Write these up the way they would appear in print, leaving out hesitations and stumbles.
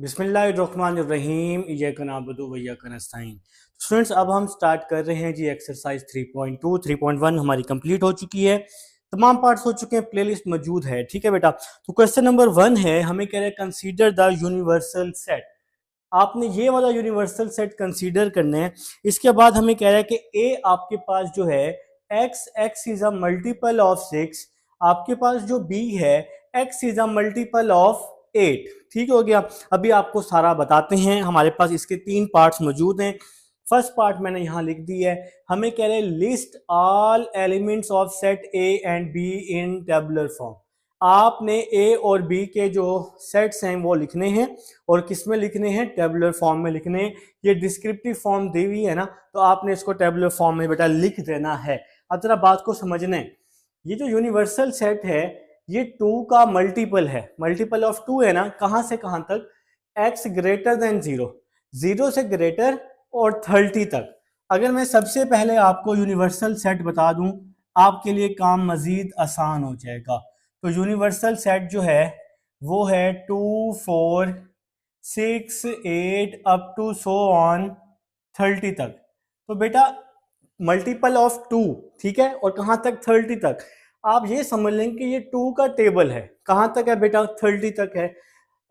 बिस्मिल्लाहिर्रहमानिर्रहीम इय्याका नअबुदु व इय्याका नस्तईन। स्टूडेंट्स, अब हम स्टार्ट कर रहे हैं जी एक्सरसाइज 3.2 3.1 हमारी कंप्लीट हो चुकी है। तमाम पार्ट्स हो चुके हैं, प्लेलिस्ट मौजूद है। ठीक है बेटा, तो क्वेश्चन नंबर 1 है, हमें कह रहे हैं कंसीडर द यूनिवर्सल सेट। आपने ये वाला यूनिवर्सल सेट कंसीडर करना है। इसके बाद हमें कह रहा है कि ए आपके पास जो है x is a multiple of 6, आपके पास जो b है x is a multiple of 8। ठीक हो गया। अभी आपको सारा बताते हैं। हमारे पास इसके 3 पार्ट्स मौजूद हैं। फर्स्ट पार्ट मैंने यहाँ लिख दी है। हमें कह रहे हैं list all elements of set A and be in tabular form. आपने ए और बी के जो सेट्स हैं वो लिखने हैं, और किस में लिखने हैं? टेबुलर फॉर्म में लिखने हैं। ये डिस्क्रिप्टिव फॉर्म दी हुई है ना, तो आपने इसको टेबुलर फॉर्म में बेटा लिख देना है। अब जरा बात को समझना है। ये जो यूनिवर्सल सेट है ये 2 का मल्टीपल है, मल्टीपल ऑफ 2 है ना। कहां से कहां तक? x ग्रेटर देन 0, 0 से ग्रेटर और 30 तक। अगर मैं सबसे पहले आपको यूनिवर्सल सेट बता दूं, आपके लिए काम मजीद आसान हो जाएगा। तो यूनिवर्सल सेट जो है वो है 2 4 6 8 अप टू सो ऑन 30 तक। तो बेटा मल्टीपल ऑफ 2, ठीक है, और कहां तक? 30 तक। आप ये समझ लें कि ये 2 का टेबल है। कहां तक है बेटा? 30 तक है।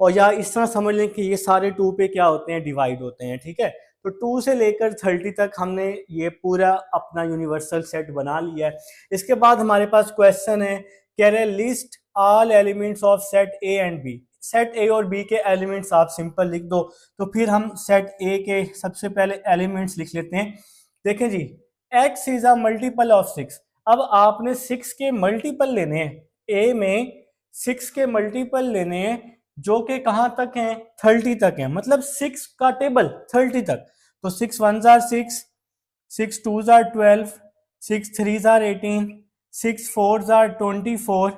और या इस तरह समझ लें कि ये सारे 2 पे क्या होते हैं? डिवाइड होते हैं। ठीक है, तो 2 से लेकर 30 तक हमने ये पूरा अपना यूनिवर्सल सेट बना लिया है। इसके बाद हमारे पास क्वेश्चन है, कह रहे हैं list all elements of set A and B. Set A और बी के एलिमेंट्स आप सिंपल लिख दो। तो फिर हम सेट ए के सबसे पहले एलिमेंट्स लिख लेते हैं। देखें जी, x is a multiple of 6। अब आपने 6 के मल्टीपल लेने हैं। ए में 6 के मल्टीपल लेने हैं जो कि कहां तक हैं? 30 तक हैं। मतलब 6 का टेबल 30 तक। तो 6 1 जार 6, 6 2 जार 12, 6 3 जार 18, 6 4 जार 24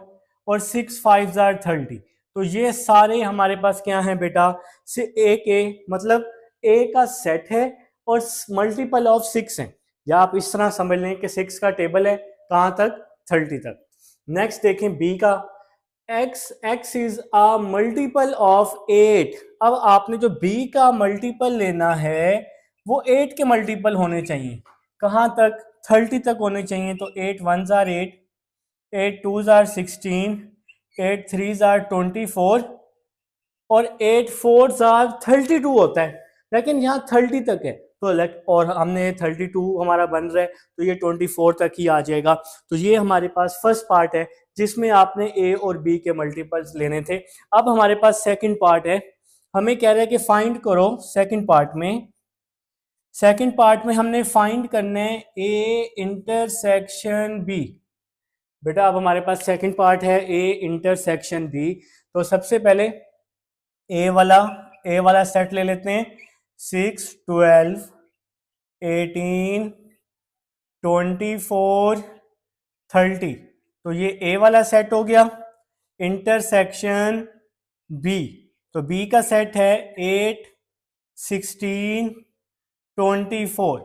और 6 5 जार 30। तो ये सारे हमारे पास क्या हैं बेटा? से ए के मतलब ए का सेट है और मल्टीपल ऑफ 6 हैं। या आप इस तरह समझ लें कि 6 का टेबल है कहां तक? 30 तक। नेक्स्ट देखें बी का, x is a multiple of 8। अब आपने जो b का मल्टीपल लेना है वो 8 के मल्टीपल होने चाहिए। कहां तक? 30 तक होने चाहिए। तो 8 1 जार 8, 8 2 जार 16, 8 3 जार 24 और 8 4 जार 32 होता है। लेकिन यहाँ 30 तक है तो और हमने 32 हमारा बन रहा है, तो ये 24 तक ही आ जाएगा। तो ये हमारे पास फर्स्ट पार्ट है जिसमें आपने ए और बी के मल्टीपल्स लेने थे। अब हमारे पास सेकंड पार्ट है। हमें कह रहे हैं कि फाइंड करो सेकंड पार्ट में। सेकंड पार्ट में हमने फाइंड करना है ए इंटरसेक्शन बी। बेटा अब हमारे पास सेकंड पार्ट है ए इंटरसेक्शन बी। तो सबसे पहले ए वाला सेट ले लेते हैं। 6 12 18 24 30। तो ये ए वाला सेट हो गया। इंटरसेक्शन बी, तो बी का सेट है 8 16 24।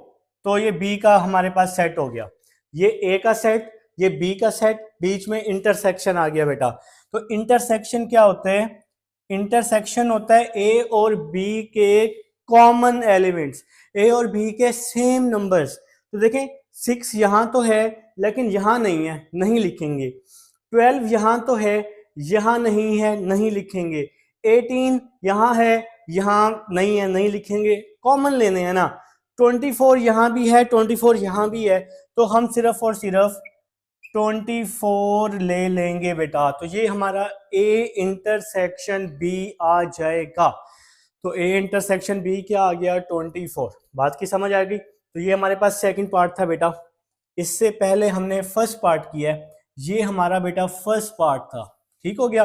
तो ये बी का हमारे पास सेट हो गया। ये ए का सेट, ये बी का सेट, बीच में इंटरसेक्शन आ गया बेटा। तो इंटरसेक्शन क्या होता है? इंटरसेक्शन होता है ए और बी के कॉमन एलिमेंट्स, ए और बी के सेम नंबर्स। तो देखें 6 यहां तो है लेकिन यहां नहीं है, नहीं लिखेंगे। 12 यहां तो है, यहां नहीं है, नहीं लिखेंगे। 18 यहां है, यहां नहीं है, नहीं लिखेंगे। कॉमन लेने हैं ना। 24 यहां भी है, 24 यहां भी है, तो हम सिर्फ और सिर्फ 24 ले लेंगे बेटा। तो ये हमारा ए इंटरसेक्शन बी आ जाएगा। तो ए इंटरसेक्शन बी क्या आ गया? 24। बात की समझ आ गई? तो ये हमारे पास सेकंड पार्ट था बेटा। इससे पहले हमने फर्स्ट पार्ट किया है। ये हमारा बेटा फर्स्ट पार्ट था। ठीक हो गया।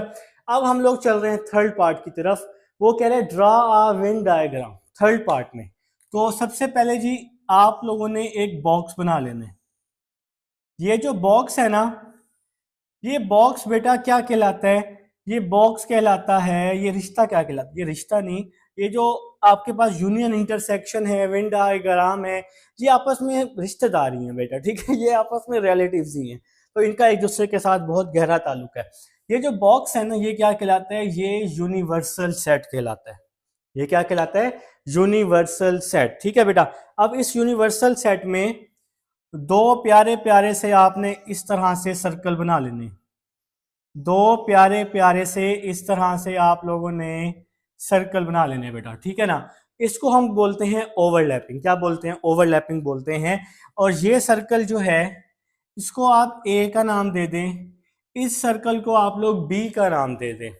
अब हम लोग चल रहे हैं थर्ड पार्ट की तरफ। वो कह रहे हैं draw a Venn diagram third part में। तो सबसे पहले जी आप लोगों ने एक बॉक्स बना लेना है। ये जो बॉक्स है ना, ये बॉक्स बेटा क्या कहलाता है? ये बॉक्स कहलाता है, ये रिश्ता क्या कहलाता है? ये रिश्ता नहीं, ये जो आपके पास यूनियन इंटरसेक्शन है, वेन डायग्राम है, ये आपस में रिश्तेदारी हैं बेटा। ठीक है, ये आपस में रिलेटिव्स ही हैं, तो इनका एक दूसरे के साथ बहुत गहरा ताल्लुक है। ये जो बॉक्स है ना, ये क्या कहलाता है? ये यूनिवर्सल सेट कहलाता है। ये क्या कहलाता है? Universal set. ठीक है बेटा, अब इस यूनिवर्सल सेट में दो प्यारे प्यारे से आपने इस तरह से सर्कल बना लेने, दो प्यारे प्यारे से इस तरह से आप लोगों ने सर्कल बना लेने बेटा, ठीक है ना। इसको हम बोलते हैं ओवरलैपिंग। क्या बोलते हैं? ओवरलैपिंग बोलते हैं। और ये सर्कल जो है इसको आप ए का नाम दे दें, इस सर्कल को आप लोग बी का नाम दे दें।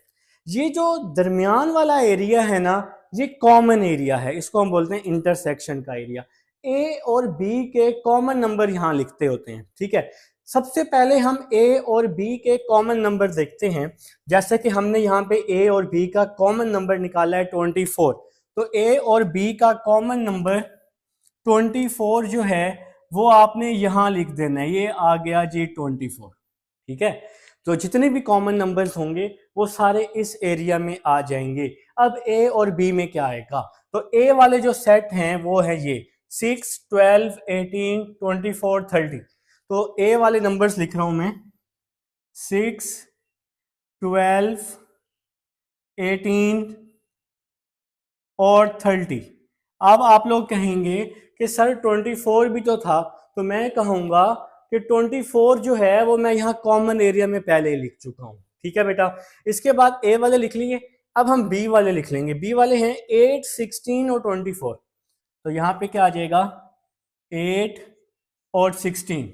ये जो दरमियान वाला एरिया है ना, ये कॉमन एरिया है, इसको हम बोलते हैं इंटरसेक्शन का एरिया। ए और बी के कॉमन नंबर यहाँ लिखते होते हैं, ठीक है। सबसे पहले हम ए और बी के कॉमन नंबर देखते हैं। जैसे कि हमने यहाँ पे ए और बी का कॉमन नंबर निकाला है 24, तो ए और बी का कॉमन नंबर 24 जो है वो आपने यहाँ लिख देना है, ये आ गया जी 24, ठीक है। तो जितने भी कॉमन नंबर्स होंगे वो सारे इस एरिया में आ जाएंगे। अब ए और बी में क्या आएगा? तो ए वाले जो सेट हैं वो है ये 6, 12, 18, 24, 30। तो ए वाले नंबर्स लिख रहा हूं मैं, 6, 12, 18 और 30। अब आप लोग कहेंगे कि सर 24 भी तो था, तो मैं कहूंगा कि 24 जो है वो मैं यहाँ कॉमन एरिया में पहले ही लिख चुका हूँ, ठीक है बेटा। इसके बाद ए वाले लिख लिए, अब हम बी वाले लिख लेंगे। बी वाले हैं 8, 16 और 24। तो यहाँ पे क्या आ जाएगा? 8 और 16,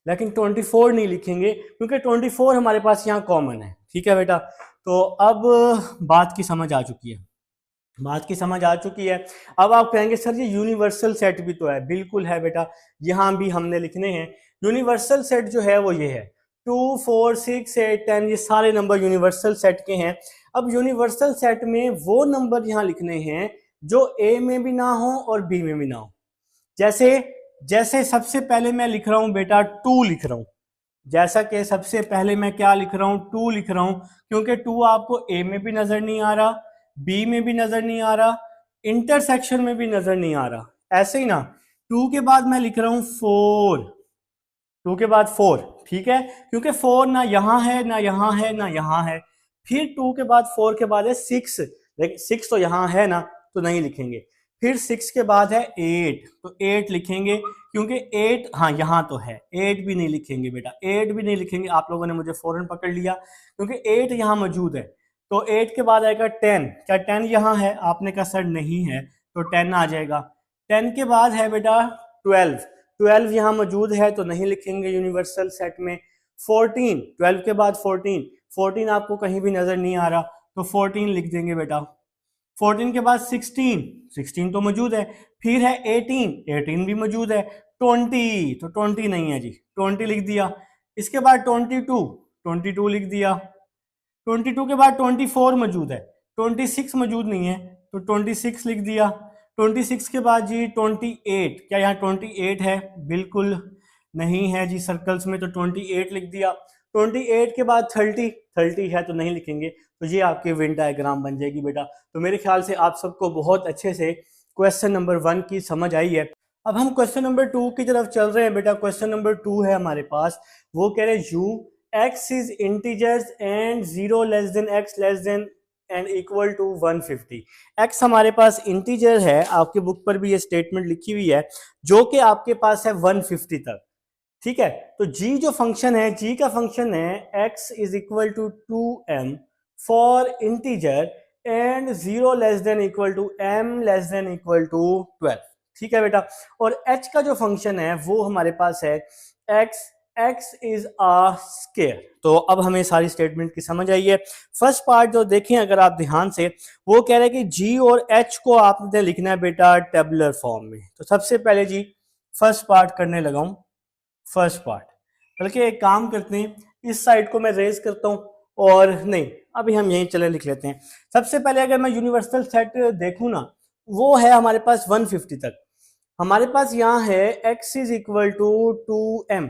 लेकिन 24 नहीं लिखेंगे क्योंकि 24 हमारे पास यहाँ कॉमन है, ठीक है बेटा। तो अब बात की समझ आ चुकी है, बात की समझ आ चुकी है। अब आप कहेंगे सर ये यूनिवर्सल सेट भी तो है। बिल्कुल है बेटा, यहाँ भी हमने लिखने हैं। यूनिवर्सल सेट जो है वो ये है 2, 4, 6, 8, 10, ये सारे नंबर यूनिवर्सल सेट के हैं। अब यूनिवर्सल सेट में वो नंबर यहाँ लिखने हैं जो ए में भी ना हो और बी में भी ना हो। जैसे जैसे सबसे पहले मैं लिख रहा हूं बेटा 2 लिख रहा हूं, जैसा कि सबसे पहले मैं क्या लिख रहा हूं? 2 लिख रहा हूं, क्योंकि 2 आपको ए में भी नजर नहीं आ रहा, बी में भी नजर नहीं आ रहा, इंटरसेक्शन में भी नजर नहीं आ रहा। ऐसे ही ना 2 के बाद मैं लिख रहा हूं 4, 2 के बाद 4, ठीक है, क्योंकि 4 ना यहाँ है ना यहाँ है ना यहाँ है। फिर 2 के बाद 4 के बाद है 6, लेकिन 6 तो यहाँ है ना, तो नहीं लिखेंगे। फिर 6 के बाद है 8, तो 8 लिखेंगे क्योंकि 8 हाँ यहाँ तो है। 8 भी नहीं लिखेंगे बेटा, 8 भी नहीं लिखेंगे। आप लोगों ने मुझे फौरन पकड़ लिया क्योंकि 8 यहाँ मौजूद है। तो 8 के बाद आएगा 10, क्या 10 यहाँ है? आपने कहा सर नहीं है, तो 10 आ जाएगा। 10 के बाद है बेटा 12, 12 यहाँ मौजूद है तो नहीं लिखेंगे यूनिवर्सल सेट में। 14, 12 के बाद 14, 14 आपको कहीं भी नजर नहीं आ रहा, तो 14 लिख देंगे बेटा। 14 के बाद 16, 16 तो मौजूद है। फिर है 18, 18 भी मौजूद है। 20, तो 20 नहीं है जी, 20 लिख दिया। इसके बाद 22, 22 लिख दिया। 22 के बाद 24 मौजूद है, 26 मौजूद नहीं है, तो 26 लिख दिया। 26 के बाद जी 28, क्या यहाँ 28 है? बिल्कुल नहीं है जी सर्कल्स में, तो 28 लिख दिया। 28 के बाद 30, 30 है तो नहीं लिखेंगे, तो ये आपकी वेन डायग्राम बन जाएगी बेटा। तो मेरे ख्याल से आप सबको बहुत अच्छे से क्वेश्चन नंबर 1 की समझ आई है। अब हम क्वेश्चन नंबर 2 की तरफ चल रहे हैं बेटा। क्वेश्चन नंबर 2 है हमारे पास, वो कह रहे you x is integers and 0 less than x less than and equal to 150। x हमारे पास इंटीजर है, आपकी बुक पर भी ये स्टेटमेंट लिखी हुई है, जो कि आपके पास है 150 तक, ठीक है। तो g जो फंक्शन है, g का फंक्शन है x is equal to 2m for integer and 0 less than equal to m less than equal to 12, ठीक है बेटा। और h का जो फंक्शन है वो हमारे पास है x इज अ स्केयर। तो अब हमें सारी स्टेटमेंट की समझ आई है। फर्स्ट पार्ट जो देखें अगर आप ध्यान से, वो कह रहे हैं कि g और h को आपने लिखना है बेटा टेबुलर फॉर्म में। तो सबसे पहले जी फर्स्ट पार्ट करने लगा हूं, फर्स्ट पार्ट। बल्कि एक काम करते हैं, इस साइड को मैं रेज करता हूं, और नहीं अभी हम यहीं चले लिख लेते हैं। सबसे पहले अगर मैं यूनिवर्सल सेट देखूं ना, वो है हमारे पास 150 तक। हमारे पास यहाँ है x is equal to 2m,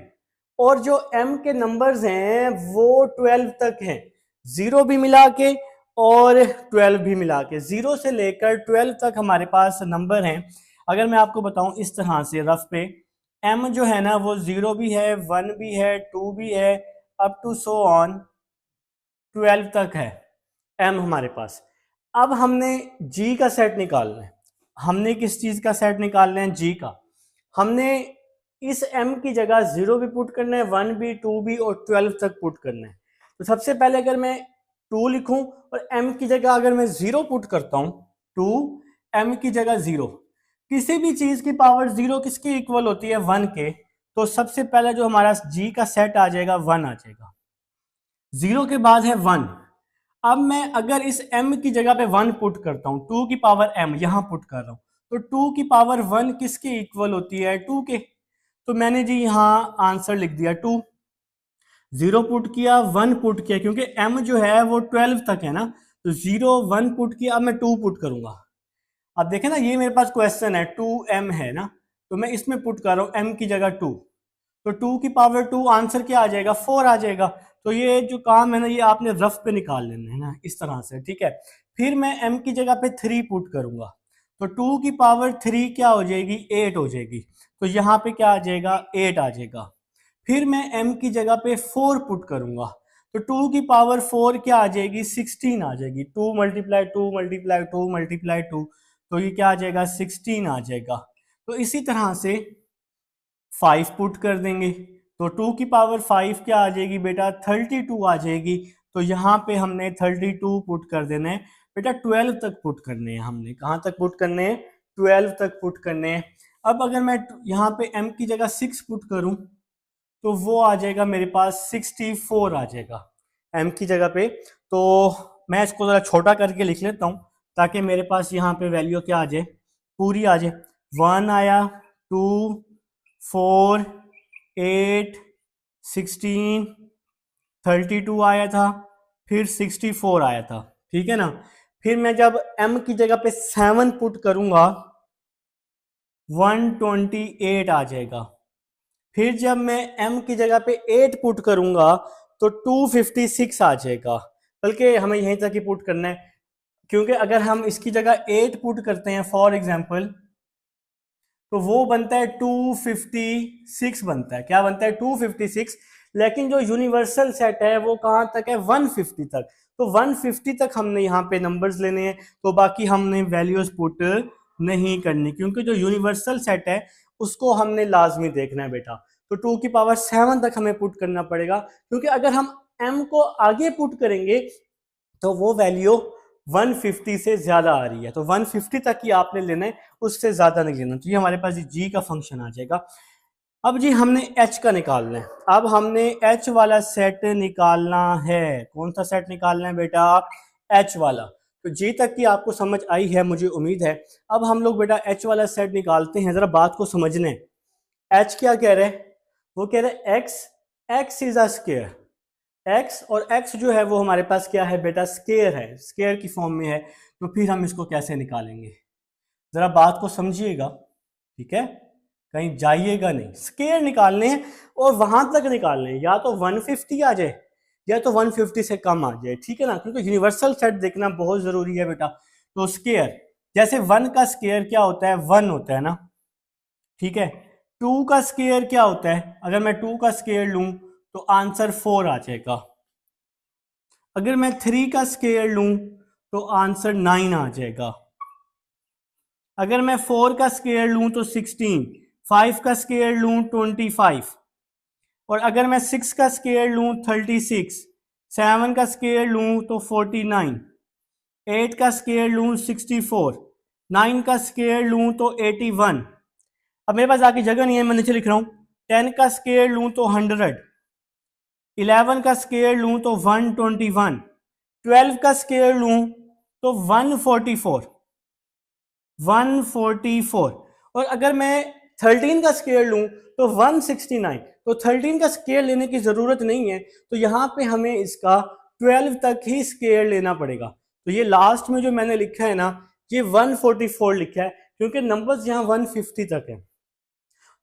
और जो m के नंबर्स हैं वो 12 तक हैं, 0 भी मिला के और 12 भी मिला के, 0 से लेकर 12 तक हमारे पास नंबर हैं। अगर मैं आपको बताऊं इस तरह से रफ पे, m जो है ना वो 0 भी है, 1 भी है, 2 भी है, अप टू सो ऑन 12 तक है m हमारे पास। अब हमने जी का सेट निकालना है। हमने किस चीज का सेट निकालना है? जी का। हमने इस m की जगह 0 भी पुट करना है, 1 भी, 2 भी और 12 तक पुट करना है। तो सबसे पहले अगर मैं 2 लिखूं और m की जगह अगर मैं 0 पुट करता हूं, 2 m की जगह 0, किसी भी चीज की पावर 0 किसके इक्वल होती है? 1 के। तो सबसे पहले जो हमारा जी का सेट आ जाएगा 1 आ जाएगा, 0 के बाद है 1। अब मैं अगर इस m की जगह पे 1 पुट करता हूं, 2 की पावर m यहां पुट कर रहा हूं, तो 2 की पावर 1 किसके इक्वल होती है? 2 के। तो मैंने जी यहां आंसर लिख दिया 2। 0 पुट किया, 1 पुट किया, क्योंकि m जो है वो 12 तक है ना, तो 0 1 पुट किया। अब मैं 2 पुट करूंगा। अब देखें ना, ये मेरे पास क्वेश्चन है 2m है ना, तो मैं इसमें पुट कर रहा हूं m की जगह 2, तो 2 की पावर 2 आंसर क्या आ जाएगा? 4 आ जाएगा। तो ये जो काम है ना, ये आपने रफ पे निकाल लेना है ना, इस तरह से, ठीक है। फिर मैं m की जगह पे 3 पुट करूंगा, तो 2 की पावर 3 क्या हो जाएगी? 8 हो जाएगी। तो यहाँ पे क्या आ जाएगा? 8 आ जाएगा। फिर मैं m की जगह पे 4 पुट करूंगा, तो 2 की पावर 4 क्या आ जाएगी? 16 आ जाएगी। 2 मल्टीप्लाई 2 मल्टीप्लाई 2 मल्टीप्लाई 2, तो ये क्या आ जाएगा? 16 आ जाएगा। तो इसी तरह से 5 पुट कर देंगे, तो 2 की पावर 5 क्या आ जाएगी बेटा? 32 आ जाएगी। तो यहाँ पे हमने 32 पुट कर देना है बेटा। 12 तक पुट करने हैं हमने। कहाँ तक पुट करने हैं? 12 तक पुट करने हैं। अब अगर मैं यहाँ पे m की जगह 6 पुट करूं, तो वो आ जाएगा मेरे पास 64 आ जाएगा m की जगह पे। तो मैं इसको ज़रा छोटा करके लिख लेता हूँ, ताकि मेरे पास यहाँ पे वैल्यू क्या आ जाए? पूरी आ जाए। 1 आया, 2, 4, 8, 16, 32 आया था, फिर 64 आया था, ठीक है ना। फिर मैं जब m की जगह पे 7 पुट करूंगा, 128 आ जाएगा। फिर जब मैं m की जगह पे 8 पुट करूंगा, तो 256 आ जाएगा। बल्कि हमें यहीं तक ही पुट करना है, क्योंकि अगर हम इसकी जगह 8 पुट करते हैं फॉर एग्जांपल, तो वो बनता है 256 बनता है। क्या बनता है? 256। लेकिन जो यूनिवर्सल सेट है वो कहाँ तक है? 150 तक। तो 150 तक हमने यहाँ पे नंबर्स लेने हैं, तो बाकी हमने वैल्यूज पुट नहीं करनी, क्योंकि जो यूनिवर्सल सेट है उसको हमने लाजमी देखना है बेटा। तो 2 की पावर 7 तक हमें पुट करना पड़ेगा, क्योंकि अगर हम m को आगे पुट करेंगे तो वो वैल्यू 150 से ज्यादा आ रही है, तो 150 तक ही आपने लेना है, उससे ज्यादा नहीं लेना। तो ये हमारे पास जी का फंक्शन आ जाएगा। अब जी हमने एच का निकालना है। अब हमने एच वाला सेट निकालना है। कौन सा सेट निकालना है बेटा? एच वाला। तो जी तक की आपको समझ आई है, मुझे उम्मीद है। अब हम लोग बेटा एच वाला सेट निकालते हैं। जरा बात को समझने। एच क्या कह रहे हैं? वो कह रहे हैं x, x is a square. X, और एक्स जो है वो हमारे पास क्या है बेटा? स्केयर है, स्केयर की फॉर्म में है। तो फिर हम इसको कैसे निकालेंगे? जरा बात को समझिएगा, ठीक है, कहीं जाइएगा नहीं। स्केयर निकालने हैं और वहां तक निकालने हैं, या तो 150 आ जाए या तो 150 से कम आ जाए, ठीक है ना, क्योंकि यूनिवर्सल सेट देखना बहुत जरूरी है बेटा। तो स्केयर, जैसे 1 का स्केयर क्या होता है? 1 होता है ना, ठीक है। 2 का स्केयर क्या होता है? अगर मैं 2 का स्केयर लूं तो आंसर 4 आ जाएगा। अगर मैं 3 का स्केयर लूं तो आंसर 9 आ जाएगा। अगर मैं 4 का स्केयर लूं तो 16, 5 का स्केयर लूं 25, और अगर मैं 6 का स्केयर लूं 36, 7 का स्केयर लूं तो 49, 8 का स्केयर लूं 64, 9 का स्केयर लूं तो 81। अब मेरे पास आगे जगह नहीं है, मैं नीचे लिख रहा हूं। 10 का स्केयर लूं तो 100, 11 का स्केयर लूं तो 121, 12 का स्केयर लूं तो 144, 144, और अगर मैं 13 का स्केयर लूं तो 169। तो 13 का स्केयर लेने की जरूरत नहीं है, तो यहां पे हमें इसका 12 तक ही स्केयर लेना पड़ेगा। तो ये लास्ट में जो मैंने लिखा है ना, ये 144 लिखा है, क्योंकि नंबर्स यहां 150 तक है।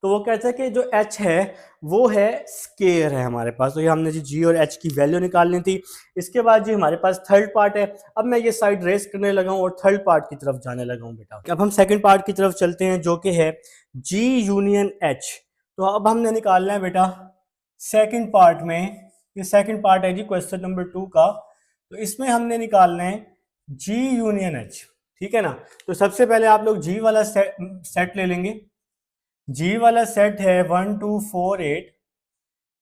तो वो कहता है कि जो h है वो है स्केयर है हमारे पास। तो ये हमने जी और h की वैल्यू निकालनी थी। इसके बाद जी हमारे पास थर्ड पार्ट है। अब मैं ये साइड रेस करने लगा हूँ और थर्ड पार्ट की तरफ जाने लगा हूँ बेटा। अब हम सेकंड पार्ट की तरफ चलते हैं, जो कि है g यूनियन h। तो अब हमने निकालना है बेटा सेकंड पार्ट में, ये सेकंड पार्ट है जी क्वेश्चन नंबर 2 का। तो इसमें हमने निकालना है जी यूनियन एच, ठीक है ना। तो सबसे पहले आप लोग जी वाला सेट ले लेंगे। जी वाला सेट है 1 2 4 8,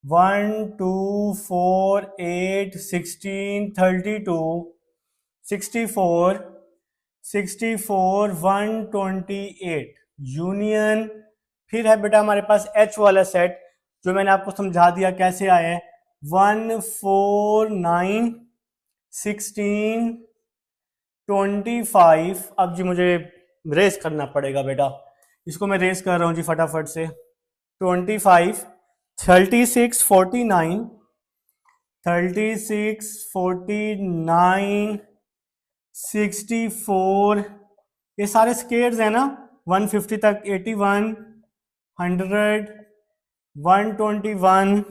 1 2 4 8 16 32 64 64 128 यूनियन। फिर है बेटा हमारे पास एच वाला सेट, जो मैंने आपको समझा दिया कैसे आया है, 1 4 9 16 25। अब जी मुझे रेस करना पड़ेगा बेटा, इसको मैं रेस कर रहा हूँ जी फटाफट से। 25 36 49 36 49 64, ये सारे स्केयर्स हैं ना, 150 तक, 81 100 121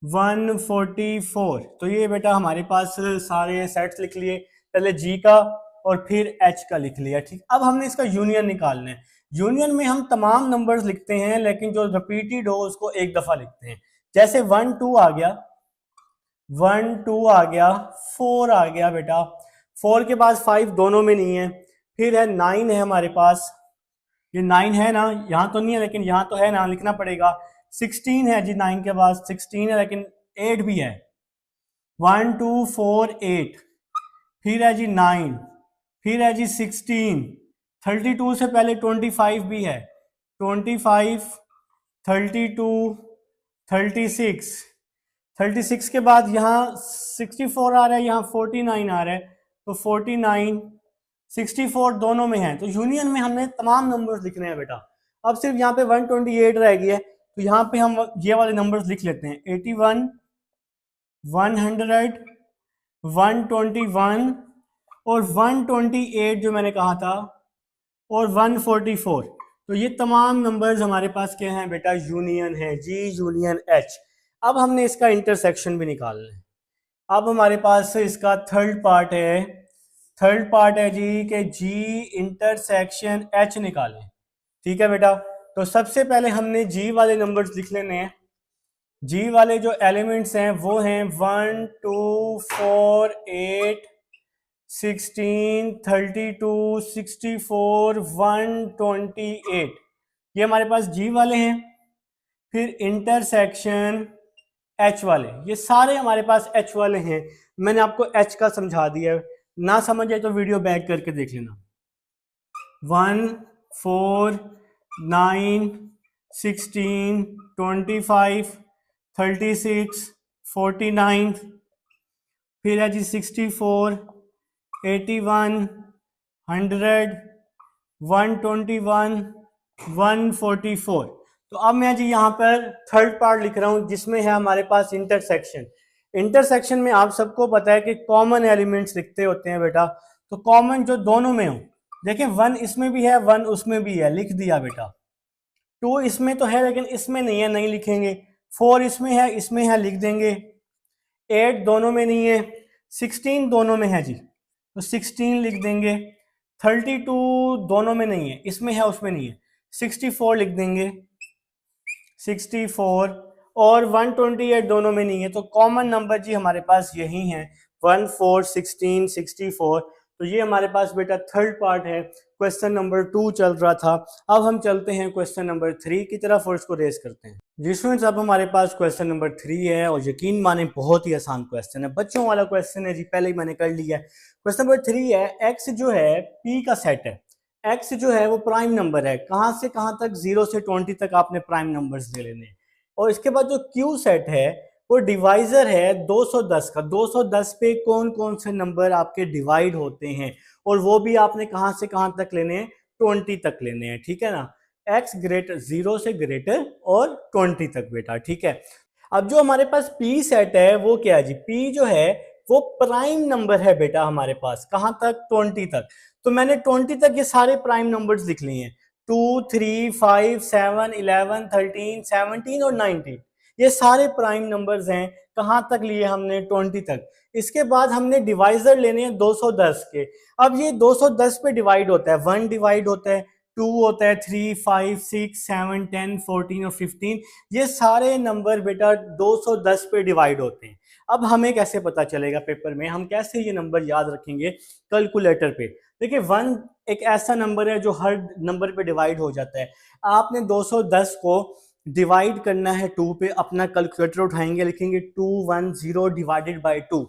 144। तो ये बेटा हमारे पास सारे सेट्स लिख लिए, पहले जी का और फिर एच का लिख लिया, ठीक। अब हमने इसका यूनियन निकालना है। यूनियन में हम तमाम नंबर्स लिखते हैं, लेकिन जो रिपीटेड हो उसको एक दफा लिखते हैं। जैसे 1 2 आ गया, 1 2 आ गया, 4 आ गया बेटा, 4 के पास 5 दोनों में नहीं है। फिर है 9 है हमारे पास, ये 9 है ना, यहाँ तो नहीं है लेकिन यहाँ तो है ना, लिखना पड़ेगा। 16 है जी 9 के पास, 16 है लेकिन 8 भी है, 1 2 4 8। फिर है जी 9, फिर है जी 16, 32 से पहले 25 भी है, 25 32 36, 36 के बाद यहाँ 64 आ रहा है, यहाँ 49 आ रहा है, तो 49 64 दोनों में है। तो यूनियन में हमने तमाम नंबर्स लिखने हैं बेटा। अब सिर्फ यहाँ पे 128 रह गई है, तो यहाँ पे हम ये वाले नंबर्स लिख लेते हैं, 81 100 121 और 128 जो मैंने कहा था, और 144। तो ये तमाम नंबर्स हमारे पास क्या हैं बेटा, यूनियन है, जी यूनियन एच। अब हमने इसका इंटरसेक्शन भी निकालना है। अब हमारे पास इसका थर्ड पार्ट है, थर्ड पार्ट है जी के जी इंटरसेक्शन एच निकालें, ठीक है बेटा। तो सबसे पहले हमने जी वाले नंबर्स लिख लेने हैं। जी वाले जो एलिमेंट्स हैं वो हैं 1 2 4 8 16 32 64 128, ये हमारे पास जी वाले हैं। फिर इंटरसेक्शन एच वाले, ये सारे हमारे पास एच वाले हैं। मैंने आपको एच का समझा दिया है, ना समझ आए तो वीडियो बैक करके देख लेना। 1 4 9 16 25 36 49, फिर है जी 64 81 100 121 144। तो अब मैं जी यहाँ पर थर्ड पार्ट लिख रहा हूँ, जिसमें है हमारे पास इंटरसेक्शन। इंटरसेक्शन में आप सबको पता है कि कॉमन एलिमेंट्स लिखते होते हैं बेटा। तो कॉमन जो दोनों में हो, देखिए 1 इसमें भी है 1 उसमें भी है, लिख दिया बेटा। 2 इसमें तो है लेकिन इसमें नहीं है, नहीं लिखेंगे। 4 इसमें है लिख देंगे। 8 दोनों में नहीं है। 16 दोनों में है जी, तो 16 लिख देंगे। 32 दोनों में नहीं है, इसमें है उसमें नहीं है, 64 लिख देंगे 64। और 128 दोनों में नहीं है, तो कॉमन नंबर जी हमारे पास यही है, 1 4 16 64। तो ये हमारे पास बेटा थर्ड पार्ट है। क्वेश्चन नंबर 2 चल रहा था, अब हम चलते हैं क्वेश्चन नंबर 3 की तरफ और इसको रेस करते हैं जी स्टूडेंट्स। अब हमारे पास क्वेश्चन नंबर 3 है और यकीन माने बहुत ही आसान क्वेश्चन है, बच्चों वाला क्वेश्चन है जी, पहले ही मैंने कर लिया है। क्वेश्चन नंबर 3 है, एक्स जो है पी का सेट है, एक्स जो है वो प्राइम नंबर है, कहाँ से कहाँ तक, 0 से 20 तक आपने प्राइम नंबर्स ले लेने हैं। और इसके बाद जो क्यू सेट है वो डिवाइजर है 210 का। 210 पे कौन कौन से नंबर आपके डिवाइड होते हैं, और वो भी आपने कहाँ से कहाँ तक लेने हैं, 20 तक लेने हैं, ठीक है ना। x ग्रेटर 0 से ग्रेटर और 20 तक बेटा, ठीक है। अब जो हमारे पास p सेट है वो क्या है जी, p जो है वो प्राइम नंबर है बेटा हमारे पास, कहाँ तक, 20 तक। तो मैंने 20 तक ये सारे प्राइम नंबर्स लिख लिए हैं, 2 3 5 7 11 13 17 और 19, ये सारे प्राइम नंबर्स हैं। कहाँ तक लिए हमने, 20 तक। इसके बाद हमने डिवाइजर लेने हैं 210 के। अब ये 210 पे डिवाइड होता है, 1 डिवाइड होता है, 2 होता है, 3 5 6 7 10 14 और 15, ये सारे नंबर बेटा 210 पे डिवाइड होते हैं। अब हमें कैसे पता चलेगा पेपर में, हम कैसे ये नंबर याद रखेंगे कैलकुलेटर पे? देखिए 1 एक ऐसा नंबर है जो हर नंबर पे डिवाइड हो जाता है। आपने 210 को डिवाइड करना है 2 पे, अपना कैलकुलेटर उठाएंगे, लिखेंगे 210 डिवाइडेड बाय 2।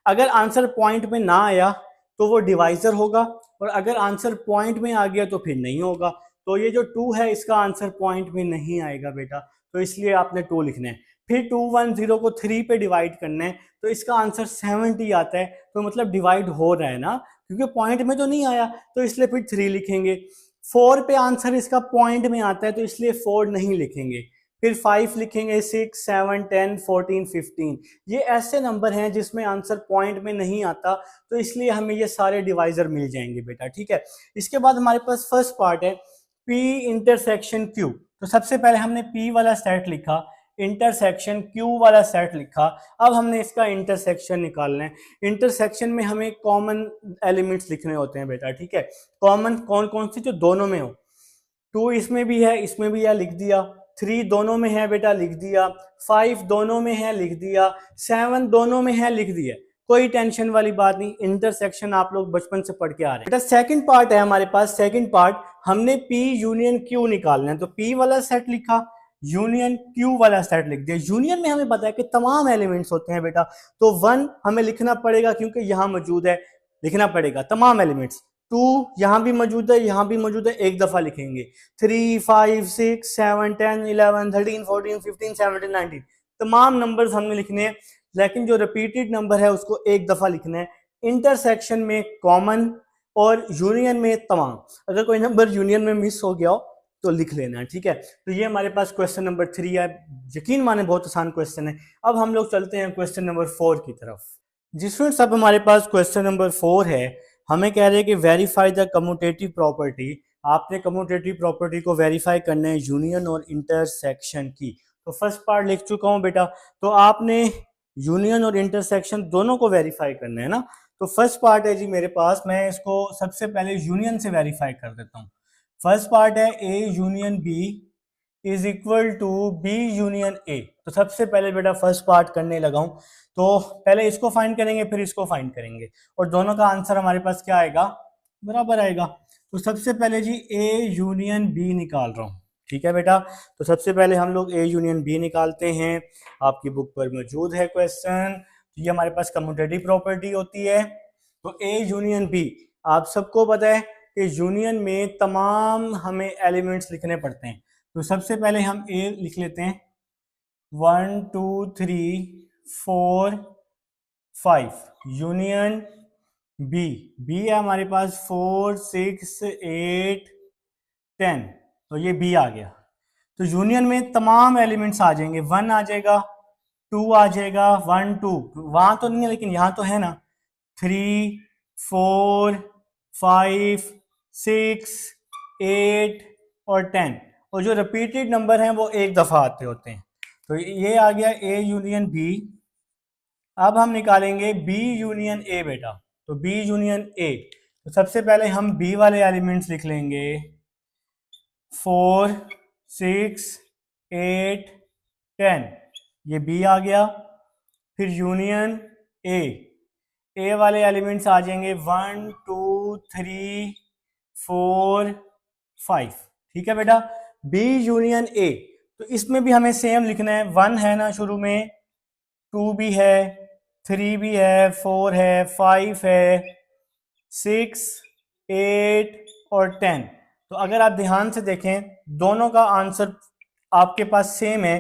अगर आंसर पॉइंट में ना आया तो वो डिवाइजर होगा, और अगर आंसर पॉइंट में आ गया तो फिर नहीं होगा। तो ये जो 2 है इसका आंसर पॉइंट में नहीं आएगा बेटा, तो इसलिए आपने 2 लिखना है। फिर 210 को 3 पे डिवाइड करना है तो इसका आंसर 70 आता है, तो मतलब डिवाइड हो रहा है ना, क्योंकि पॉइंट में तो नहीं आया, तो इसलिए फिर 3 लिखेंगे। 4 पे आंसर इसका पॉइंट में आता है तो इसलिए 4 नहीं लिखेंगे। फिर 5 लिखेंगे, 6, 7, 10, 14, 15। ये ऐसे नंबर हैं जिसमें आंसर पॉइंट में नहीं आता, तो इसलिए हमें ये सारे डिवाइजर मिल जाएंगे बेटा, ठीक है। इसके बाद हमारे पास फर्स्ट पार्ट है P इंटरसेक्शन Q। तो सबसे पहले हमने P वाला सेट लिखा, इंटरसेक्शन Q वाला सेट लिखा। अब हमने इसका इंटरसेक्शन निकालना है। इंटरसेक्शन में हमें कॉमन एलिमेंट्स लिखने होते हैं बेटा, ठीक है। कॉमन कौन कौन सी? जो दोनों में हो। 2 इसमें भी है, इसमें भी है, लिख दिया। 3 दोनों में है बेटा, लिख दिया। 5 दोनों में है, लिख दिया। 7 दोनों में है, लिख दिया। कोई टेंशन वाली बात नहीं, इंटरसेक्शन आप लोग बचपन से पढ़ के आ रहे हैं बेटा। सेकंड पार्ट है हमारे पास। सेकंड पार्ट हमने P यूनियन Q निकालना है, तो P वाला सेट लिखा, यूनियन Q वाला सेट लिख दिया। यूनियन में हमें पता है कि तमाम एलिमेंट्स होते हैं बेटा, तो 1 हमें लिखना पड़ेगा क्योंकि यहां मौजूद है, लिखना पड़ेगा तमाम एलिमेंट्स। 2 यहां भी मौजूद है, यहां भी मौजूद है, एक दफा लिखेंगे। 3, 5, 6, 7, 10, 11, 13, 14, 15, 17, 19 तमाम नंबर्स हमने लिखने हैं, लेकिन जो रिपीटेड नंबर है उसको एक दफा लिखना है। इंटरसेक्शन में कॉमन और यूनियन में तमाम। अगर कोई नंबर यूनियन में मिस हो गया हो तो लिख लेना है, ठीक है। तो ये हमारे पास क्वेश्चन नंबर 3 है। यकीन माने बहुत आसान क्वेश्चन है। अब हम लोग चलते हैं क्वेश्चन नंबर 4 की तरफ। जी स्टूडेंट्स, अब हमारे पास क्वेश्चन नंबर 4 है। हमें कह रहे हैं कि वेरीफाई द कम्यूटेटिव प्रॉपर्टी। आपने कम्यूटेटिव प्रॉपर्टी को वेरीफाई करना है यूनियन और इंटरसेक्शन की। तो फर्स्ट पार्ट लिख चुका हूं बेटा, तो आपने यूनियन और इंटरसेक्शन दोनों को वेरीफाई करना है ना। तो फर्स्ट पार्ट है जी मेरे पास, मैं इसको सबसे पहले यूनियन से वेरीफाई कर देता हूँ। फर्स्ट पार्ट है A union B is equal to B union A. तो सबसे पहले बेटा फर्स्ट पार्ट करने लगा हूं, तो पहले इसको फाइंड करेंगे फिर इसको फाइंड करेंगे, और दोनों का आंसर हमारे पास क्या आएगा? बराबर आएगा। तो सबसे पहले जी ए यूनियन बी निकाल रहा हूं, ठीक है बेटा। तो सबसे पहले हम लोग ए यूनियन बी निकालते हैं। आपकी बुक पर मौजूद है क्वेश्चन। ये हमारे पास कम्यूटेटिव प्रॉपर्टी होती है। तो ए यूनियन बी, आप सबको पता है कि यूनियन में तमाम हमें एलिमेंट्स लिखने पड़ते हैं। तो सबसे पहले हम ए लिख लेते हैं, 1, 2, 3, 4, 5 यूनियन बी। बी है हमारे पास 4, 6, 8, 10। तो ये बी आ गया। तो यूनियन में तमाम एलिमेंट्स आ जाएंगे। 1 आ जाएगा, 2 आ जाएगा, 1, 2 वहां तो नहीं है लेकिन यहां तो है ना। 3, 4, 5, 6, 8 और 10, और जो रिपीटेड नंबर हैं वो एक दफा आते होते हैं। तो ये आ गया ए यूनियन बी। अब हम निकालेंगे बी यूनियन ए बेटा। तो बी यूनियन ए, तो सबसे पहले हम बी वाले एलिमेंट्स लिख लेंगे, 4, 6, 8, 10। ये बी आ गया। फिर यूनियन ए, ए वाले एलिमेंट्स आ जाएंगे 1, 2, 3, 4, 5। ठीक है बेटा। बी यूनियन ए, तो इसमें भी हमें सेम लिखना है। 1 है ना शुरू में, 2 भी है, 3 भी है, 4 है, 5 है, 6, 8 और 10। तो अगर आप ध्यान से देखें दोनों का आंसर आपके पास सेम है,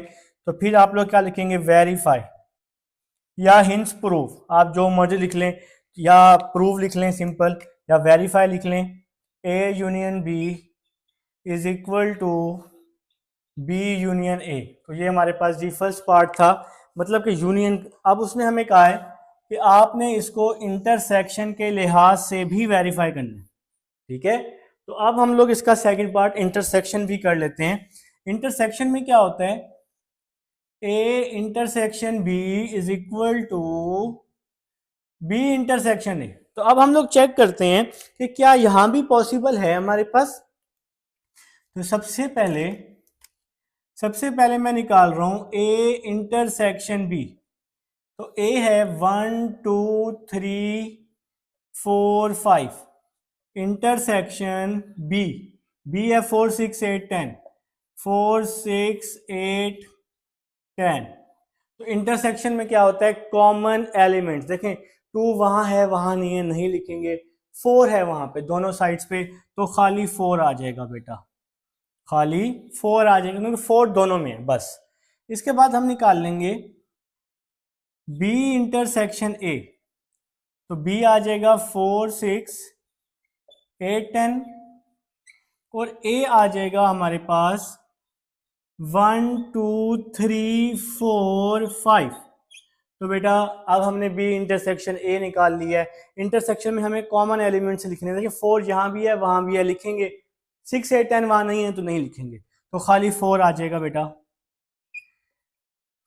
तो फिर आप लोग क्या लिखेंगे? वेरीफाई या हिंस प्रूफ, आप जो मर्जी लिख लें, या प्रूफ लिख लें सिंपल, या वेरीफाई लिख लें। A union B is equal to B union A. तो ये हमारे पास जी फर्स्ट पार्ट था, मतलब कि यूनियन। अब उसने हमें कहा है कि आपने इसको इंटरसेक्शन के लिहाज से भी वेरीफाई करना है, ठीक है। तो अब हम लोग इसका सेकंड पार्ट इंटरसेक्शन भी कर लेते हैं। इंटरसेक्शन में क्या होता है? A intersection B is equal to B intersection A. तो अब हम लोग चेक करते हैं कि क्या यहां भी पॉसिबल है हमारे पास। तो सबसे पहले मैं निकाल रहा हूं ए इंटरसेक्शन बी। तो ए है 1 2 3 4 5, इंटरसेक्शन बी, बी है 4 6 8 10, 4 6 8 10। तो इंटरसेक्शन में क्या होता है, कॉमन एलिमेंट्स देखें, 2 वहां है वहां नहीं है, नहीं लिखेंगे, 4 है वहां पे दोनों साइड्स पे, तो खाली 4 आ जाएगा बेटा, खाली 4 आ जाएगा क्योंकि 4 दोनों में है बस। इसके बाद हम निकाल लेंगे बी इंटरसेक्शन ए, तो बी आ जाएगा 4 6 8 10 और ए आ जाएगा हमारे पास 1 2 3 4 5। तो बेटा अब हमने बी इंटरसेक्शन ए निकाल लिया है। इंटरसेक्शन में हमें कॉमन एलिमेंट्स लिखने हैं, देखिए 4 यहाँ भी है वहां भी है, लिखेंगे, 6 8 10 वहां नहीं है तो नहीं लिखेंगे, तो खाली 4 आ जाएगा बेटा,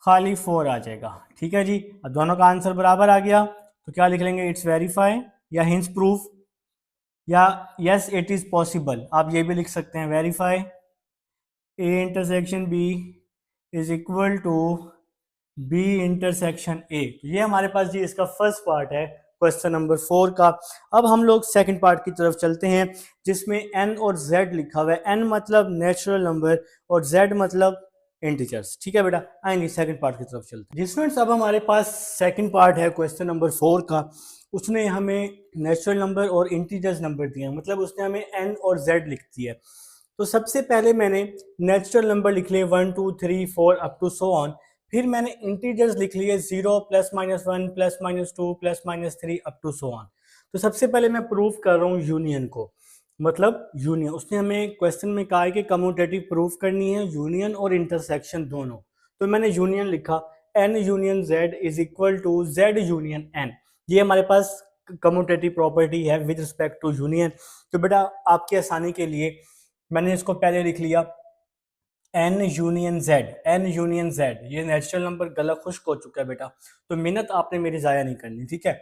खाली 4 आ जाएगा। ठीक है जी, अब दोनों का आंसर बराबर आ गया, तो क्या लिख लेंगे, इट्स वेरीफाई या हिंस प्रूफ या यस इट इज पॉसिबल, आप ये भी लिख सकते हैं, verify A intersection B is equal to B intersection A. तो ये हमारे पास जी इसका फर्स्ट पार्ट है क्वेश्चन नंबर 4 का। अब हम लोग सेकंड पार्ट की तरफ चलते हैं जिसमें एन और जेड लिखा हुआ है, एन मतलब नेचुरल नंबर और जेड मतलब इंटीजर्स। ठीक है बेटा, आएंगे सेकंड पार्ट की तरफ चलते हैं। जी स्टूडेंट्स, अब हमारे पास सेकंड पार्ट है क्वेश्चन नंबर 4 का। उसने हमें नेचुरल नंबर और इंटीजर्स नंबर दिए, मतलब उसने हमें एन और जेड लिख दिया है। तो सबसे पहले मैंने नेचुरल नंबर लिख लिए 1 2 3 4 अप टू सो ऑन, फिर मैंने इंटीजर्स लिख लिए 0 plus minus 1 plus minus 2 plus minus 3 up to so on. तो सबसे पहले मैं प्रूफ कर रहा हूँ यूनियन को, मतलब यूनियन। उसने हमें क्वेश्चन में कहा है कि कम्यूटेटिव प्रूफ करनी है, यूनियन और इंटरसेक्शन दोनों। तो मैंने यूनियन लिखा, N union Z is equal to Z union N. ये हमारे पास कम्यूटेटिव प्रॉपर्टी है विद रिस्पेक्ट टू यूनियन। तो बेटा आपकी आसानी के लिए मैंने इसको पहले लिख लिया N union Z, N union Z. ये नेचुरल नंबर गला खुश्क हो चुका है बेटा, तो मेहनत आपने मेरी ज़ाया नहीं करनी, ठीक है।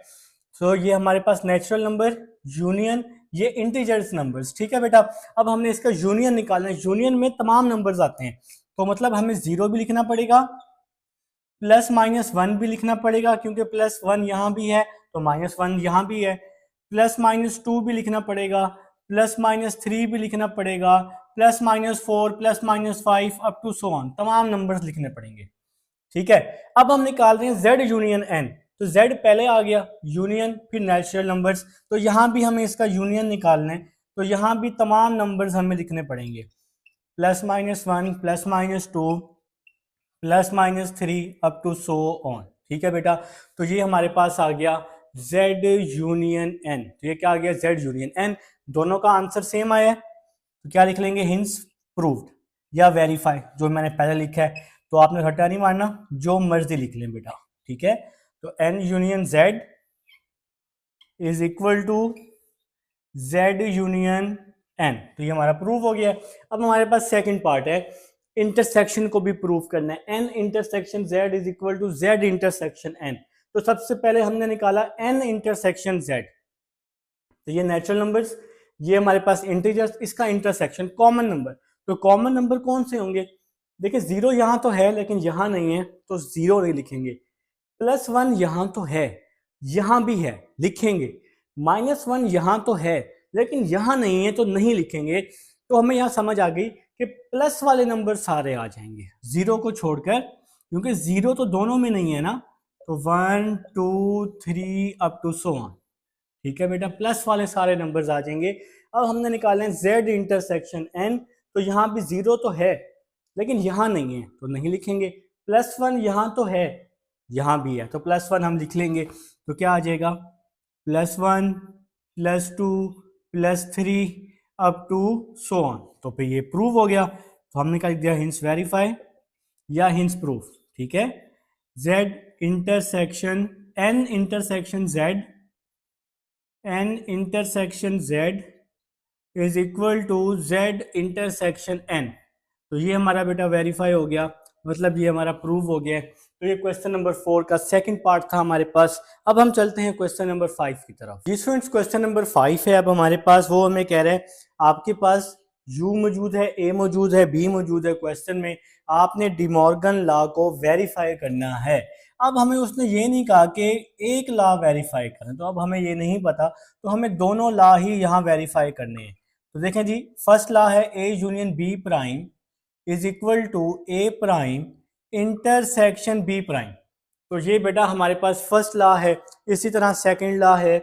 सो ये हमारे पास नेचुरल नंबर यूनियन, ये इंटीजर्स नंबर्स। ठीक है बेटा, अब हमने इसका यूनियन निकालना है। यूनियन में तमाम नंबर्स आते हैं, तो मतलब हमें 0 भी लिखना पड़ेगा, प्लस माइनस 1 भी लिखना पड़ेगा, क्योंकि प्लस 1 यहाँ भी है तो माइनस 1 यहाँ भी है, प्लस माइनस 2 भी लिखना पड़ेगा, प्लस माइनस 3 भी लिखना पड़ेगा, plus minus 4 plus minus 5 up to so on, तमाम नंबर्स लिखने पड़ेंगे। ठीक है, अब हम निकाल रहे हैं जेड यूनियन एन। तो जेड पहले आ गया, यूनियन फिर नेचुरल नंबर्स, तो यहां भी हमें इसका यूनियन निकालना है, तो यहां भी तमाम नंबर्स हमें लिखने पड़ेंगे, plus minus 1 plus minus 2 plus minus 3 up to so on. ठीक है बेटा, तो ये हमारे पास आ गया जेड यूनियन एन। तो ये क्या आ गया, जेड यूनियन एन। दोनों का आंसर सेम आया है, तो क्या लिख लेंगे, हिंस प्रूव्ड या वेरीफाई, जो मैंने पहले लिखा है। तो आपने घटा नहीं मारना, जो मर्जी लिख लें बेटा। ठीक है, तो N union Z is equal to Z union N. तो ये हमारा प्रूव हो गया। अब हमारे पास सेकंड पार्ट है, इंटरसेक्शन को भी प्रूव करना है। N intersection Z is equal to Z intersection N. तो सबसे पहले हमने निकाला एन इंटरसेक्शन जेड। तो ये नेचुरल नंबर्स, ये हमारे पास इंटीजर्स, इसका इंटरसेक्शन कॉमन नंबर। तो कॉमन नंबर कौन से होंगे, देखिए 0 यहां तो है लेकिन यहां नहीं है, तो 0 नहीं लिखेंगे। प्लस 1 यहां तो है, यहां भी है, लिखेंगे। माइनस 1 यहां तो है लेकिन यहां नहीं है, तो नहीं लिखेंगे। तो हमें यहां समझ आ गई कि प्लस वाले नंबर सारे आ जाएंगे 0 को छोड़कर, क्योंकि 0 तो दोनों में नहीं है ना। तो 1 2 3 अप टू सो ऑन। ठीक है बेटा, प्लस वाले सारे नंबर्स आ जाएंगे। अब हमने निकाले हैं जेड इंटरसेक्शन एन। तो यहां भी 0 तो है लेकिन यहां नहीं है, तो नहीं लिखेंगे। प्लस 1 यहां तो है, यहां भी है, तो प्लस 1 हम लिख लेंगे। तो क्या आ जाएगा, plus 1 plus 2 plus 3 up to so on. तो फिर ये प्रूव हो गया, तो हमने क्या लिख दिया, हिंस वेरीफाई या हिंस प्रूफ। ठीक है, Z intersection N intersection Z, N intersection Z is equal to Z intersection N. तो ये हमारा बेटा वेरीफाई हो गया, मतलब ये हमारा प्रूव हो गया। तो ये क्वेश्चन नंबर 4 का सेकंड पार्ट था हमारे पास। अब हम चलते हैं क्वेश्चन नंबर 5 की तरफ। जी स्टूडेंट्स, क्वेश्चन नंबर 5 है अब हमारे पास। वो हमें कह रहे हैं आपके पास U मौजूद है, A मौजूद है, B मौजूद है। क्वेश्चन में आपने डिमॉर्गन लॉ को वेरीफाई करना है। अब हमें उसने ये नहीं कहा कि एक लॉ वेरीफाई करें, तो अब हमें ये नहीं पता, तो हमें दोनों लॉ ही यहाँ वेरीफाई करने हैं। तो देखें जी, फर्स्ट लॉ है A union B prime is equal to A prime intersection B prime. तो ये बेटा हमारे पास फर्स्ट लॉ है। इसी तरह सेकंड लॉ है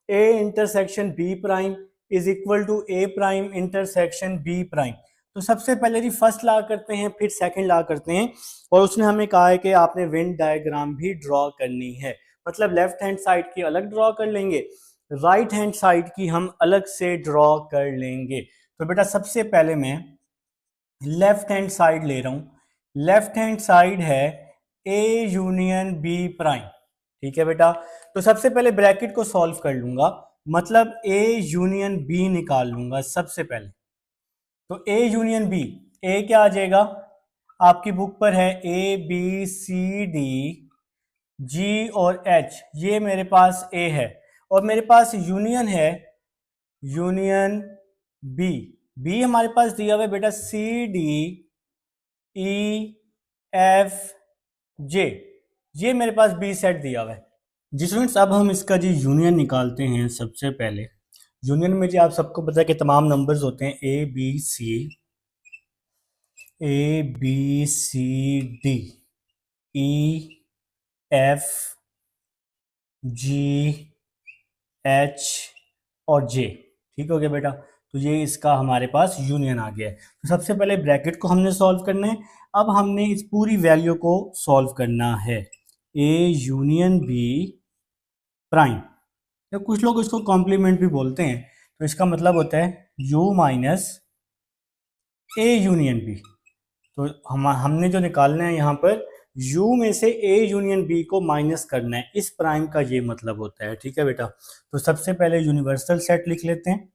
A intersection B prime is equal to A prime intersection B prime. तो सबसे पहले जी फर्स्ट लॉ करते हैं, फिर सेकंड लॉ करते हैं। और उसने हमें कहा है कि आपने वेन डायग्राम भी ड्रॉ करनी है, मतलब लेफ्ट हैंड साइड की अलग ड्रॉ कर लेंगे, राइट हैंड साइड की हम अलग से ड्रॉ कर लेंगे। तो बेटा सबसे पहले मैं लेफ्ट हैंड साइड ले रहा हूं। लेफ्ट हैंड साइड है ए यूनियन बी प्राइम, ठीक है बेटा। तो सबसे पहले ब्रैकेट को सॉल्व कर लूंगा, मतलब ए यूनियन बी निकाल लूंगा सबसे पहले। तो ए यूनियन बी, ए क्या आ जाएगा, आपकी बुक पर है A B C D G और एच, ये मेरे पास ए है, और मेरे पास यूनियन है यूनियन बी। बी हमारे पास दिया हुआ है बेटा सी डी ई एफ जे, ये मेरे पास बी सेट दिया हुआ है जी। स्टूडेंट्स अब हम इसका जी यूनियन निकालते हैं। सबसे पहले यूनियन में जी आप सबको पता है कि तमाम नंबर्स होते हैं A B C D E F G H और जे, ठीक हो गया बेटा। तो ये इसका हमारे पास यूनियन आ गया है। तो सबसे पहले ब्रैकेट को हमने सॉल्व करना है। अब हमने इस पूरी वैल्यू को सॉल्व करना है, ए यूनियन बी प्राइम, या कुछ लोग इसको कॉम्प्लीमेंट भी बोलते हैं, तो इसका मतलब होता है u minus A union B. तो हमने जो निकालना है यहाँ पर u में से a यूनियन b को माइनस करना है, इस प्राइम का ये मतलब होता है, ठीक है बेटा। तो सबसे पहले यूनिवर्सल सेट लिख लेते हैं।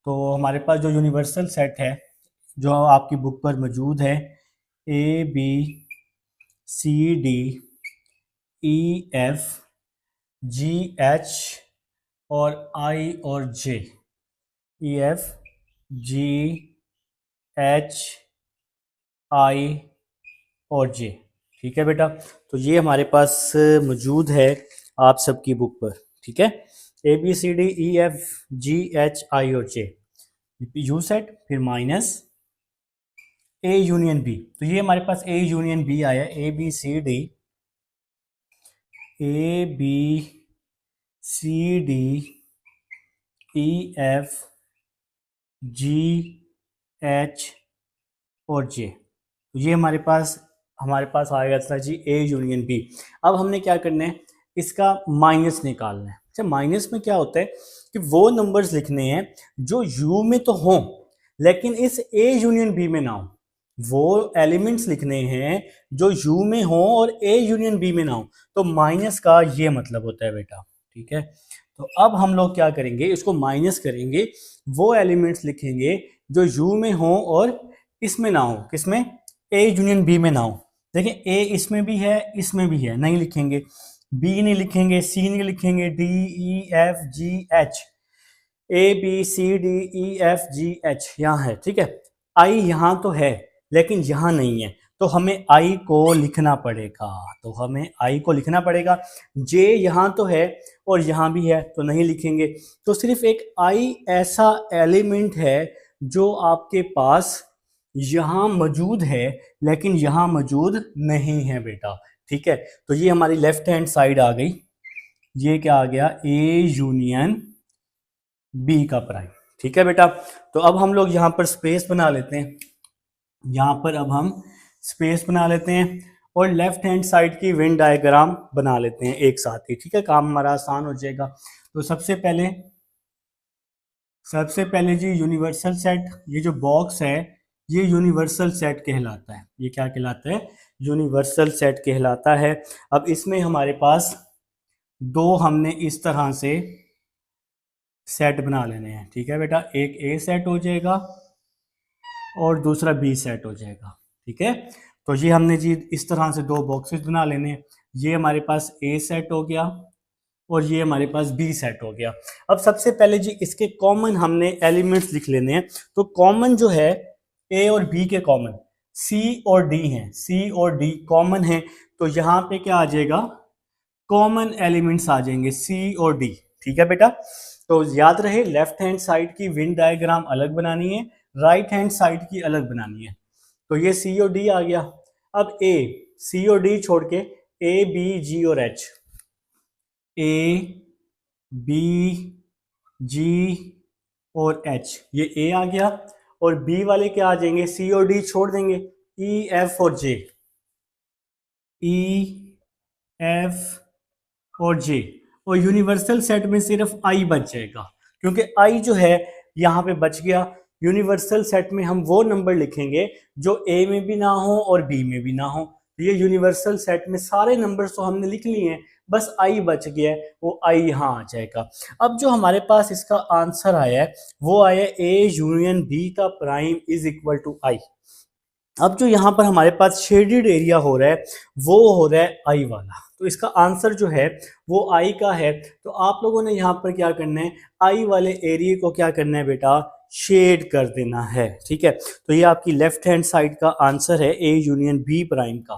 तो हमारे पास जो यूनिवर्सल सेट है जो आपकी बुक पर मौजूद है, A B C D E F G H और आई और जे, ई एफ जी एच आई और जे, ठीक है बेटा। तो ये हमारे पास मौजूद है आप सबकी बुक पर, ठीक है। A B C D E F G H I और जे, यू सेट, फिर माइनस ए यूनियन बी। तो ये हमारे पास ए यूनियन बी आया, A B C D E F G H और जे। तो ये हमारे पास आएगा था जी ए यूनियन बी। अब हमने क्या करना है, इसका माइनस निकालना है। अच्छा, माइनस में क्या होता है कि वो नंबर्स लिखने हैं जो यू में तो हों लेकिन इस ए यूनियन बी में ना हो, वो एलिमेंट्स लिखने हैं जो यू में हो और ए यूनियन बी में ना हो। तो माइनस का ये मतलब होता है बेटा, ठीक है। तो अब हम लोग क्या करेंगे, इसको माइनस करेंगे, वो एलिमेंट्स लिखेंगे जो यू में हो और इसमें ना हो, किसमें, ए यूनियन बी में ना हो। देखिए ए इसमें भी है इसमें भी है, नहीं लिखेंगे, बी नहीं लिखेंगे, सी नहीं लिखेंगे, D E F G H, A B C D E F G H यहाँ है, ठीक है। आई यहाँ तो है लेकिन यहाँ नहीं है, तो हमें आई को लिखना पड़ेगा, तो हमें आई को लिखना पड़ेगा। जे यहाँ तो है और यहाँ भी है, तो नहीं लिखेंगे। तो सिर्फ एक आई ऐसा एलिमेंट है जो आपके पास यहाँ मौजूद है लेकिन यहाँ मौजूद नहीं है बेटा, ठीक है। तो ये हमारी लेफ्ट हैंड साइड आ गई, ये क्या आ गया, ए यूनियन बी का प्राइम, ठीक है बेटा। तो अब हम लोग यहाँ पर स्पेस बना लेते हैं, यहाँ पर अब हम स्पेस बना लेते हैं और लेफ्ट हैंड साइड की वेन डायग्राम बना लेते हैं एक साथ ही, ठीक है, काम हमारा आसान हो जाएगा। तो सबसे पहले जी यूनिवर्सल सेट, ये जो बॉक्स है ये यूनिवर्सल सेट कहलाता है। ये क्या कहलाता है, यूनिवर्सल सेट कहलाता है। अब इसमें हमारे पास दो हमने इस तरह से सेट बना लेने हैं, ठीक है बेटा। एक ए सेट हो जाएगा और दूसरा बी सेट हो जाएगा, ठीक है। तो ये हमने जी इस तरह से दो बॉक्सेस बना लेने हैं, ये हमारे पास ए सेट हो गया और ये हमारे पास बी सेट हो गया। अब सबसे पहले जी इसके कॉमन हमने एलिमेंट्स लिख लेने हैं। तो कॉमन जो है ए और बी के कॉमन, सी और डी हैं, सी और डी कॉमन है, तो यहाँ पे क्या आ जाएगा, कॉमन एलिमेंट्स आ जाएंगे सी और डी। ठीक है बेटा, तो याद रहे लेफ्ट हैंड साइड की विन डायग्राम अलग बनानी है, राइट हैंड साइड की अलग बनानी है। तो ये सी और डी आ गया। अब ए, सी और डी छोड़ के ए बी जी और एच, ए बी जी और एच, ये ए आ गया। और बी वाले क्या आ जाएंगे, सी और डी छोड़ देंगे, ई एफ और जे, ई एफ और जे। और यूनिवर्सल सेट में सिर्फ आई बच जाएगा, क्योंकि आई जो है यहाँ पे बच गया। यूनिवर्सल सेट में हम वो नंबर लिखेंगे जो ए में भी ना हो और बी में भी ना हो। ये यूनिवर्सल सेट में सारे नंबर्स तो हमने लिख लिए हैं, बस आई बच गया है, वो आई यहाँ आ जाएगा। अब जो हमारे पास इसका आंसर आया है वो आया ए यूनियन बी का प्राइम इज इक्वल टू आई। अब जो यहाँ पर हमारे पास शेडेड एरिया हो रहा है वो हो रहा है आई वाला, तो इसका आंसर जो है वो आई का है। तो आप लोगों ने यहाँ पर क्या करना है, आई वाले एरिया को क्या करना है बेटा, शेड कर देना है। ठीक है, तो ये आपकी लेफ्ट हैंड साइड का आंसर है ए यूनियन बी प्राइम का।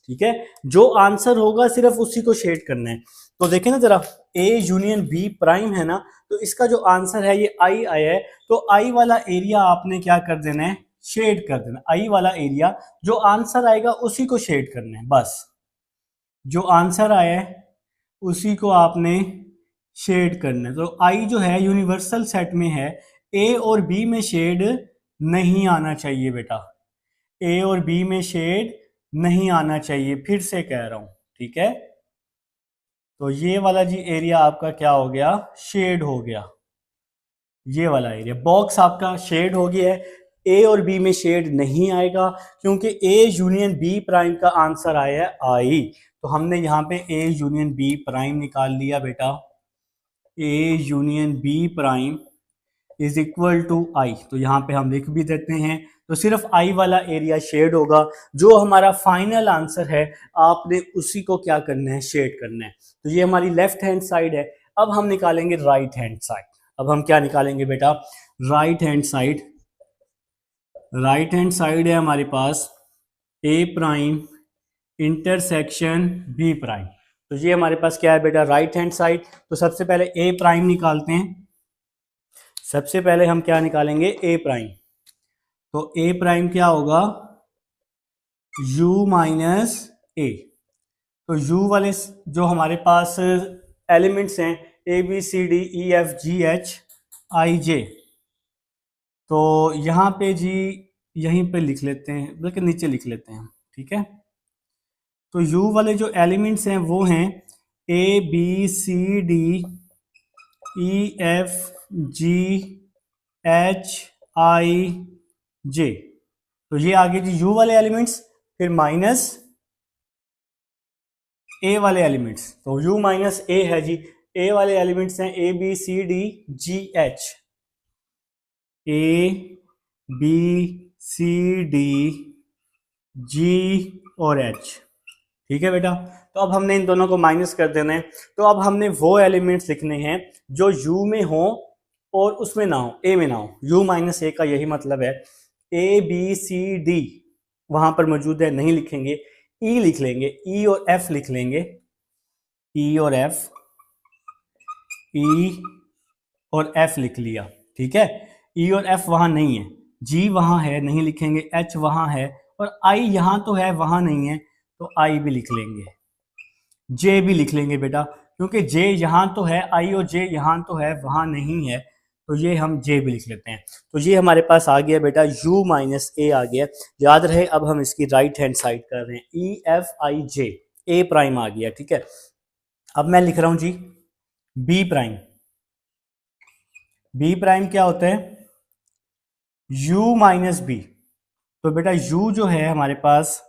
ठीक है, जो आंसर होगा सिर्फ उसी को शेड करना है। तो देखें ना जरा, ए यूनियन बी प्राइम है ना, तो इसका जो आंसर है ये आई आया है, तो आई वाला एरिया आपने क्या कर देना है, शेड कर देना। आई वाला एरिया जो आंसर आएगा उसी को शेड करना है, बस जो आंसर आया है उसी को आपने शेड करना है। तो आई जो है यूनिवर्सल सेट में है, ए और बी में शेड नहीं आना चाहिए बेटा, ए और बी में शेड नहीं आना चाहिए, फिर से कह रहा हूं। ठीक है, तो ये वाला जी एरिया आपका क्या हो गया, शेड हो गया। ये वाला एरिया बॉक्स आपका शेड हो गया है। ए और बी में शेड नहीं आएगा क्योंकि ए यूनियन बी प्राइम का आंसर आया है आई। तो हमने यहाँ पे ए यूनियन बी प्राइम निकाल लिया बेटा, A union B prime is equal to I. तो यहाँ पे हम लिख भी देते हैं, तो सिर्फ आई वाला एरिया शेड होगा। जो हमारा फाइनल आंसर है आपने उसी को क्या करना है, शेड करना है। तो ये हमारी लेफ्ट हैंड साइड है। अब हम निकालेंगे राइट हैंड साइड। अब हम क्या निकालेंगे बेटा, right hand side. Right hand side है हमारे पास ए प्राइम इंटरसेक्शन बी प्राइम। तो ये हमारे पास क्या है बेटा, राइट हैंड साइड। तो सबसे पहले ए प्राइम निकालते हैं। सबसे पहले हम क्या निकालेंगे, ए प्राइम। तो ए प्राइम क्या होगा, u माइनस ए। तो u वाले जो हमारे पास एलिमेंट्स हैं A B C D E F G H I J, तो यहाँ पे जी यहीं पे लिख लेते हैं, बल्कि नीचे लिख लेते हैं। ठीक है, तो u वाले जो एलिमेंट्स हैं वो हैं A B C D E F G H I J. तो ये आगे जी u वाले एलिमेंट्स, फिर माइनस ए वाले एलिमेंट्स। तो u माइनस ए है जी, ए वाले एलिमेंट्स हैं A B C D G H, A B C D G और एच। ठीक है बेटा, तो अब हमने इन दोनों को माइनस कर देना है। तो अब हमने वो एलिमेंट्स लिखने हैं जो u में हो और उसमें ना हो, ए में ना हो। u माइनस ए का यही मतलब है। ए बी सी डी वहां पर मौजूद है, नहीं लिखेंगे, ई लिख लेंगे, ई और एफ लिख लेंगे, ई और एफ, ई और एफ लिख लिया। ठीक है, ई और एफ वहां नहीं है, जी वहां है, नहीं लिखेंगे, एच वहां है, और आई यहां तो है वहां नहीं है, तो आई भी लिख लेंगे, जे भी लिख लेंगे बेटा, क्योंकि जे यहां तो है, आई और जे यहां तो है वहां नहीं है, तो ये हम जे भी लिख लेते हैं। तो ये हमारे पास आ गया बेटा u माइनस ए आ गया। याद रहे अब हम इसकी राइट हैंड साइड कर रहे हैं, E F I J, A prime आ गया। ठीक है, अब मैं लिख रहा हूं जी बी प्राइम। बी प्राइम क्या होता है, u माइनस बी। तो बेटा u जो है हमारे पास,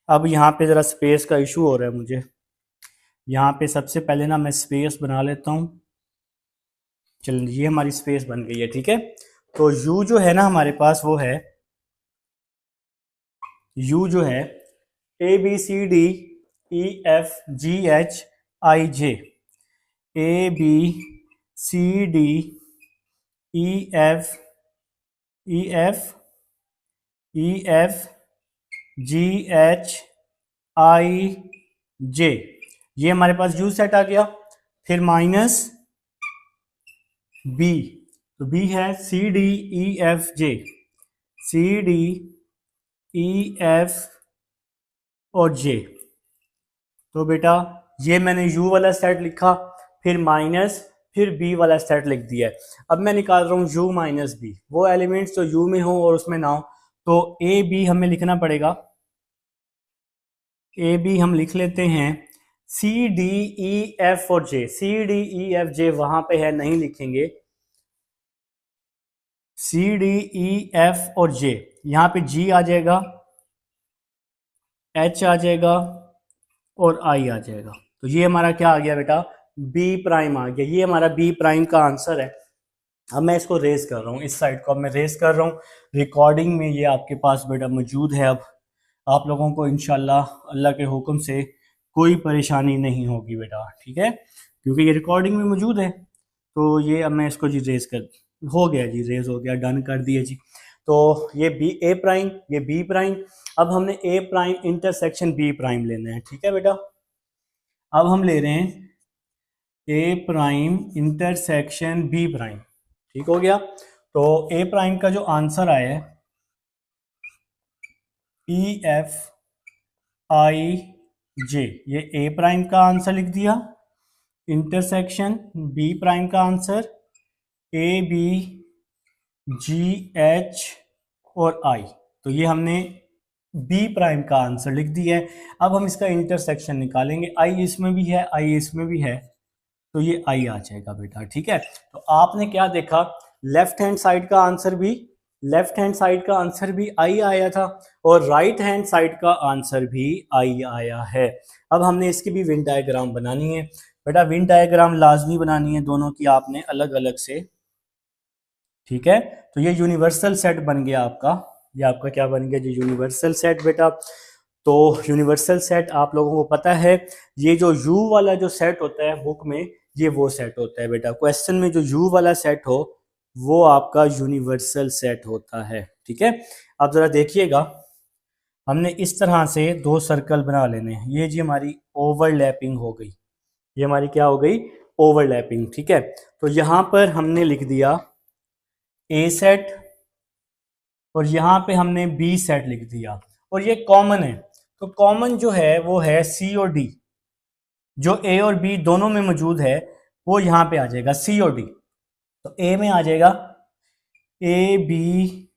अब यहाँ पे जरा स्पेस का इशू हो रहा है मुझे, यहाँ पे सबसे पहले ना मैं स्पेस बना लेता हूँ। चलिए ये हमारी स्पेस बन गई है। ठीक है, तो u जो है ना हमारे पास वो है, u जो है A B C D E F G H I J, A B C D E F E F E F G H I J, ये हमारे पास यू सेट आ गया। फिर माइनस बी, तो बी है सी डी ई एफ जे, सी D E F और J. तो बेटा ये मैंने u वाला सेट लिखा, फिर माइनस, फिर b वाला सेट लिख दिया है। अब मैं निकाल रहा हूँ u माइनस बी, वो एलिमेंट्स जो u में हो और उसमें ना हो, तो a b हमें लिखना पड़ेगा। a b हम लिख लेते हैं, c d e f और j, c d e f j वहां पे है, नहीं लिखेंगे। c d e f और j, यहाँ पे g आ जाएगा, h आ जाएगा और आई आ जाएगा। तो ये हमारा क्या आ गया बेटा, बी प्राइम आ गया। ये हमारा बी प्राइम का आंसर है। अब मैं इसको रेस कर रहा हूँ, इस साइड को अब मैं रेस कर रहा हूँ रिकॉर्डिंग में, ये आपके पास बेटा मौजूद है। अब आप लोगों को इंशाल्लाह अल्लाह के हुक्म से कोई परेशानी नहीं होगी बेटा, ठीक है, क्योंकि ये रिकॉर्डिंग में मौजूद है। तो ये अब मैं इसको जी रेस कर, हो गया जी, रेस हो गया, डन कर दिए जी। तो ये बी ए प्राइम, ये बी प्राइम। अब हमने ए प्राइम इंटरसेक्शन बी प्राइम लेना है, ठीक है बेटा। अब हम ले रहे हैं A prime intersection B prime, ठीक हो गया। तो ए प्राइम का जो आंसर आया है ई एफ आई जे, ये ए प्राइम का आंसर लिख दिया। इंटरसेक्शन बी प्राइम का answer A B G H और आई, तो ये हमने बी प्राइम का आंसर लिख दिया है। अब हम इसका इंटरसेक्शन निकालेंगे, आई इसमें भी है, आई इसमें भी है, तो ये आई आ जाएगा बेटा, ठीक है। तो आपने क्या देखा, लेफ्ट हैंड साइड का आंसर भी, लेफ्ट हैंड साइड का आंसर भी आई आया था और राइट हैंड साइड का आंसर भी आई आया है। अब हमने इसकी भी विन डायग्राम बनानी है बेटा, विन डायग्राम लाजमी बनानी है दोनों की आपने अलग अलग से, ठीक है। तो ये यूनिवर्सल सेट बन गया आपका, ये आपका क्या बन गया जी, यूनिवर्सल सेट बेटा। तो यूनिवर्सल सेट आप लोगों को पता है, ये जो U वाला जो सेट होता है बुक में, ये वो सेट होता है बेटा। क्वेश्चन में जो U वाला सेट हो वो आपका यूनिवर्सल सेट होता है, ठीक है। अब जरा देखिएगा, हमने इस तरह से दो सर्कल बना लेने हैं। ये जी हमारी ओवरलैपिंग हो गई, ये हमारी क्या हो गई, ओवरलैपिंग, ठीक है। तो यहाँ पर हमने लिख दिया ए सेट और यहाँ पे हमने बी सेट लिख दिया, और ये कॉमन है। तो कॉमन जो है वो है सी और डी, जो ए और बी दोनों में मौजूद है वो यहाँ पे आ जाएगा सी और डी। तो ए में आ जाएगा ए बी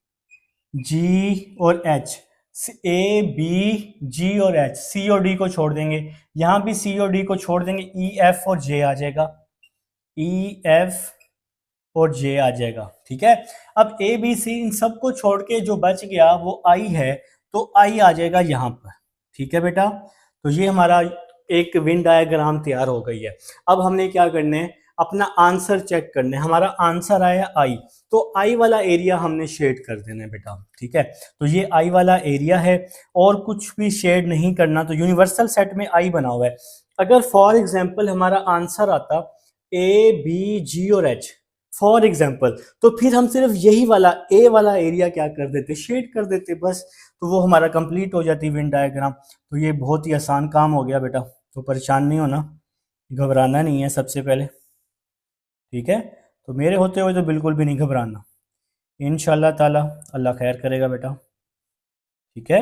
जी और एच, ए बी जी और एच, सी और डी को छोड़ देंगे, यहाँ भी सी और डी को छोड़ देंगे, ई एफ और जे आ जाएगा, ई एफ और जे आ जाएगा, ठीक है। अब ए बी सी इन सबको छोड़ के जो बच गया वो आई है, तो आई आ जाएगा यहाँ पर, ठीक है बेटा। तो ये हमारा एक विन डायग्राम तैयार हो गई है। अब हमने क्या करना है, अपना आंसर चेक करना है। हमारा आंसर आया आई, तो आई वाला एरिया हमने शेड कर देना है बेटा, ठीक है। तो ये आई वाला एरिया है और कुछ भी शेड नहीं करना। तो यूनिवर्सल सेट में आई बना हुआ है। अगर फॉर एग्जाम्पल हमारा आंसर आता ए बी जी और एच फॉर एग्जाम्पल, तो फिर हम सिर्फ यही वाला ए वाला एरिया क्या कर देते, शेड कर देते बस, तो वो हमारा कंप्लीट हो जाती विन डायग्राम। तो ये बहुत ही आसान काम हो गया बेटा, तो परेशान नहीं होना, घबराना नहीं है सबसे पहले, ठीक है। तो मेरे होते हुए तो बिल्कुल भी नहीं घबराना, इंशाल्लाह ताला अल्लाह खैर करेगा बेटा, ठीक है।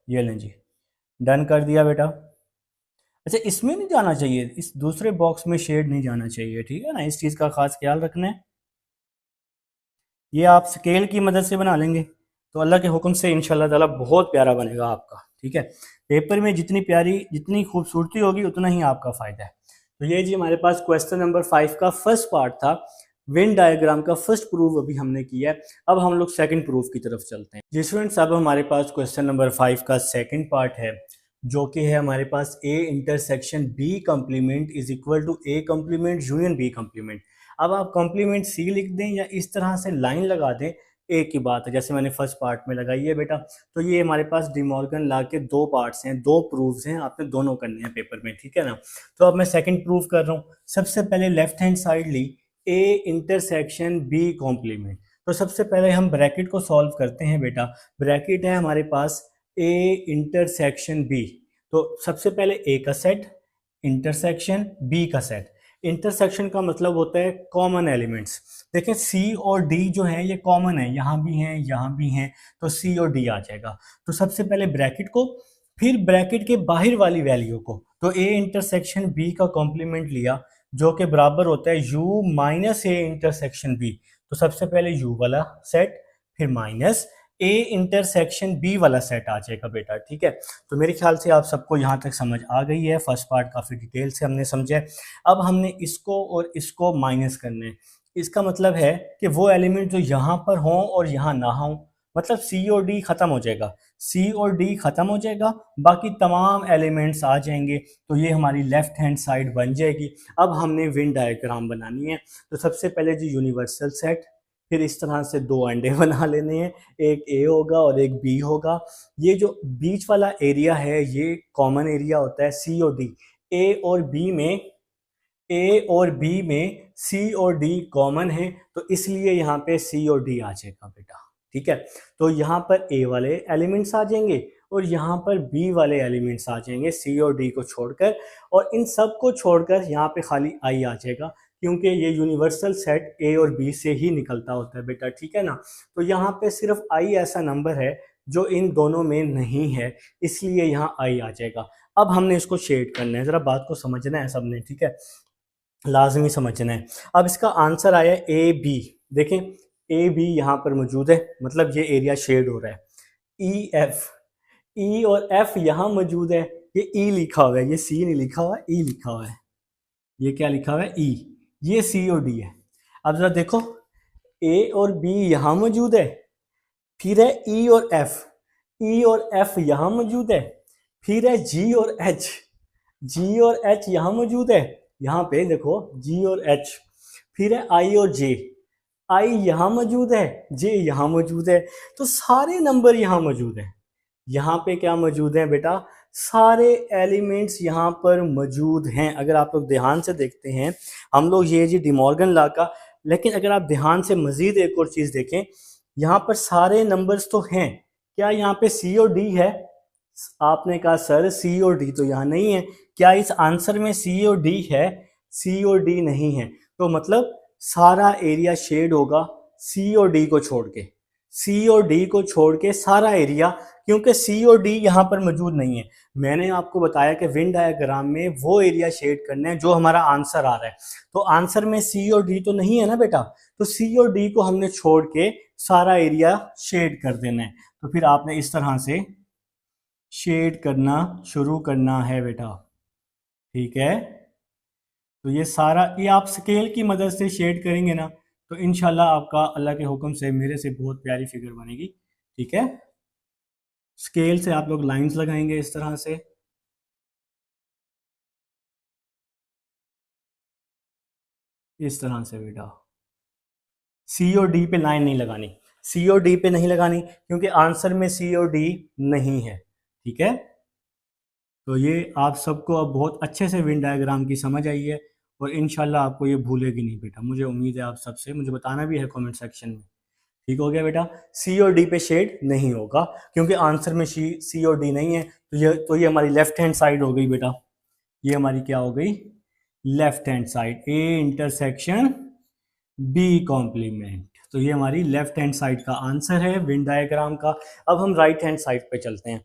ये लें जी, डन कर दिया बेटा। अच्छा इसमें नहीं जाना चाहिए, इस दूसरे बॉक्स में शेड नहीं जाना चाहिए, ठीक है ना, इस चीज़ का खास ख्याल रखना है। ये आप स्केल की मदद से बना लेंगे तो अल्लाह के हुक्म से इंशाल्लाह ताला बहुत प्यारा बनेगा आपका, ठीक है। पेपर में जितनी प्यारी, जितनी खूबसूरती होगी उतना ही आपका फ़ायदा है। तो ये जी हमारे पास क्वेश्चन नंबर 5 का फर्स्ट पार्ट था, वेन डायग्राम का फर्स्ट प्रूफ अभी हमने किया है। अब हम लोग सेकंड प्रूफ की तरफ चलते हैं जी स्टूडेंट्स। अब हमारे पास क्वेश्चन नंबर 5 का सेकंड पार्ट है, जो कि है हमारे पास A intersection B complement is equal to A complement union B complement. अब आप कॉम्प्लीमेंट सी लिख दें या इस तरह से लाइन लगा दें, एक ही बात है, जैसे मैंने फर्स्ट पार्ट में लगाई है बेटा। तो ये हमारे पास डिमॉर्गन लॉ के दो पार्ट्स हैं, दो प्रूफ्स हैं, आपने दोनों करने हैं पेपर में, ठीक है ना। तो अब मैं सेकंड प्रूफ कर रहा हूँ। सबसे पहले लेफ्ट हैंड साइड ली ए इंटरसेक्शन बी कॉम्प्लीमेंट। तो सबसे पहले हम ब्रैकेट को सॉल्व करते हैं बेटा। ब्रैकेट है हमारे पास ए इंटरसेक्शन बी, तो सबसे पहले ए का सेट इंटरसेक्शन बी का सेट। इंटरसेक्शन का मतलब होता है कॉमन एलिमेंट्स। देखें सी और डी जो है ये कॉमन है, यहाँ भी हैं यहाँ भी हैं, तो सी और डी आ जाएगा। तो सबसे पहले ब्रैकेट को, फिर ब्रैकेट के बाहर वाली वैल्यू को, तो ए इंटरसेक्शन बी का कॉम्प्लीमेंट लिया जो कि बराबर होता है U minus A intersection B. तो सबसे पहले यू वाला सेट फिर माइनस ए इंटरसेक्शन बी वाला सेट आ जाएगा बेटा, ठीक है। तो मेरे ख्याल से आप सबको यहाँ तक समझ आ गई है, फर्स्ट पार्ट काफ़ी डिटेल से हमने समझा है। अब हमने इसको और इसको माइनस करना है। इसका मतलब है कि वो एलिमेंट जो यहाँ पर हों और यहाँ ना हों, मतलब सी और डी खत्म हो जाएगा, सी और डी खत्म हो जाएगा, बाकी तमाम एलिमेंट्स आ जाएंगे। तो ये हमारी लेफ्ट हैंड साइड बन जाएगी। अब हमने वेन डायग्राम बनानी है। तो सबसे पहले जी यूनिवर्सल सेट, फिर इस तरह से दो अंडे बना लेने हैं, एक ए होगा और एक बी होगा। ये जो बीच वाला एरिया है ये कॉमन एरिया होता है सी और डी। ए और बी में, ए और बी में सी और डी कॉमन है, तो इसलिए यहाँ पे सी और डी आ जाएगा बेटा, ठीक है। तो यहाँ पर ए वाले एलिमेंट्स आ जाएंगे और यहाँ पर बी वाले एलिमेंट्स आ जाएंगे सी और डी को छोड़कर, और इन सब को छोड़कर यहाँ पे खाली आई आ जाएगा, क्योंकि ये यूनिवर्सल सेट ए और बी से ही निकलता होता है बेटा, ठीक है ना। तो यहाँ पे सिर्फ आई ऐसा नंबर है जो इन दोनों में नहीं है, इसलिए यहाँ आई आ जाएगा। अब हमने इसको शेड करना है, ज़रा बात को समझना है सबने, ठीक है, लाजमी समझना है। अब इसका आंसर आया ए बी। देखें ए बी यहाँ पर मौजूद है, मतलब ये एरिया शेड हो रहा है। ई एफ, ई और एफ यहाँ मौजूद है, ये ई लिखा हुआ है, ये सी नहीं लिखा हुआ, ई लिखा हुआ है। ये क्या लिखा हुआ है, ई, ये सी और डी है। अब जरा देखो ए और बी यहाँ मौजूद है, फिर है ई और एफ, ई और एफ यहाँ मौजूद है, फिर है जी और एच, जी और एच यहाँ मौजूद है, यहाँ पे देखो जी और एच, फिर है आई और जे, आई यहाँ मौजूद है, जे यहाँ मौजूद है। तो सारे नंबर यहाँ मौजूद है। यहाँ पे क्या मौजूद है बेटा, सारे एलिमेंट्स यहाँ पर मौजूद हैं। अगर आप लोग ध्यान से देखते हैं, हम लोग ये जी डिमॉर्गन लॉ का, लेकिन अगर आप ध्यान से मजीद एक और चीज़ देखें, यहाँ पर सारे नंबर्स तो हैं। क्या यहाँ पे सी और डी है? आपने कहा सर सी और डी तो यहाँ नहीं है। क्या इस आंसर में सी और डी है? सी और डी नहीं है। तो मतलब सारा एरिया शेड होगा सी और डी को छोड़ के, सी और डी को छोड़ के सारा एरिया, क्योंकि सी और डी यहाँ पर मौजूद नहीं है। मैंने आपको बताया कि वेन डायग्राम में वो एरिया शेड करना है जो हमारा आंसर आ रहा है। तो आंसर में सी और डी तो नहीं है ना बेटा, तो सी और डी को हमने छोड़ के सारा एरिया शेड कर देना है। तो फिर आपने इस तरह से शेड करना शुरू करना है बेटा, ठीक है। तो ये सारा, ये आप स्केल की मदद से शेड करेंगे ना, तो इंशाल्लाह आपका अल्लाह के हुक्म से मेरे से बहुत प्यारी फिगर बनेगी, ठीक है। स्केल से आप लोग लाइंस लगाएंगे इस तरह से, इस तरह से बेटा। सी और डी पे लाइन नहीं लगानी, सी और डी पे नहीं लगानी, क्योंकि आंसर में सी और डी नहीं है, ठीक है। तो ये आप सबको अब बहुत अच्छे से वेन डायग्राम की समझ आई है, और इंशाल्लाह आपको ये भूलेगी नहीं बेटा। मुझे उम्मीद है आप सबसे, मुझे बताना भी है कमेंट सेक्शन में, ठीक हो गया बेटा। सी और डी पे शेड नहीं होगा क्योंकि आंसर में सी और डी नहीं है। तो ये हमारी लेफ्ट हैंड साइड हो गई बेटा, ये हमारी क्या हो गई, left hand side, A intersection B complement. तो ये हमारी लेफ्ट हैंड साइड का आंसर है वेन डायग्राम का। अब हम राइट हैंड साइड पे चलते हैं।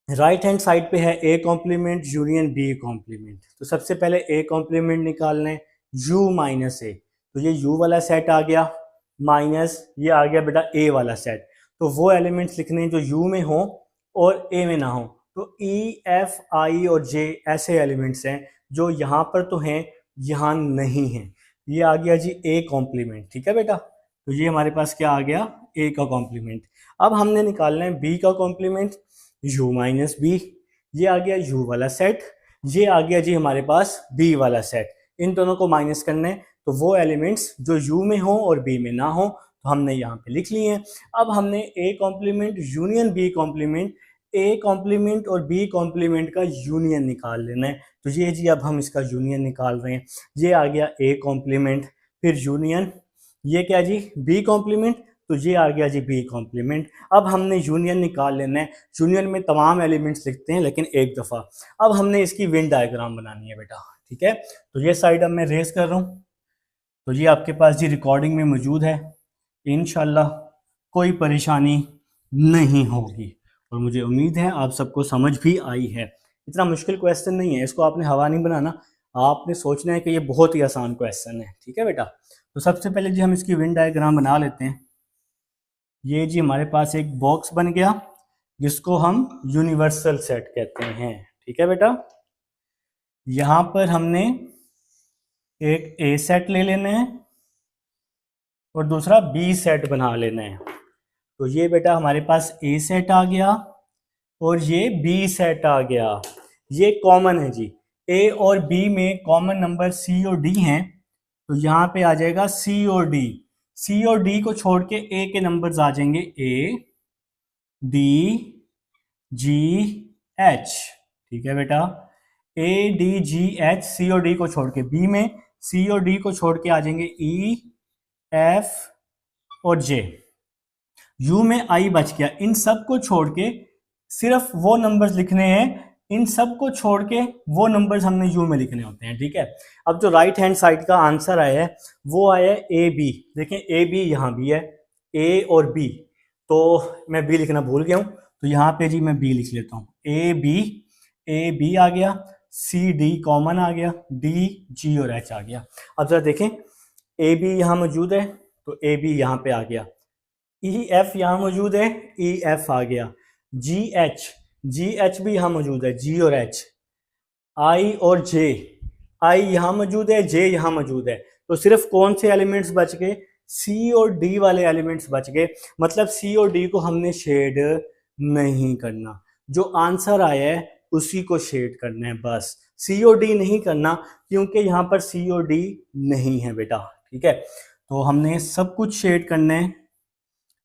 राइट हैंड साइड पे है A complement union B complement. तो सबसे पहले ए कॉम्प्लीमेंट निकालना है, यू माइनस ए, तो ये यू वाला सेट आ गया, माइनस ये आ गया बेटा ए वाला सेट। तो वो एलिमेंट्स लिखने हैं जो यू में हो और ए में ना हो। तो ई एफ आई और जे ऐसे एलिमेंट्स हैं जो यहाँ पर तो हैं, यहाँ नहीं हैं। ये आ गया जी ए कॉम्प्लीमेंट, ठीक है बेटा। तो ये हमारे पास क्या आ गया, ए का कॉम्प्लीमेंट। अब हमने निकालना है बी का कॉम्प्लीमेंट, u माइनस बी, ये आ गया u वाला सेट, ये आ गया जी हमारे पास b वाला सेट। इन दोनों को माइनस करना है, तो वो एलिमेंट्स जो u में हो और b में ना हो तो हमने यहाँ पे लिख लिए हैं। अब हमने a complement union b complement, a complement और b कॉम्प्लीमेंट का यूनियन निकाल लेना है। तो ये जी अब हम इसका यूनियन निकाल रहे हैं। ये आ गया a कॉम्प्लीमेंट, फिर यूनियन, ये क्या जी b कॉम्प्लीमेंट, तो ये आ गया जी बी कॉम्प्लीमेंट। अब हमने यूनियन निकाल लेना है। यूनियन में तमाम एलिमेंट्स लिखते हैं लेकिन एक दफ़ा। अब हमने इसकी वेन डायग्राम बनानी है बेटा, ठीक है। तो ये साइड अब मैं रेस कर रहा हूँ, तो ये आपके पास जी रिकॉर्डिंग में मौजूद है। इंशाल्लाह कोई परेशानी नहीं होगी और मुझे उम्मीद है आप सबको समझ भी आई है। इतना मुश्किल क्वेश्चन नहीं है, इसको आपने हवा नहीं बनाना, आपने सोचना है कि ये बहुत ही आसान क्वेश्चन है, ठीक है बेटा। तो सबसे पहले जी हम इसकी वेन डायग्राम बना लेते हैं। ये जी हमारे पास एक बॉक्स बन गया जिसको हम यूनिवर्सल सेट कहते हैं, ठीक है बेटा। यहाँ पर हमने एक ए सेट ले लेना है और दूसरा बी सेट बना लेना है। तो ये बेटा हमारे पास ए सेट आ गया और ये बी सेट आ गया। ये कॉमन है जी, ए और बी में कॉमन नंबर सी और डी हैं, तो यहाँ पे आ जाएगा सी और डी। सी और डी को छोड़ के ए के नंबर्स आ जाएंगे ए, डी, जी, एच, ठीक है बेटा। ए, डी, जी, एच, सी और डी को छोड़ के, बी में सी और डी को छोड़ के आ जाएंगे ई, एफ और जे। यू में आई बच गया। इन सब को छोड़ के सिर्फ वो नंबर्स लिखने हैं, इन सब को छोड़ के वो नंबर्स हमने यू में लिखने होते हैं, ठीक है। अब जो राइट हैंड साइड का आंसर आया है वो आया है ए बी। देखें ए बी यहाँ भी है, ए और बी, तो मैं बी लिखना भूल गया हूँ, तो यहाँ पे जी मैं बी लिख लेता हूँ। ए बी आ गया, सी डी कॉमन आ गया, डी जी और एच आ गया। अब जरा देखें ए बी यहाँ मौजूद है तो ए बी यहाँ पे आ गया, ई एफ यहाँ मौजूद है, ई एफ आ गया, जी एच भी यहाँ मौजूद है, जी और एच, आई और जे, आई यहाँ मौजूद है, जे यहाँ मौजूद है। तो सिर्फ कौन से एलिमेंट्स बच गए? सी और डी वाले एलिमेंट्स बच गए। मतलब सी और डी को हमने शेड नहीं करना, जो आंसर आया है उसी को शेड करना है बस, सी और डी नहीं करना, क्योंकि यहाँ पर सी और डी नहीं है बेटा, ठीक है। तो हमने सब कुछ शेड करना है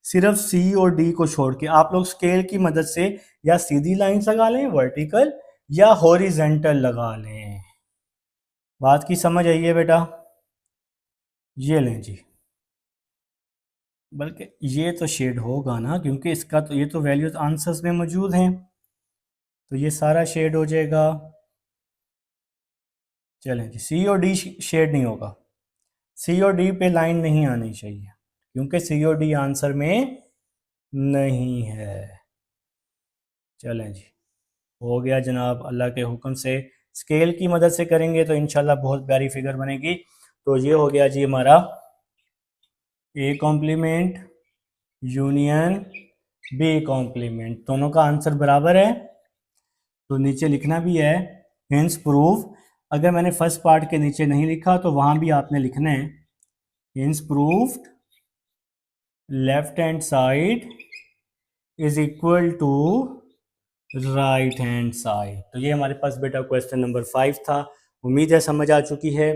सिर्फ सी और डी को छोड़ के। आप लोग स्केल की मदद से या सीधी लाइंस लगा लें, वर्टिकल या हॉरिजेंटल लगा लें। बात की समझ आई है बेटा? ये लें जी, बल्कि ये तो शेड होगा ना, क्योंकि इसका तो ये तो वैल्यूज आंसर्स में मौजूद हैं, तो ये सारा शेड हो जाएगा। चलें जी, सी और डी शेड नहीं होगा, सी और डी पे लाइन नहीं आनी चाहिए क्योंकि सी और डी आंसर में नहीं है। चलें जी, हो गया जनाब, अल्लाह के हुक्म से। स्केल की मदद से करेंगे तो इंशाल्लाह बहुत प्यारी फिगर बनेगी। तो ये हो गया जी हमारा A complement union B complement, दोनों का आंसर बराबर है। तो नीचे लिखना भी है हिंस प्रूफ। अगर मैंने फर्स्ट पार्ट के नीचे नहीं लिखा तो वहां भी आपने लिखना है hence proved left hand side is equal to right hand side. तो ये हमारे पास बेटा क्वेश्चन नंबर 5 था। उम्मीद है समझ आ चुकी है।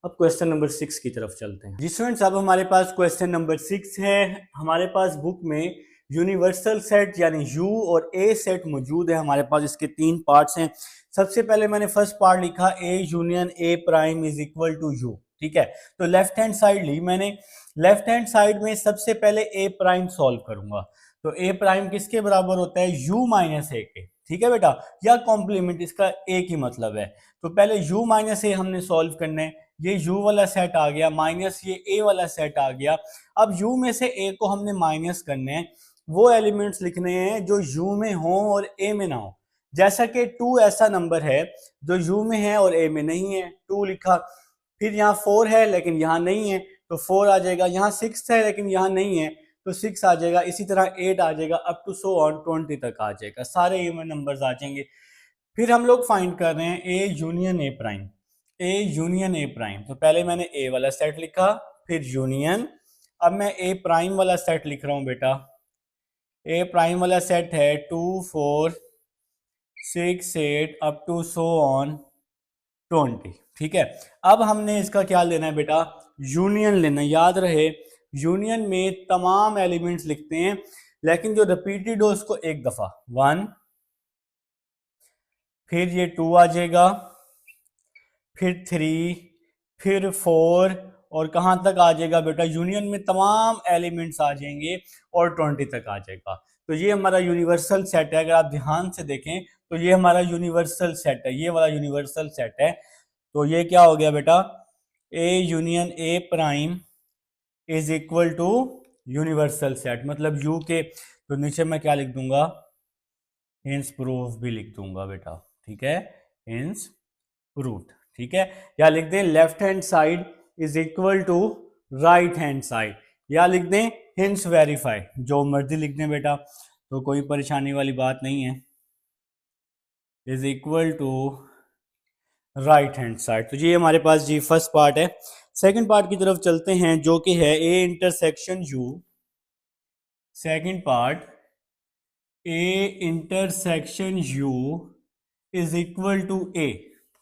अब क्वेश्चन नंबर 6 की तरफ चलते हैं जी स्टूडेंट्स। अब हमारे पास क्वेश्चन नंबर 6 है। हमारे पास बुक में यूनिवर्सल सेट यानी यू और ए सेट मौजूद है। हमारे पास इसके 3 पार्ट्स हैं। सबसे पहले मैंने फर्स्ट पार्ट लिखा A union A prime is equal to U, ठीक है। तो लेफ्ट हैंड साइड ली मैंने। लेफ्ट हैंड साइड में सबसे पहले ए प्राइम सॉल्व करूंगा। तो ए प्राइम किसके बराबर होता है? u माइनस ए के, ठीक है बेटा, या कॉम्प्लीमेंट, इसका एक ही मतलब है। तो पहले u माइनस ए हमने सॉल्व करना है। ये u वाला सेट आ गया माइनस ये a वाला सेट आ गया। अब u में से a को हमने माइनस करने हैं, वो एलिमेंट्स लिखने हैं जो u में हो और a में ना हो। जैसा कि 2 ऐसा नंबर है जो u में है और a में नहीं है, 2 लिखा। फिर यहाँ 4 है लेकिन यहाँ नहीं है तो 4 आ जाएगा। यहाँ 6 है लेकिन यहाँ नहीं है तो 6 आ जाएगा। इसी तरह 8 आ जाएगा, अप टू सो ऑन 20 तक आ जाएगा, सारे इवन नंबर्स आ जाएंगे। फिर हम लोग फाइंड कर रहे हैं ए union A prime, A union A prime. तो पहले मैंने ए वाला सेट लिखा, फिर यूनियन। अब मैं ए प्राइम वाला सेट लिख रहा हूं बेटा। ए प्राइम वाला सेट है 2 4 6 8 अप टू सो ऑन 20, ठीक है। अब हमने इसका क्या लेना है बेटा? यूनियन लेना। याद रहे यूनियन में तमाम एलिमेंट्स लिखते हैं लेकिन जो रिपीटेड हो उसको एक दफा, 1, फिर ये 2 आ जाएगा, फिर 3, फिर 4 और कहाँ तक आ जाएगा बेटा, यूनियन में तमाम एलिमेंट्स आ जाएंगे और 20 तक आ जाएगा। तो ये हमारा यूनिवर्सल सेट है। अगर आप ध्यान से देखें तो ये हमारा यूनिवर्सल सेट है, ये वाला यूनिवर्सल सेट है। तो ये क्या हो गया बेटा, A union A prime is equal to universal set, मतलब यू के, तो नीचे मैं क्या लिख दूंगा, हिंस प्रूफ भी लिख दूंगा बेटा, ठीक है, हिंस प्रूफ, ठीक है। या लिख दें left hand side is equal to right hand side, या लिख दें हिंस वेरीफाई, जो मर्जी लिख दें बेटा, तो कोई परेशानी वाली बात नहीं है, is equal to right hand side. तो ये हमारे पास जी फर्स्ट पार्ट है। सेकंड पार्ट की तरफ चलते हैं, जो कि है A intersection U. Second part, A intersection U is equal to A,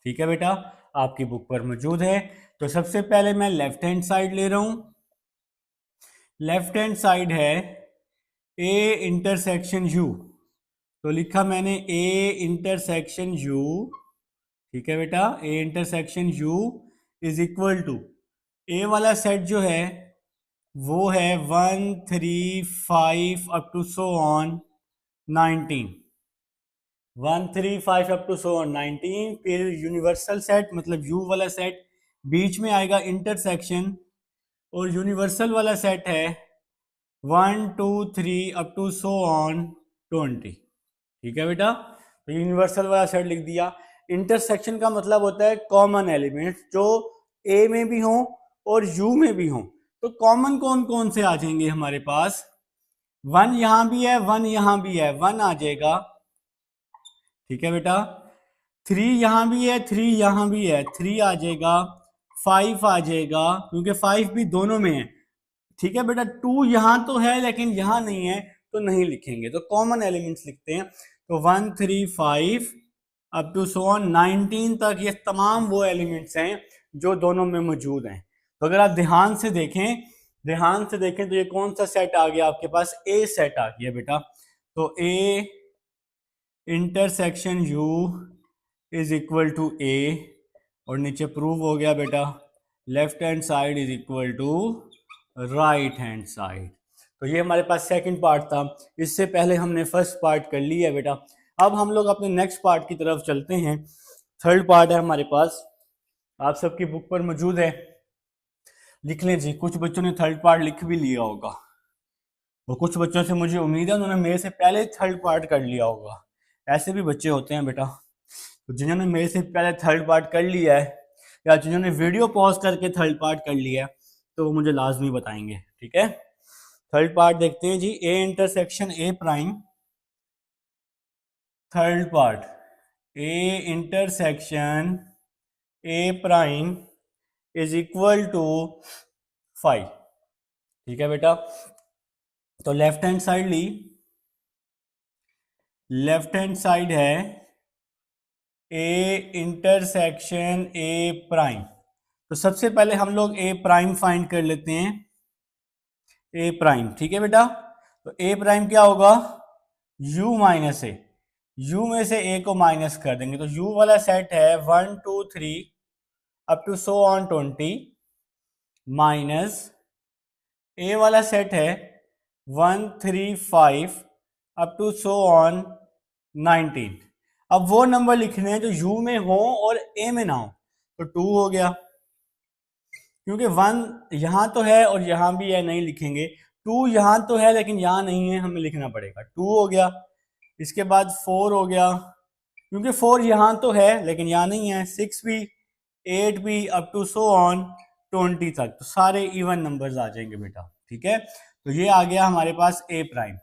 ठीक है बेटा, आपकी बुक पर मौजूद है। तो सबसे पहले मैं लेफ्ट हैंड साइड ले रहा हूं। लेफ्ट हैंड साइड है ए इंटरसेक्शन यू, तो लिखा मैंने ए इंटरसेक्शन यू, ठीक है बेटा, A intersection U is equal to, A वाला सेट जो है वो है 1 3 5 up to so on 19, 1 3 5 up to so on 19। फिर यूनिवर्सल सेट मतलब यू वाला सेट, बीच में आएगा इंटरसेक्शन, और यूनिवर्सल वाला सेट है 1 2 3 अप टू सो ऑन 20, ठीक है बेटा। तो यूनिवर्सल वाला सेट लिख दिया। इंटरसेक्शन का मतलब होता है कॉमन एलिमेंट्स जो ए में भी हों और यू में भी हों। तो कॉमन कौन कौन से आ जाएंगे हमारे पास, 1 यहां भी है, 1 यहां भी है, 1 आ जाएगा, ठीक है बेटा। 3 यहां भी है, 3 यहां भी है, 3 आ जाएगा। 5 आ जाएगा क्योंकि 5 भी दोनों में है, ठीक है बेटा। 2 यहां तो है लेकिन यहां नहीं है तो नहीं लिखेंगे, तो कॉमन एलिमेंट्स लिखते हैं। तो 1 3 5 अप टू सो ऑन 19 तक ये तमाम वो एलिमेंट्स हैं जो दोनों में मौजूद हैं। तो अगर आप ध्यान से देखें, तो ये कौन सा सेट आ गया आपके पास, ए सेट आ गया बेटा। तो A intersection U is equal to A, और नीचे प्रूव हो गया बेटा, left hand side is equal to right hand side. तो ये हमारे पास सेकंड पार्ट था। इससे पहले हमने फर्स्ट पार्ट कर लिया बेटा। अब हम लोग अपने नेक्स्ट पार्ट की तरफ चलते हैं। थर्ड पार्ट है हमारे पास, आप सबकी बुक पर मौजूद है, लिख लें जी। कुछ बच्चों ने थर्ड पार्ट लिख भी लिया होगा, और कुछ बच्चों से मुझे उम्मीद है उन्होंने मेरे से पहले थर्ड पार्ट कर लिया होगा। ऐसे भी बच्चे होते हैं बेटा, तो जिन्होंने मेरे से पहले थर्ड पार्ट कर लिया है या जिन्होंने वीडियो पॉज करके थर्ड पार्ट कर लिया है तो वो मुझे लाजमी बताएंगे, ठीक है। थर्ड पार्ट देखते हैं जी, A intersection A prime. Third part, A intersection A prime is equal to 5, ठीक है बेटा। तो लेफ्ट हैंड साइड ली, लेफ्ट हैंड साइड है ए इंटरसेक्शन ए प्राइम। तो सबसे पहले हम लोग ए प्राइम फाइंड कर लेते हैं, ए प्राइम, ठीक है बेटा। तो ए प्राइम क्या होगा, u माइनस ए, u में से a को माइनस कर देंगे, तो u वाला सेट है 1 2 3 up to so on 20, minus a वाला सेट है 1 3 5 अप टू सो ऑन 19। अब वो नंबर लिखने हैं जो u में हो और a में ना हो, तो 2 हो गया, क्योंकि 1 यहां तो है और यहां भी है, नहीं लिखेंगे। 2 यहां तो है लेकिन यहां नहीं है, हमें लिखना पड़ेगा, 2 हो गया। इसके बाद 4 हो गया, क्योंकि 4 यहां तो है लेकिन यहां नहीं है। 6 भी, 8 भी, अप टू सो ऑन 20 तक, तो सारे इवन नंबर्स आ जाएंगे बेटा, ठीक है। तो ये आ गया हमारे पास ए प्राइम।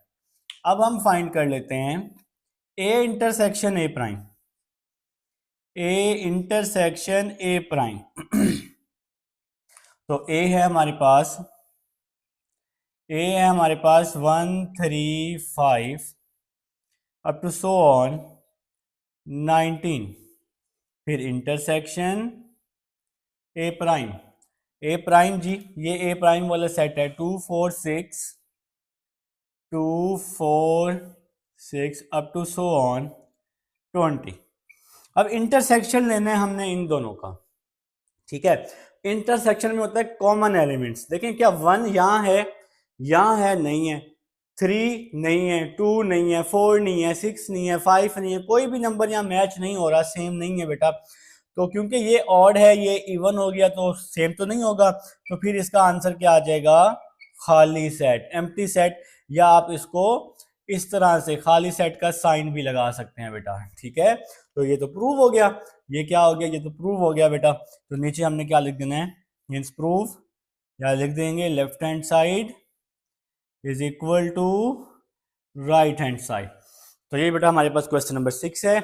अब हम फाइंड कर लेते हैं A intersection A prime, A intersection A prime. तो ए है हमारे पास, ए है हमारे पास 1 3 5 अप टू सो ऑन 19, फिर intersection A prime. A prime जी, ये ए प्राइम वाला सेट है 2 4 6 2 4 6 अप टू सो ऑन 20। अब इंटरसेक्शन लेना है हमने इन दोनों का, ठीक है। इंटरसेक्शन में होता है कॉमन एलिमेंट्स। देखें क्या 1 यहाँ है नहीं है, 3 नहीं है, 2 नहीं है, 4 नहीं है, 6 नहीं है, 5 नहीं है, कोई भी नंबर यहाँ मैच नहीं हो रहा, सेम नहीं है बेटा। तो क्योंकि ये ऑड है, ये इवन हो गया, तो सेम तो नहीं होगा, तो फिर इसका आंसर क्या आ जाएगा, खाली सेट, एम्प्टी सेट। या आप इसको इस तरह से खाली सेट का साइन भी लगा सकते हैं बेटा, ठीक है। तो ये तो प्रूव हो गया, ये क्या हो गया, ये तो प्रूव हो गया बेटा। तो नीचे हमने क्या लिख देना है, मीन्स प्रूव, या लिख देंगे left hand side is equal to right hand side. तो ये बेटा हमारे पास क्वेश्चन नंबर 6 है।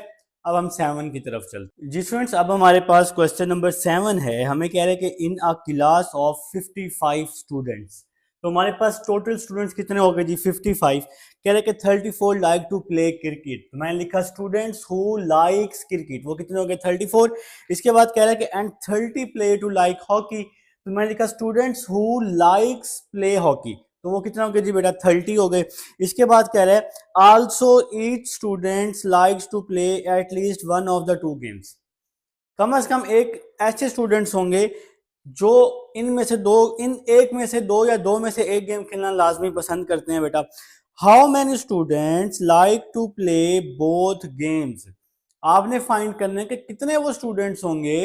अब हम 7 की तरफ चलते हैं। जी स्टूडेंट्स, अब हमारे पास क्वेश्चन नंबर 7 है। हमें कह रहे हैं कि इन अ क्लास ऑफ 55 स्टूडेंट्स, तो हमारे पास टोटल स्टूडेंट्स कितने हो गए जी, 55। कह रहे कि 34 लाइक टू प्ले क्रिकेट, तो मैंने लिखा स्टूडेंट्स हु लाइक्स क्रिकेट, वो कितने हो गए, 34। इसके बाद कह रहा है कि and 30 play to like hockey, तो मैंने लिखा students who likes play hockey, तो वो कितना हो गया जी बेटा, 30 हो गए। इसके बाद कह रहा है also each students likes to play at least one of the two games, कम से कम एक ऐसे स्टूडेंट्स होंगे जो इनमें से दो, इन एक में से दो या दो में से एक गेम खेलना लाजमी पसंद करते हैं बेटा। How many students like to play both games, आपने फाइंड करना है कि कितने वो स्टूडेंट्स होंगे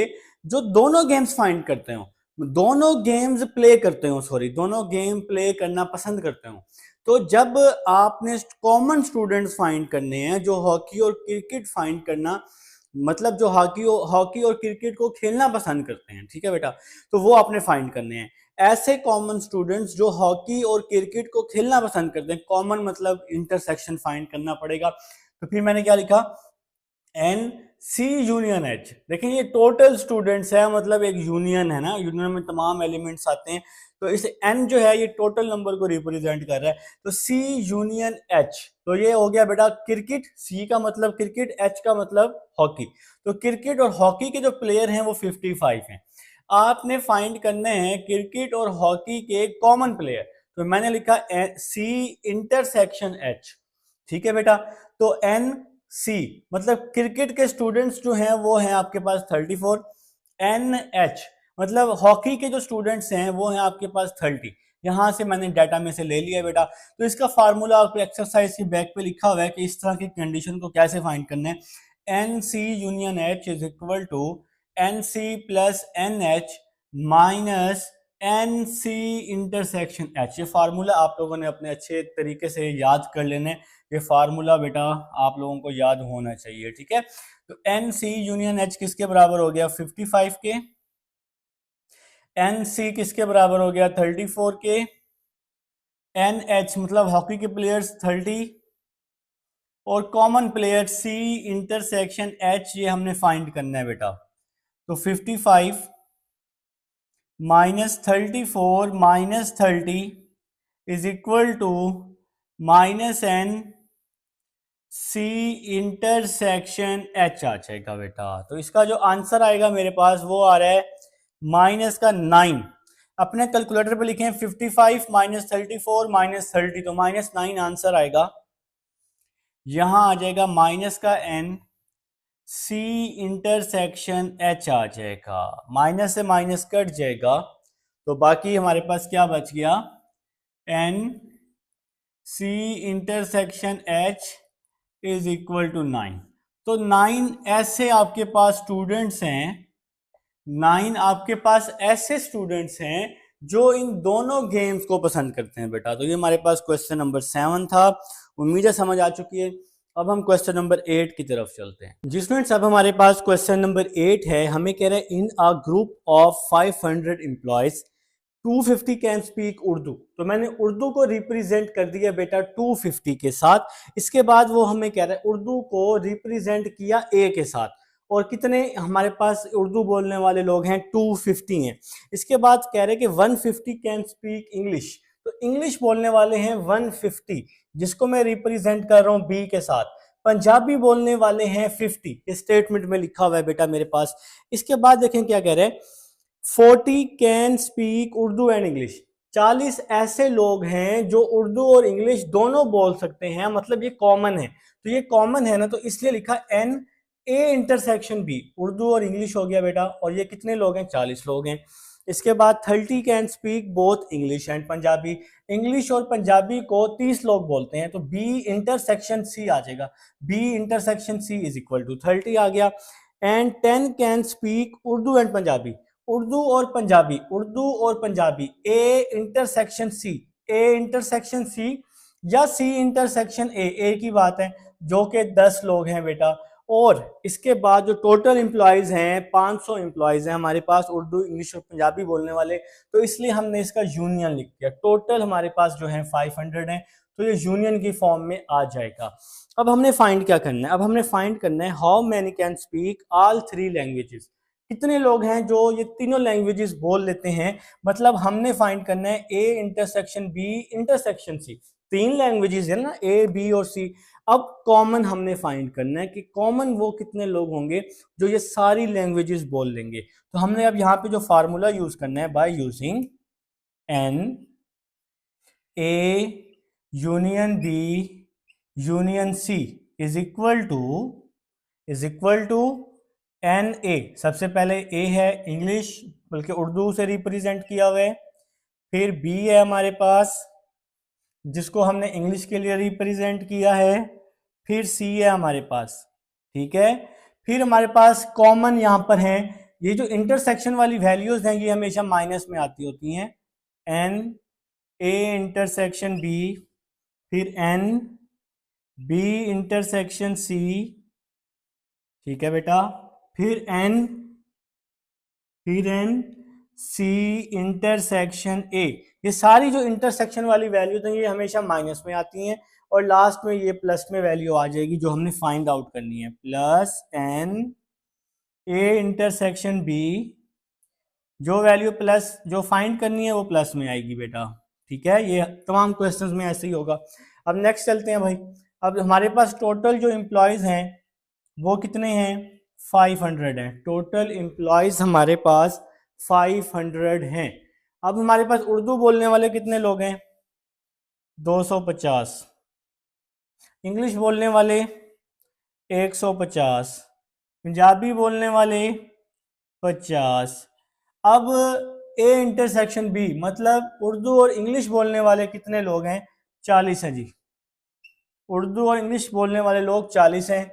जो दोनों गेम्स फाइंड करते हो, दोनों गेम्स प्ले करते हो, सॉरी दोनों गेम प्ले करना पसंद करते हो। तो जब आपने कॉमन स्टूडेंट्स फाइंड करने हैं, जो हॉकी और क्रिकेट फाइंड करना, मतलब जो हॉकी और क्रिकेट को खेलना पसंद करते हैं, ठीक है बेटा, तो वो आपने फाइंड करने हैं। ऐसे कॉमन स्टूडेंट्स जो हॉकी और क्रिकेट को खेलना पसंद करते हैं, कॉमन मतलब इंटरसेक्शन फाइंड करना पड़ेगा। तो फिर मैंने क्या लिखा, एन सी यूनियन एच। देखिए ये टोटल स्टूडेंट्स है, मतलब एक यूनियन है ना, यूनियन में तमाम एलिमेंट्स आते हैं, तो इस एन जो है ये टोटल नंबर को रिप्रेजेंट कर रहा है। तो सी यूनियन एच, तो ये हो गया बेटा क्रिकेट, सी का मतलब क्रिकेट, एच का मतलब हॉकी। तो क्रिकेट और हॉकी के जो प्लेयर हैं वो 55 हैं। आपने फाइंड करने हैं क्रिकेट और हॉकी के कॉमन प्लेयर, तो मैंने लिखा सी इंटरसेक्शन एच, ठीक है बेटा। तो एन सी मतलब क्रिकेट के स्टूडेंट्स जो हैं वो हैं आपके पास 34, एन एच मतलब हॉकी के जो स्टूडेंट्स हैं वो हैं आपके पास 30। यहां से मैंने डाटा में से ले लिया बेटा। तो इसका फार्मूला आपको एक्सरसाइज की बैक पे लिखा हुआ है कि इस तरह की कंडीशन को कैसे फाइंड करना है। N C union H is equal to N C plus N H minus N C intersection H. ये फार्मूला आप लोगों ने अपने अच्छे तरीके से याद कर लेने, ये फार्मूला बेटा आप लोगों को याद होना चाहिए, ठीक है। तो एन सी यूनियन एच किसके बराबर हो गया, 55 के। एन सी किसके बराबर हो गया, 34 के। एन एच मतलब हॉकी के प्लेयर्स 30 और common player C intersection H, ये हमने फाइंड करना है बेटा। तो 55 minus 34 minus 30 is equal to minus N C intersection H आ जाएगा बेटा। तो इसका जो आंसर आएगा मेरे पास वो आ रहा है माइनस का 9। अपने कैलकुलेटर पे लिखें 55 माइनस 34 माइनस 30, तो माइनस 9 आंसर आएगा। यहां आ जाएगा माइनस का एन सी इंटरसेक्शन एच आ जाएगा, माइनस से माइनस कट जाएगा, तो बाकी हमारे पास क्या बच गया, N C intersection H is equal to 9। तो 9 ऐसे आपके पास स्टूडेंट्स हैं, 9 आपके पास ऐसे स्टूडेंट्स हैं जो इन दोनों गेम्स को पसंद करते हैं बेटा। तो ये हमारे पास क्वेश्चन नंबर 7 था, उम्मीद है समझ आ चुकी है। अब हम क्वेश्चन नंबर 8 की तरफ चलते हैं। जी स्टूडेंट्स, अब हमारे पास क्वेश्चन नंबर 8 है। हमें कह रहे हैं in a group of 500 employees 250 can speak Urdu, तो मैंने उर्दू को रिप्रेजेंट कर दिया बेटा 250 के साथ। इसके बाद वो हमें कह रहा है उर्दू को रिप्रेजेंट किया ए के साथ, और कितने हमारे पास उर्दू बोलने वाले लोग हैं, 250 हैं। इसके बाद कह रहे हैं कि 150 कैन स्पीक इंग्लिश, तो इंग्लिश बोलने वाले हैं 150, जिसको मैं रिप्रेजेंट कर रहा हूँ बी के साथ। पंजाबी बोलने वाले हैं 50, इस स्टेटमेंट में लिखा हुआ है बेटा मेरे पास। इसके बाद देखें क्या कह रहे हैं, 40 can speak Urdu and English, 40 ऐसे लोग हैं जो उर्दू और इंग्लिश दोनों बोल सकते हैं, मतलब ये कॉमन है। तो ये कॉमन है ना, तो इसलिए लिखा N A intersection B, Urdu और इंग्लिश हो गया बेटा। और ये कितने लोग हैं, 40 लोग हैं। इसके बाद 30 can speak both English and Punjabi. English और पंजाबी को 30 लोग बोलते हैं, तो बी इंटरसेक्शन सी आ जाएगा। B intersection C is equal to 30 आ गया। And 10 can speak Urdu and Punjabi. Urdu और पंजाबी, उर्दू और Punjabi, A intersection C, A intersection C या सी इंटरसेक्शन ए की बात है, जो कि 10 लोग हैं बेटा। और इसके बाद जो टोटल एम्प्लॉयज हैं 500 एम्प्लॉयज हैं हमारे पास उर्दू इंग्लिश और पंजाबी बोलने वाले, तो इसलिए हमने इसका यूनियन लिख दिया। टोटल हमारे पास जो है 500 है, तो ये यूनियन की फॉर्म में आ जाएगा। अब हमने फाइंड क्या करना है, अब हमने फाइंड करना है how many can speak all 3 languages. कितने लोग हैं जो ये तीनों लैंग्वेजेस बोल लेते हैं। मतलब हमने फाइंड करना है A intersection B intersection C, 3 languages है ना, ए बी और सी। अब कॉमन हमने फाइंड करना है कि कॉमन वो कितने लोग होंगे जो ये सारी लैंग्वेजेस बोल लेंगे। तो हमने अब यहाँ पे जो फार्मूला यूज करना है, by using N A union B union C is equal to N A. सबसे पहले ए है इंग्लिश, बल्कि उर्दू से रिप्रेजेंट किया हुआ है। फिर बी है हमारे पास, जिसको हमने इंग्लिश के लिए रिप्रेजेंट किया है। फिर सी है हमारे पास, ठीक है। फिर हमारे पास कॉमन यहाँ पर है, ये जो इंटरसेक्शन वाली वैल्यूज हैं ये हमेशा माइनस में आती होती हैं। एन ए इंटरसेक्शन बी, फिर एन बी इंटरसेक्शन सी, ठीक है बेटा। फिर एन सी इंटरसेक्शन ए। ये सारी जो इंटरसेक्शन वाली वैल्यूज हैं ये हमेशा माइनस में आती हैं, और लास्ट में ये प्लस में वैल्यू आ जाएगी जो हमने फाइंड आउट करनी है। Plus N A intersection B, जो वैल्यू प्लस जो फाइंड करनी है वो प्लस में आएगी बेटा, ठीक है। ये तमाम क्वेश्चंस में ऐसे ही होगा। अब नेक्स्ट चलते हैं भाई। अब हमारे पास टोटल जो एम्प्लॉयज हैं वो कितने हैं, 500 हैं। टोटल एम्प्लॉयज हमारे पास 500 हैं। अब हमारे पास उर्दू बोलने वाले कितने लोग हैं, 250। इंग्लिश बोलने वाले 150। पंजाबी बोलने वाले 50। अब ए इंटरसेक्शन बी, मतलब उर्दू और इंग्लिश बोलने वाले कितने लोग हैं, 40 हैं जी। उर्दू और इंग्लिश बोलने वाले लोग 40 हैं।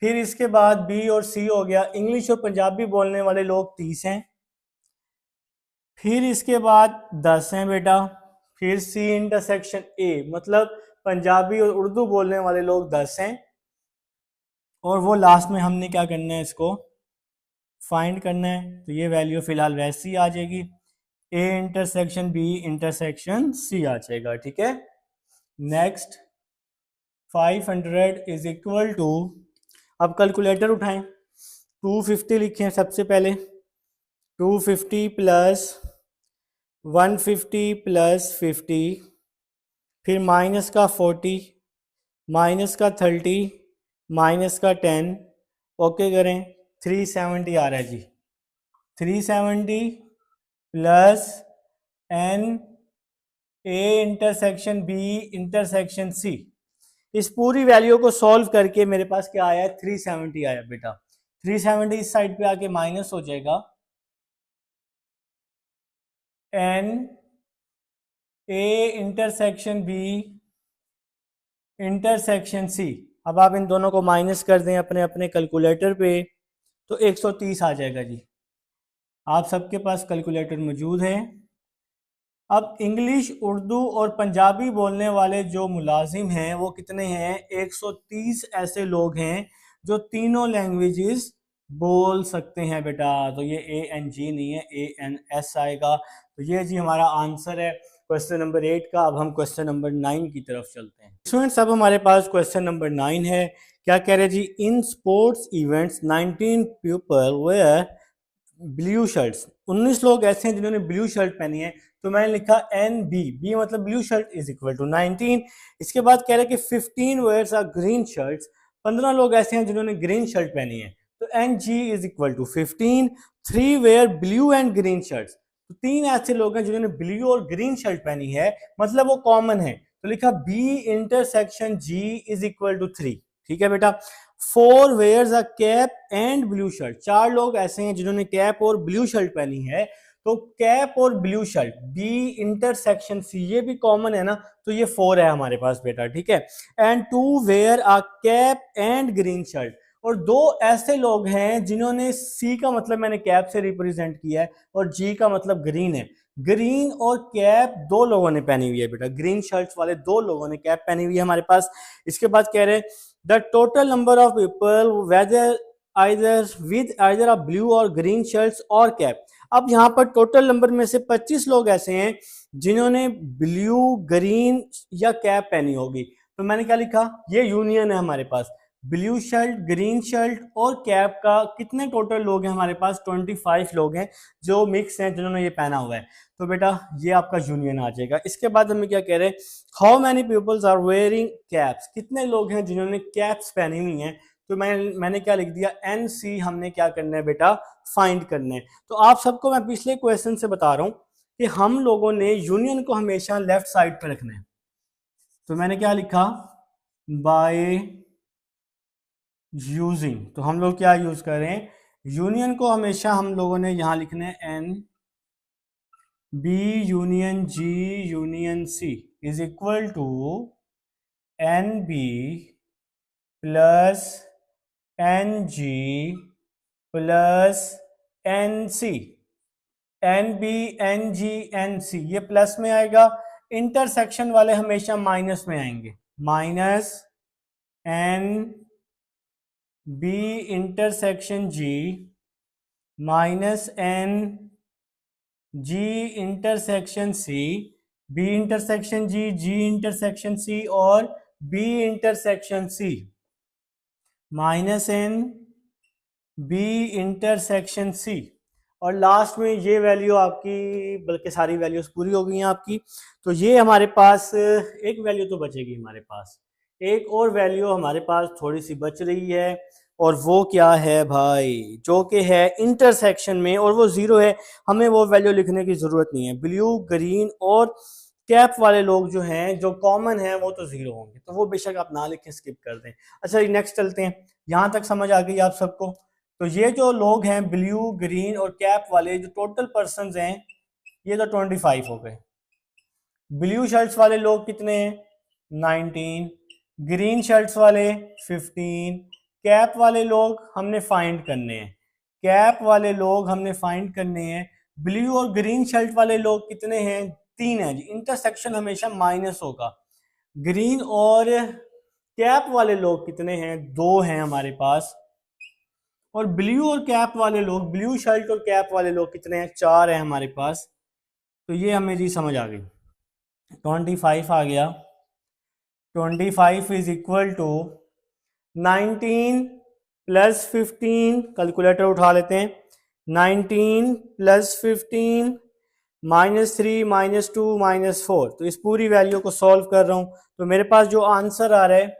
फिर इसके बाद बी और सी हो गया, इंग्लिश और पंजाबी बोलने वाले लोग 30 हैं। फिर इसके बाद 10 हैं बेटा। फिर सी इंटरसेक्शन ए, मतलब पंजाबी और उर्दू बोलने वाले लोग 10 हैं। और वो लास्ट में हमने क्या करना है, इसको फाइंड करना है। तो ये वैल्यू फिलहाल वैसी आ जाएगी, A intersection B intersection C आ जाएगा, ठीक है। नेक्स्ट 500 इज इक्वल टू, अब कैलकुलेटर उठाएं, 250 लिखें सबसे पहले। 250 प्लस 150 प्लस 50, फिर माइनस का 40, माइनस का 30, माइनस का 10, ओके करें। 370 आ रहा है जी। 370 plus N A intersection B intersection C. इस पूरी वैल्यू को सॉल्व करके मेरे पास क्या आया, 370 आया बेटा। 370 इस साइड पे आके माइनस हो जाएगा, N A intersection B intersection C. अब आप इन दोनों को माइनस कर दें अपने अपने कैलकुलेटर पे, तो 130 आ जाएगा जी। आप सबके पास कैलकुलेटर मौजूद है। अब इंग्लिश, उर्दू और पंजाबी बोलने वाले जो मुलाजिम हैं वो कितने हैं, 130 ऐसे लोग हैं जो तीनों लैंग्वेजेस बोल सकते हैं बेटा। तो ये ANG नहीं है, ANS आएगा। तो ये जी हमारा आंसर है क्वेश्चन नंबर 8 का। अब हम क्वेश्चन नंबर 9 की तरफ चलते हैं। स्टूडेंट्स, अब हमारे पास क्वेश्चन नंबर 9 है। क्या कह रहे जी, in sports events 19 people wear blue shirts. 19 लोग ऐसे हैं जिन्होंने ब्लू शर्ट पहनी है। तो मैंने लिखा NB, बी मतलब blue shirt is equal to 19। इसके बाद कह रहे हैं कि 15 वेयर्स आर ग्रीन शर्ट्स, 15 लोग ऐसे हैं जिन्होंने ग्रीन शर्ट पहनी है। तो NG is equal to 15। 3 wear blue and green shirts, तो 3 ऐसे लोग हैं जिन्होंने ब्लू और ग्रीन शर्ट पहनी है, मतलब वो कॉमन है। तो लिखा B intersection G is equal to 3, ठीक है बेटा। 4 wears a cap and blue shirt, 4 लोग ऐसे हैं जिन्होंने कैप और ब्लू शर्ट पहनी है। तो कैप और blue shirt B intersection C ये भी कॉमन है ना, तो ये 4 है हमारे पास बेटा, ठीक है। And two wear a cap and green shirt, और दो ऐसे लोग हैं जिन्होंने सी का मतलब मैंने कैप से रिप्रेजेंट किया है और जी का मतलब ग्रीन है। ग्रीन और कैप दो लोगों ने पहनी हुई है बेटा, ग्रीन शर्ट्स वाले दो लोगों ने कैप पहनी हुई है हमारे पास। इसके बाद कह रहे हैं the total number of people whether either with either a blue or green shirts or cap. अब यहाँ पर टोटल नंबर में से 25 लोग ऐसे हैं जिन्होंने ब्लू ग्रीन या कैप पहनी होगी। तो मैंने क्या लिखा, ये यूनियन है हमारे पास, ब्लू शर्ट ग्रीन शर्ट और कैप का कितने टोटल लोग हैं हमारे पास, 25 लोग हैं जो मिक्स हैं जिन्होंने ये पहना हुआ है। तो बेटा ये आपका यूनियन आ जाएगा। इसके बाद हमें क्या कह रहे हैं, how many peoples are wearing caps, कितने लोग हैं जिन्होंने कैप्स पहनी हुई हैं। तो मैंने क्या लिख दिया, एन सी हमने क्या करना है बेटा, फाइंड करना है। तो आप सबको मैं पिछले क्वेश्चन से बता रहा हूं कि हम लोगों ने यूनियन को हमेशा लेफ्ट साइड पे रखना है। तो मैंने क्या लिखा, बाय यूजिंग, तो हम लोग क्या यूज करें, यूनियन को हमेशा हम लोगों ने यहां लिखना है n B union G union C is equal to n B plus n G plus N C. N B n G n C ये प्लस में आएगा, इंटरसेक्शन वाले हमेशा माइनस में आएंगे, minus N B intersection G minus N G intersection C, B intersection G, G intersection C और B intersection C, minus N B intersection C. और last में ये वैल्यू आपकी, बल्कि सारी वैल्यूज पूरी हो गई हैं आपकी। तो ये हमारे पास एक वैल्यू तो बचेगी हमारे पास, एक और वैल्यू हमारे पास थोड़ी सी बच रही है, और वो क्या है भाई, जो कि है इंटरसेक्शन में, और वो जीरो है। हमें वो वैल्यू लिखने की जरूरत नहीं है। ब्लू ग्रीन और कैप वाले लोग जो हैं, जो कॉमन है, वो तो जीरो होंगे, तो वो बेशक आप ना लिखें, स्किप कर दें। अच्छा नेक्स्ट चलते हैं, यहां तक समझ आ गई आप सबको। तो ये जो लोग हैं ब्लू ग्रीन और कैप वाले, जो टोटल पर्सन्स हैं, ये तो 25 हो गए। ब्लू शर्ट्स वाले लोग कितने हैं, 19, ग्रीन शर्ट्स वाले 15, कैप वाले लोग हमने फाइंड करने हैं, कैप वाले लोग हमने फाइंड करने हैं। ब्लू और ग्रीन शर्ट वाले लोग कितने हैं, 3 हैं जी, इंटरसेक्शन हमेशा माइनस होगा। ग्रीन और कैप वाले लोग कितने हैं, 2 हैं हमारे पास। और ब्लू और कैप वाले लोग, ब्लू शर्ट और कैप वाले लोग कितने हैं, 4 हैं हमारे पास। तो ये हमें जी समझ आ गई, 25 आ गया। 25 is equal to 19 plus 15, calculator उठा लेते हैं, 19 प्लस 15 -3 -2 -4। तो इस पूरी वैल्यू को सॉल्व कर रहा हूं, तो मेरे पास जो आंसर आ रहा है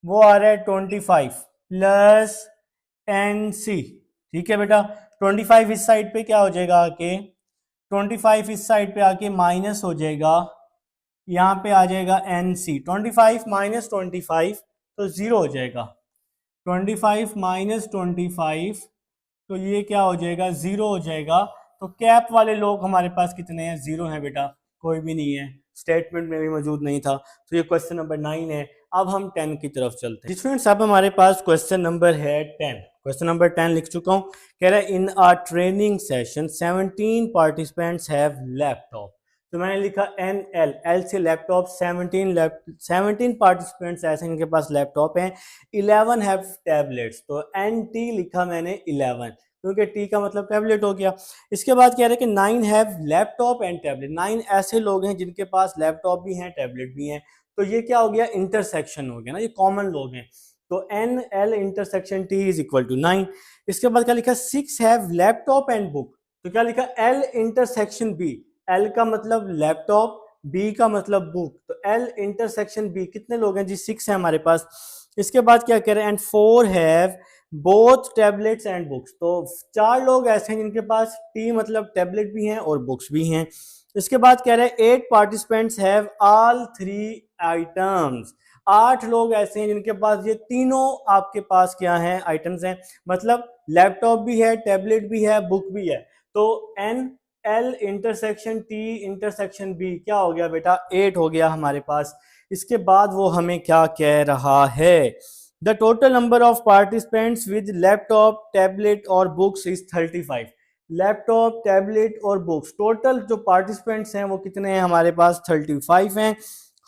वो आ रहा है 25 प्लस एन सी। ठीक है बेटा, 25 इस साइड पे क्या हो जाएगा आके, 25 इस साइड पे आके माइनस हो जाएगा, यहाँ पे आ जाएगा एन सी। 25 माइनस 25 तो जीरो हो जाएगा, 25 माइनस 25 तो ये क्या हो जाएगा, जीरो हो जाएगा। तो कैप वाले लोग हमारे पास कितने हैं, जीरो हैं बेटा, कोई भी नहीं है, स्टेटमेंट में भी मौजूद नहीं था। तो ये क्वेश्चन नंबर 9 है। अब हम 10 की तरफ चलते हैं स्टूडेंट्स। अब हमारे पास क्वेश्चन नंबर है 10। क्वेश्चन नंबर 10 लिख चुका हूँ। कह रहा है इन are training session 17 participants have laptop. तो मैंने लिखा एन एल, एल से लैपटॉप, 17 पार्टिसिपेंट्स ऐसे इनके पास लैपटॉप हैं, 11 हैव टैबलेट्स। तो एन टी लिखा मैंने 11, क्योंकि टी का मतलब टैबलेट हो गया। इसके बाद कह रहे हैं कि 9 हैव लैपटॉप एंड टैबलेट, 9 ऐसे लोग हैं जिनके पास लैपटॉप भी हैं टैबलेट भी हैं। तो ये क्या हो गया, इंटरसेक्शन हो गया ना, ये कॉमन लोग हैं। तो n L intersection T is equal to 9। इसके बाद क्या लिखा, 6 हैव लैपटॉप एंड बुक। तो क्या लिखा, एल इंटरसेक्शन बी, एल का मतलब लैपटॉप, बी का मतलब बुक, तो एल इंटरसेक्शन बी कितने लोग हैं जी, 6 है हमारे पास। इसके बाद क्या कह रहे हैं, and 4 have both tablets and books. तो 4 लोग ऐसे हैं जिनके पास टी मतलब टैबलेट भी हैं और बुक्स भी हैं। इसके बाद कह रहे हैं 8 पार्टिसिपेंट्स हैव ऑल 3 आइटम्स। 8 लोग ऐसे हैं जिनके पास ये तीनों आपके पास क्या हैं, आइटम्स हैं, मतलब लैपटॉप भी है, टैबलेट भी है, बुक भी है। तो n L intersection T intersection B क्या हो गया बेटा 8 हो गया हमारे पास। इसके बाद वो हमें क्या कह रहा है, the total number of participants with laptop tablet और बुक्स इज 35। लैपटॉप टैबलेट और बुक्स टोटल जो पार्टिसिपेंट्स हैं वो कितने हैं हमारे पास 35 हैं।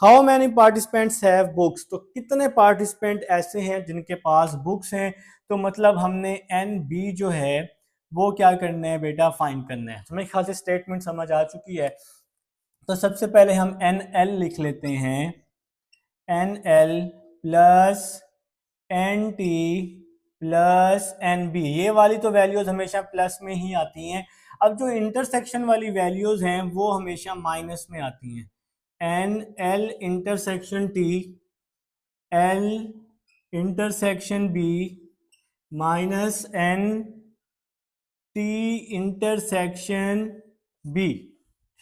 How many participants have books, तो कितने पार्टिसिपेंट ऐसे हैं जिनके पास बुक्स हैं। तो मतलब हमने एन बी जो है वो क्या करना है बेटा फाइंड करना है। तो मेरे ख्याल से स्टेटमेंट समझ आ चुकी है। तो सबसे पहले हम एन एल लिख लेते हैं, n L plus n T plus n B, ये वाली तो वैल्यूज हमेशा प्लस में ही आती हैं। अब जो इंटरसेक्शन वाली वैल्यूज हैं वो हमेशा माइनस में आती हैं। N L intersection T L intersection B minus n T intersection B,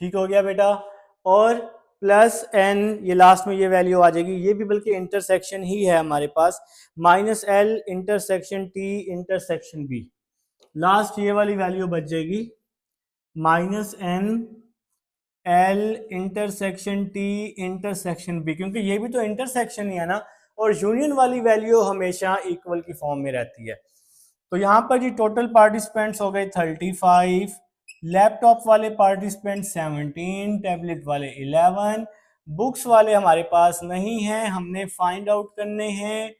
ठीक हो गया बेटा। और प्लस एन, ये लास्ट में ये वैल्यू आ जाएगी, ये भी बल्कि इंटरसेक्शन ही है हमारे पास, minus L intersection T intersection B. Last ये वाली वैल्यू बच जाएगी minus N L intersection T intersection B, क्योंकि ये भी तो इंटरसेक्शन ही है ना, और यूनियन वाली वैल्यू हमेशा इक्वल की फॉर्म में रहती है। तो यहाँ पर जी टोटल पार्टिसिपेंट्स हो गए 35, लैपटॉप वाले पार्टिसिपेंट 17, टैबलेट वाले 11, बुक्स वाले हमारे पास नहीं हैं, हमने फाइंड आउट करने हैं।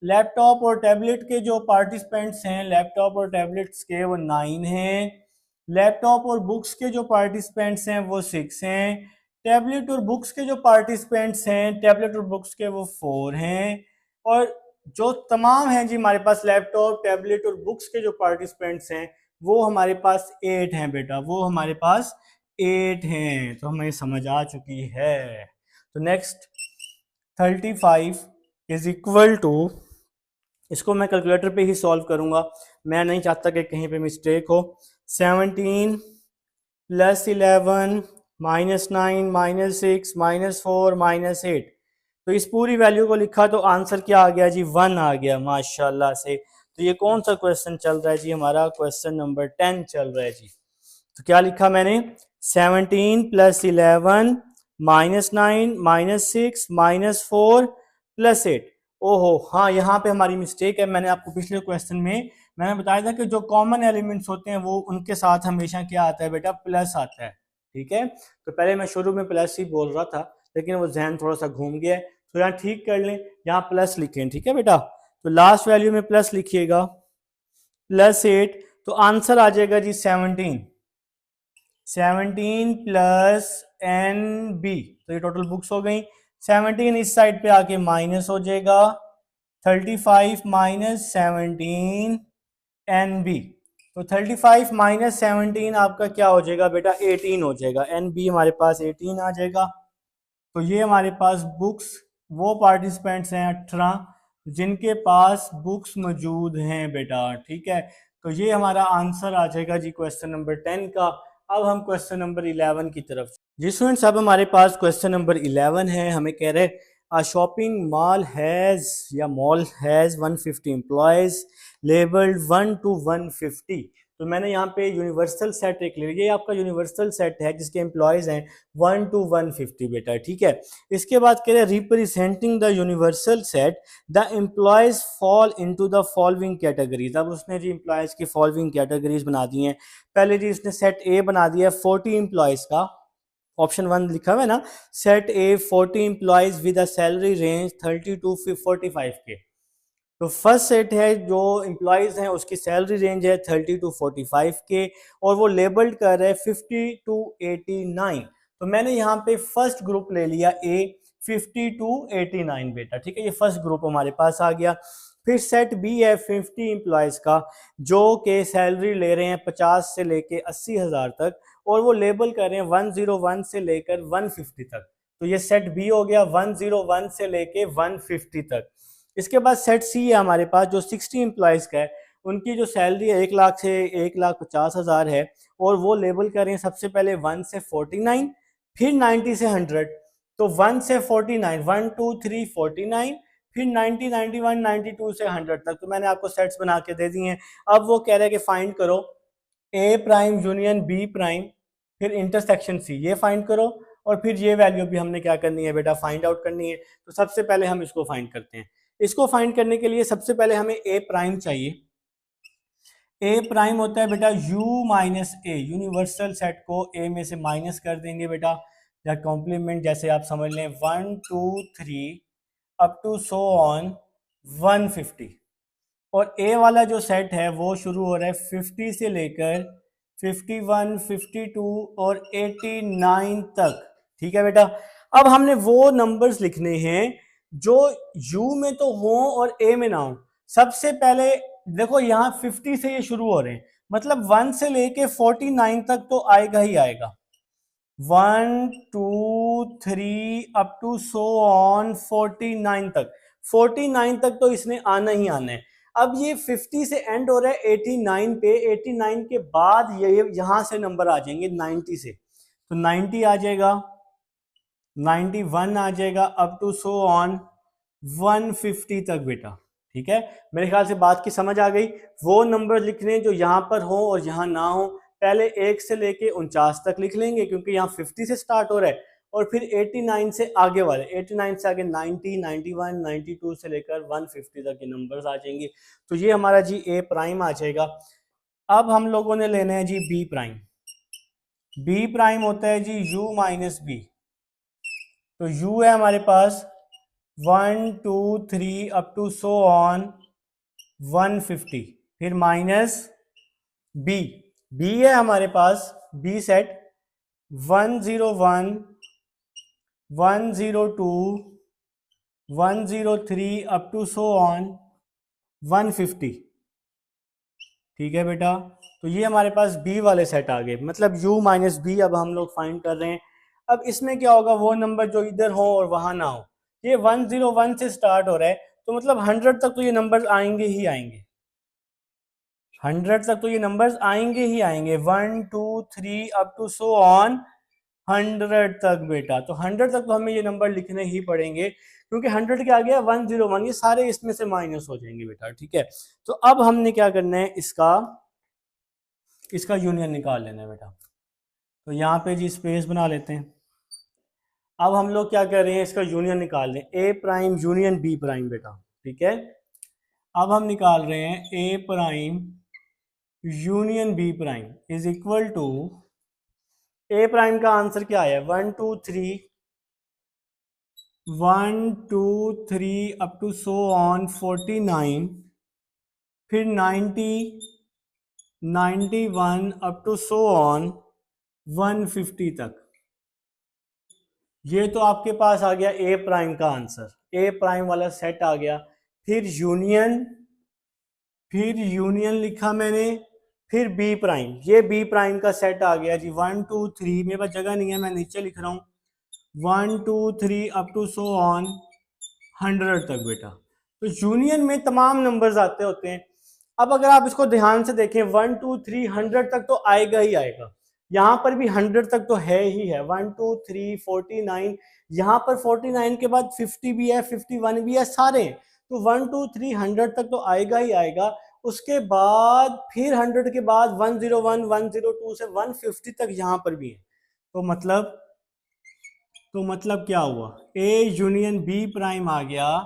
लैपटॉप और टैबलेट के जो पार्टिसिपेंट्स हैं, लैपटॉप और टैबलेट्स के वो 9 हैं, लैपटॉप और बुक्स के जो पार्टिसिपेंट्स हैं वो 6 हैं, टैबलेट और बुक्स के जो पार्टिसिपेंट्स हैं, टैबलेट और बुक्स के वो 4 हैं, और जो तमाम हैं जी हमारे पास लैपटॉप टैबलेट और बुक्स के जो पार्टिसिपेंट्स हैं वो हमारे पास 8 हैं बेटा, वो हमारे पास 8 हैं। तो हमें समझ आ चुकी है। तो नेक्स्ट 35 इज इक्वल टू, इसको मैं कैलकुलेटर पे ही सॉल्व करूंगा, मैं नहीं चाहता कि कहीं पे मिस्टेक हो। 17 plus 11 minus 9 minus 6 minus 4 minus 8, तो इस पूरी वैल्यू को लिखा तो आंसर क्या आ गया जी 1 आ गया माशाल्लाह से। तो ये कौन सा क्वेश्चन चल रहा है जी, हमारा क्वेश्चन नंबर 10 चल रहा है जी। तो क्या लिखा मैंने, 17 plus 11 minus 9 minus 6 minus 4 plus 8। ओहो हाँ, यहाँ पे हमारी मिस्टेक है। मैंने आपको पिछले क्वेश्चन में मैंने बताया था कि जो कॉमन एलिमेंट्स होते हैं वो उनके साथ हमेशा क्या आता है बेटा, प्लस आता है। ठीक है, तो पहले मैं शुरू में प्लस ही बोल रहा था लेकिन वो जहन थोड़ा सा घूम गया है, तो यहाँ ठीक कर लें, यहाँ प्लस लिखें। ठीक है बेटा, तो लास्ट वैल्यू में प्लस लिखिएगा, प्लस 8, तो आंसर आ जाएगा जी 17। 17 प्लस एन बी, तो ये टोटल बुक्स हो गई। 17 इस साइड पे आके माइनस हो जाएगा, 35 माइनस 17 एन बी, तो 35 माइनस 17 आपका क्या हो जाएगा बेटा 18 हो जाएगा, एन बी हमारे पास 18 आ जाएगा। तो ये हमारे पास बुक्स, वो पार्टिसिपेंट्स हैं 18 जिनके पास बुक्स मौजूद हैं बेटा। ठीक है, तो ये हमारा आंसर आ जाएगा जी क्वेश्चन नंबर 10 का। अब हम क्वेश्चन नंबर 11 की तरफ जी स्टूडेंट्स, अब हमारे पास क्वेश्चन नंबर 11 है। हमें कह रहे हैं a shopping mall has या mall has 150 employees labeled 1 to 150। तो मैंने यहाँ पे यूनिवर्सल सेट एक ले लिया, ये आपका यूनिवर्सल सेट है जिसके एम्प्लॉयज हैं 1 to 150 बेटा। ठीक है, इसके बाद कह रहे हैं representing the universal set the employees fall into the following categories. अब उसने जी एम्प्लॉयज की फॉलोइंग कैटेगरीज बना दी हैं। पहले जी इसने सेट ए बना दिया 40 एम्प्लॉयज का, ऑप्शन 1 लिखा हुआ है ना, set A 40 employees with a salary range 30 to 45 के। तो फर्स्ट सेट है जो एम्प्लॉयज हैं उसकी सैलरी रेंज है 30 to 45 के, और वो लेबल्ड कर रहे हैं 50 to 89। तो मैंने यहाँ पे फर्स्ट ग्रुप ले लिया ए 50 to 89 बेटा। ठीक है, ये फर्स्ट ग्रुप हमारे पास आ गया। फिर सेट बी है 50 एम्प्लॉयज का जो कि सैलरी ले रहे हैं 50 से लेके 80,000 तक, और वो लेबल कर रहे हैं 101 से लेकर 150 तक। तो ये सेट बी हो गया 101 से लेके 150 तक। इसके बाद सेट सी है हमारे पास जो 60 एम्प्लॉयज़ का है, उनकी जो सैलरी है 1 लाख से 1,50,000 है, और वो लेबल कर रहे हैं सबसे पहले 1 से 49, फिर 90 से 100। तो 1 से 49, 1 2 3 49, फिर 90 91 92 से 100 तक। तो मैंने आपको सेट्स बना के दे दिए हैं। अब वो कह रहे हैं कि फाइंड करो ए प्राइम यूनियन बी प्राइम फिर इंटरसेक्शन सी ये फाइंड करो, और फिर ये वैल्यू भी हमने क्या करनी है बेटा, फाइंड आउट करनी है। तो सबसे पहले हम इसको फाइंड करते हैं। इसको फाइंड करने के लिए सबसे पहले हमें ए प्राइम चाहिए। ए प्राइम होता है बेटा u माइनस ए, यूनिवर्सल सेट को ए में से माइनस कर देंगे बेटा, या कॉम्प्लीमेंट जैसे आप समझ लें 1 2 3 अप टू सो ऑन 150। और ए वाला जो सेट है वो शुरू हो रहा है 50 से लेकर 51 52 और 89 तक। ठीक है बेटा। अब हमने वो नंबर्स लिखने हैं जो यू में तो हो और ए में ना हो। सबसे पहले देखो यहाँ 50 से ये शुरू हो रहे हैं, मतलब 1 से लेके 49 तक तो आएगा ही आएगा। 1 2 3 अप टू सो ऑन 49 तक, 49 तक तो इसने आना ही आना है। अब ये 50 से एंड हो रहा है 89 पे, 89 के बाद ये यहां से नंबर आ जाएंगे 90 से, तो 90 आ जाएगा, 91 आ जाएगा, अप टू सो ऑन 150 तक बेटा। ठीक है, मेरे ख्याल से बात की समझ आ गई। वो नंबर लिखने जो यहाँ पर हो और यहाँ ना हो, पहले 1 से लेके 49 तक लिख लेंगे क्योंकि यहाँ 50 से स्टार्ट हो रहा है, और फिर 89 से आगे वाले, 89 से आगे 90 91 92 से लेकर 150 तक के नंबर्स आ जाएंगे। तो ये हमारा जी ए प्राइम आ जाएगा। अब हम लोगों ने लेना है जी बी प्राइम। बी प्राइम होता है जी u माइनस बी। तो u है हमारे पास 1 2 3 अप टू सो ऑन 150, फिर माइनस बी। बी है हमारे पास B set 101 102 103 up to so on 150। ठीक है बेटा, तो ये हमारे पास बी वाले सेट आ गए, मतलब u माइनस बी अब हम लोग फाइंड कर रहे हैं। अब इसमें क्या होगा, वो नंबर जो इधर हो और वहां ना हो। ये 101 से स्टार्ट हो रहा है, तो मतलब 100 तक तो ये नंबर्स आएंगे ही आएंगे, 100 तक तो ये नंबर्स आएंगे ही आएंगे, 1 2 3 अप टू सो ऑन 100 तक बेटा। तो 100 तक तो हमें ये नंबर लिखने ही पड़ेंगे, क्योंकि 100 के आ गया 101, ये सारे इसमें से माइनस हो जाएंगे बेटा। ठीक है, तो अब हमने क्या करना है, इसका यूनियन निकाल लेना है बेटा। तो यहाँ पे जी स्पेस बना लेते हैं। अब हम लोग क्या कर रहे हैं, इसका यूनियन निकाल लें, A prime union B prime बेटा। ठीक है, अब हम निकाल रहे हैं A prime union B prime is equal to, A prime का आंसर क्या है, 1 2 3 1 2 3 अप टू सो ऑन 49, फिर 90 91 अप टू सो ऑन 150 तक। ये तो आपके पास आ गया ए प्राइम का आंसर, ए प्राइम वाला सेट आ गया। फिर यूनियन लिखा मैंने, फिर बी प्राइम, ये बी प्राइम का सेट आ गया जी। 1 2 3, मेरे पास जगह नहीं है, मैं नीचे लिख रहा हूँ, 1 2 3 अप टू सो ऑन 100 तक बेटा। तो यूनियन में तमाम नंबर्स आते होते हैं। अब अगर आप इसको ध्यान से देखें, 1 2 3 100 तक तो आएगा ही आएगा, यहाँ पर भी 100 तक तो है ही है, 1 2 3 49, यहाँ पर 49 के बाद 50 भी है, 51 भी है, सारे। तो 1 2 3 100 तक तो आएगा ही आएगा। उसके बाद फिर 100 के बाद 101 102 से 150 तक यहाँ पर भी है। तो मतलब क्या हुआ, ए यूनियन बी प्राइम आ गया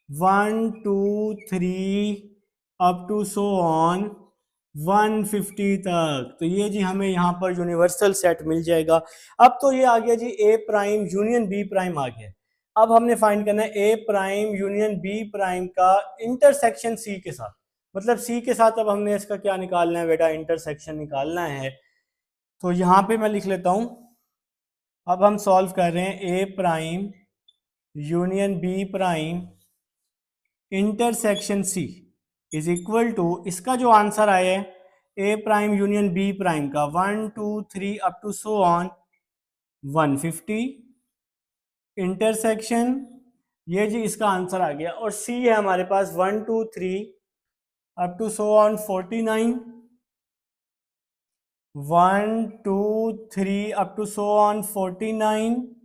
1 2 3 अप टू सो ऑन 150 तक। तो ये जी हमें यहाँ पर यूनिवर्सल सेट मिल जाएगा। अब तो ये आ गया जी ए प्राइम यूनियन बी प्राइम आ गया। अब हमने फाइंड करना है A prime union B prime का इंटरसेक्शन सी के साथ, मतलब सी के साथ अब हमने इसका क्या निकालना है बेटा, इंटरसेक्शन निकालना है। तो यहाँ पे मैं लिख लेता हूँ, अब हम सॉल्व कर रहे हैं A prime union B prime intersection C is equal to, इसका जो आंसर आया है A prime union B prime का 1 2 3 up to so on 150 intersection, ये जी इसका आंसर आ गया। और सी है हमारे पास 1 2 3 up to so on 49, 1 2 3 up to so on 49,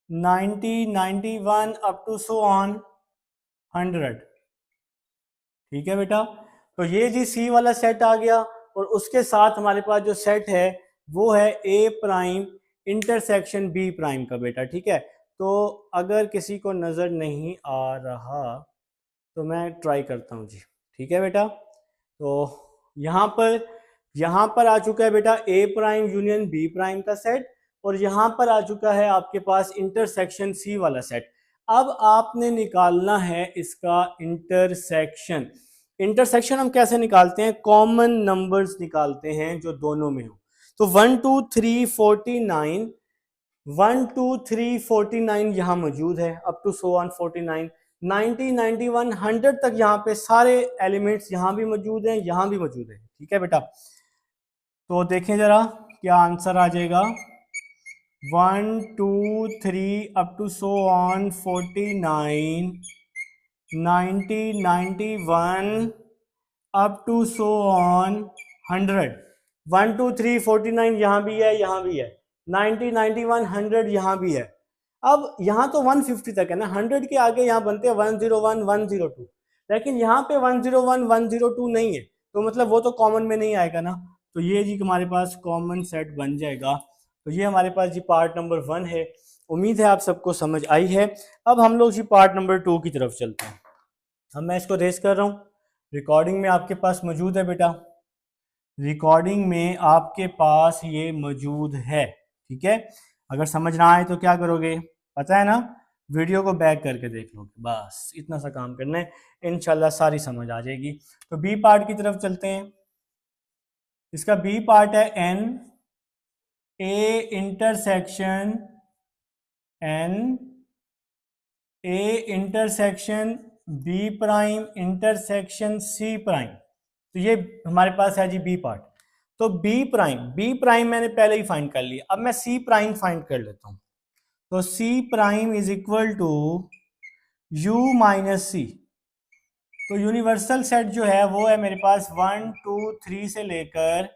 90 91 up to so on 100। ठीक है बेटा, तो ये जी सी वाला सेट आ गया, और उसके साथ हमारे पास जो सेट है वो है A prime intersection B prime का बेटा, ठीक है। तो अगर किसी को नज़र नहीं आ रहा तो मैं ट्राई करता हूँ जी, ठीक है बेटा। तो यहाँ पर आ चुका है बेटा ए प्राइम यूनियन बी प्राइम का सेट, और यहाँ पर आ चुका है आपके पास इंटरसेक्शन सी वाला सेट। अब आपने निकालना है इसका इंटरसेक्शन। इंटरसेक्शन हम कैसे निकालते हैं? कॉमन नंबर्स निकालते हैं जो दोनों में हो। तो 1 2 3 49, 1 2 3 49 यहाँ मौजूद है, अप टू सो ऑन 49, 90 91 100 तक यहाँ पे सारे एलिमेंट्स यहाँ भी मौजूद हैं, यहाँ भी मौजूद है, ठीक है बेटा। तो देखें जरा क्या आंसर आ जाएगा। 1 2 3 up to so on 49, 90 91 up to so on 100। 1 2 3 49 यहाँ भी है, यहाँ भी है, 90 91 100 यहाँ भी है। अब यहाँ तो 150 तक है ना, 100 के आगे यहाँ बनते हैं 101 102, लेकिन यहाँ पे 101 102 नहीं है, तो मतलब वो तो कॉमन में नहीं आएगा ना। तो ये जी हमारे पास कॉमन सेट बन जाएगा। तो ये हमारे पास जी पार्ट नंबर 1 है। उम्मीद है आप सबको समझ आई है। अब हम लोग जी पार्ट नंबर 2 की तरफ चलते हैं। अब मैं इसको रेस कर रहा हूँ, रिकॉर्डिंग में आपके पास मौजूद है बेटा, रिकॉर्डिंग में आपके पास ये मौजूद है, ठीक है। अगर समझ ना आए तो क्या करोगे, पता है ना, वीडियो को बैक करके देख लोगे, बस इतना सा काम करना है, इंशाल्लाह सारी समझ आ जाएगी। तो बी पार्ट की तरफ चलते हैं। इसका बी पार्ट है n A intersection n A intersection B prime intersection C prime. तो ये हमारे पास है जी बी पार्ट। तो बी प्राइम मैंने पहले ही फाइंड कर लिया, अब मैं सी प्राइम फाइंड कर लेता हूं। तो C prime is equal to U minus C. तो यूनिवर्सल सेट जो है वो है मेरे पास 1 2 3 से लेकर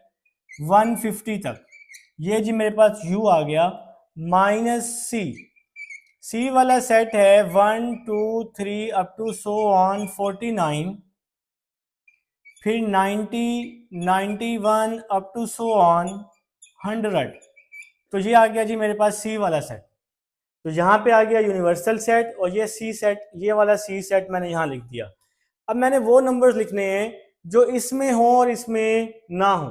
150 तक। ये जी मेरे पास u आ गया माइनस सी वाला सेट है 1 2 3 अप टू सो ऑन 49, फिर 90 91 अप टू सो ऑन 100। तो ये आ गया जी मेरे पास सी वाला सेट। तो यहाँ पे आ गया यूनिवर्सल सेट, और ये सी सेट, ये वाला सी सेट मैंने यहाँ लिख दिया। अब मैंने वो नंबर्स लिखने हैं जो इसमें हो और इसमें ना हो।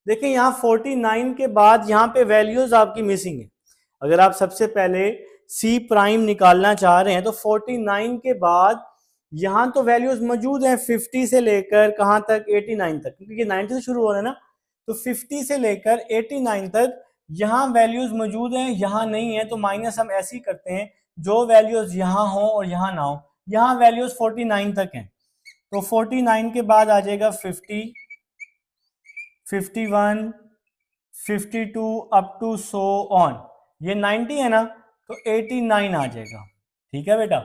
देखिए यहाँ 49 के बाद यहाँ पे वैल्यूज आपकी मिसिंग है। अगर आप सबसे पहले सी प्राइम निकालना चाह रहे हैं तो 49 के बाद यहाँ तो वैल्यूज मौजूद हैं 50 से लेकर कहाँ तक 89 तक, क्योंकि ये 90 से शुरू हो रहा है ना। तो 50 से लेकर 89 तक यहाँ वैल्यूज मौजूद हैं, यहाँ नहीं है, तो माइनस हम ऐसे ही करते हैं, जो वैल्यूज यहाँ हो और यहाँ ना हो। यहाँ वैल्यूज 49 तक हैं, तो 49 के बाद आ जाएगा 50 51 52 अप टू सो ऑन। ये 90 है ना, तो 89 आ जाएगा, ठीक है बेटा।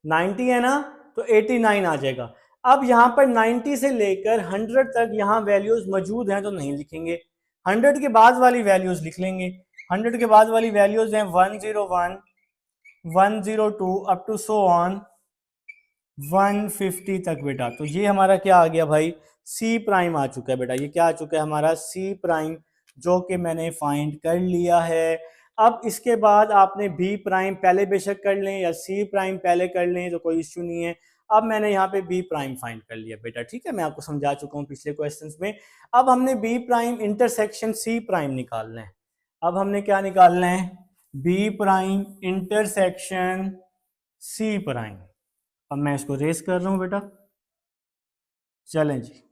90 है ना, तो 89 आ जाएगा। अब यहाँ पर 90 से लेकर 100 तक यहाँ वैल्यूज मौजूद हैं तो नहीं लिखेंगे, 100 के बाद वाली वैल्यूज लिख लेंगे। 100 के बाद वाली वैल्यूज हैं 101 102 अप टू सो ऑन 150 तक बेटा। तो ये हमारा क्या आ गया भाई, सी प्राइम आ चुका है बेटा। ये क्या आ चुका है हमारा सी प्राइम, जो कि मैंने फाइंड कर लिया है। अब इसके बाद आपने बी प्राइम पहले बेशक कर लें या सी प्राइम पहले कर लें, तो कोई इश्यू नहीं है। अब मैंने यहाँ पे बी प्राइम फाइंड कर लिया बेटा, ठीक है। मैं आपको समझा चुका हूँ पिछले क्वेश्चंस में। अब हमने B prime intersection C prime निकालना है। अब हमने क्या निकालना है, B prime intersection C prime. अब मैं इसको रेस कर रहा हूं बेटा, चलें जी।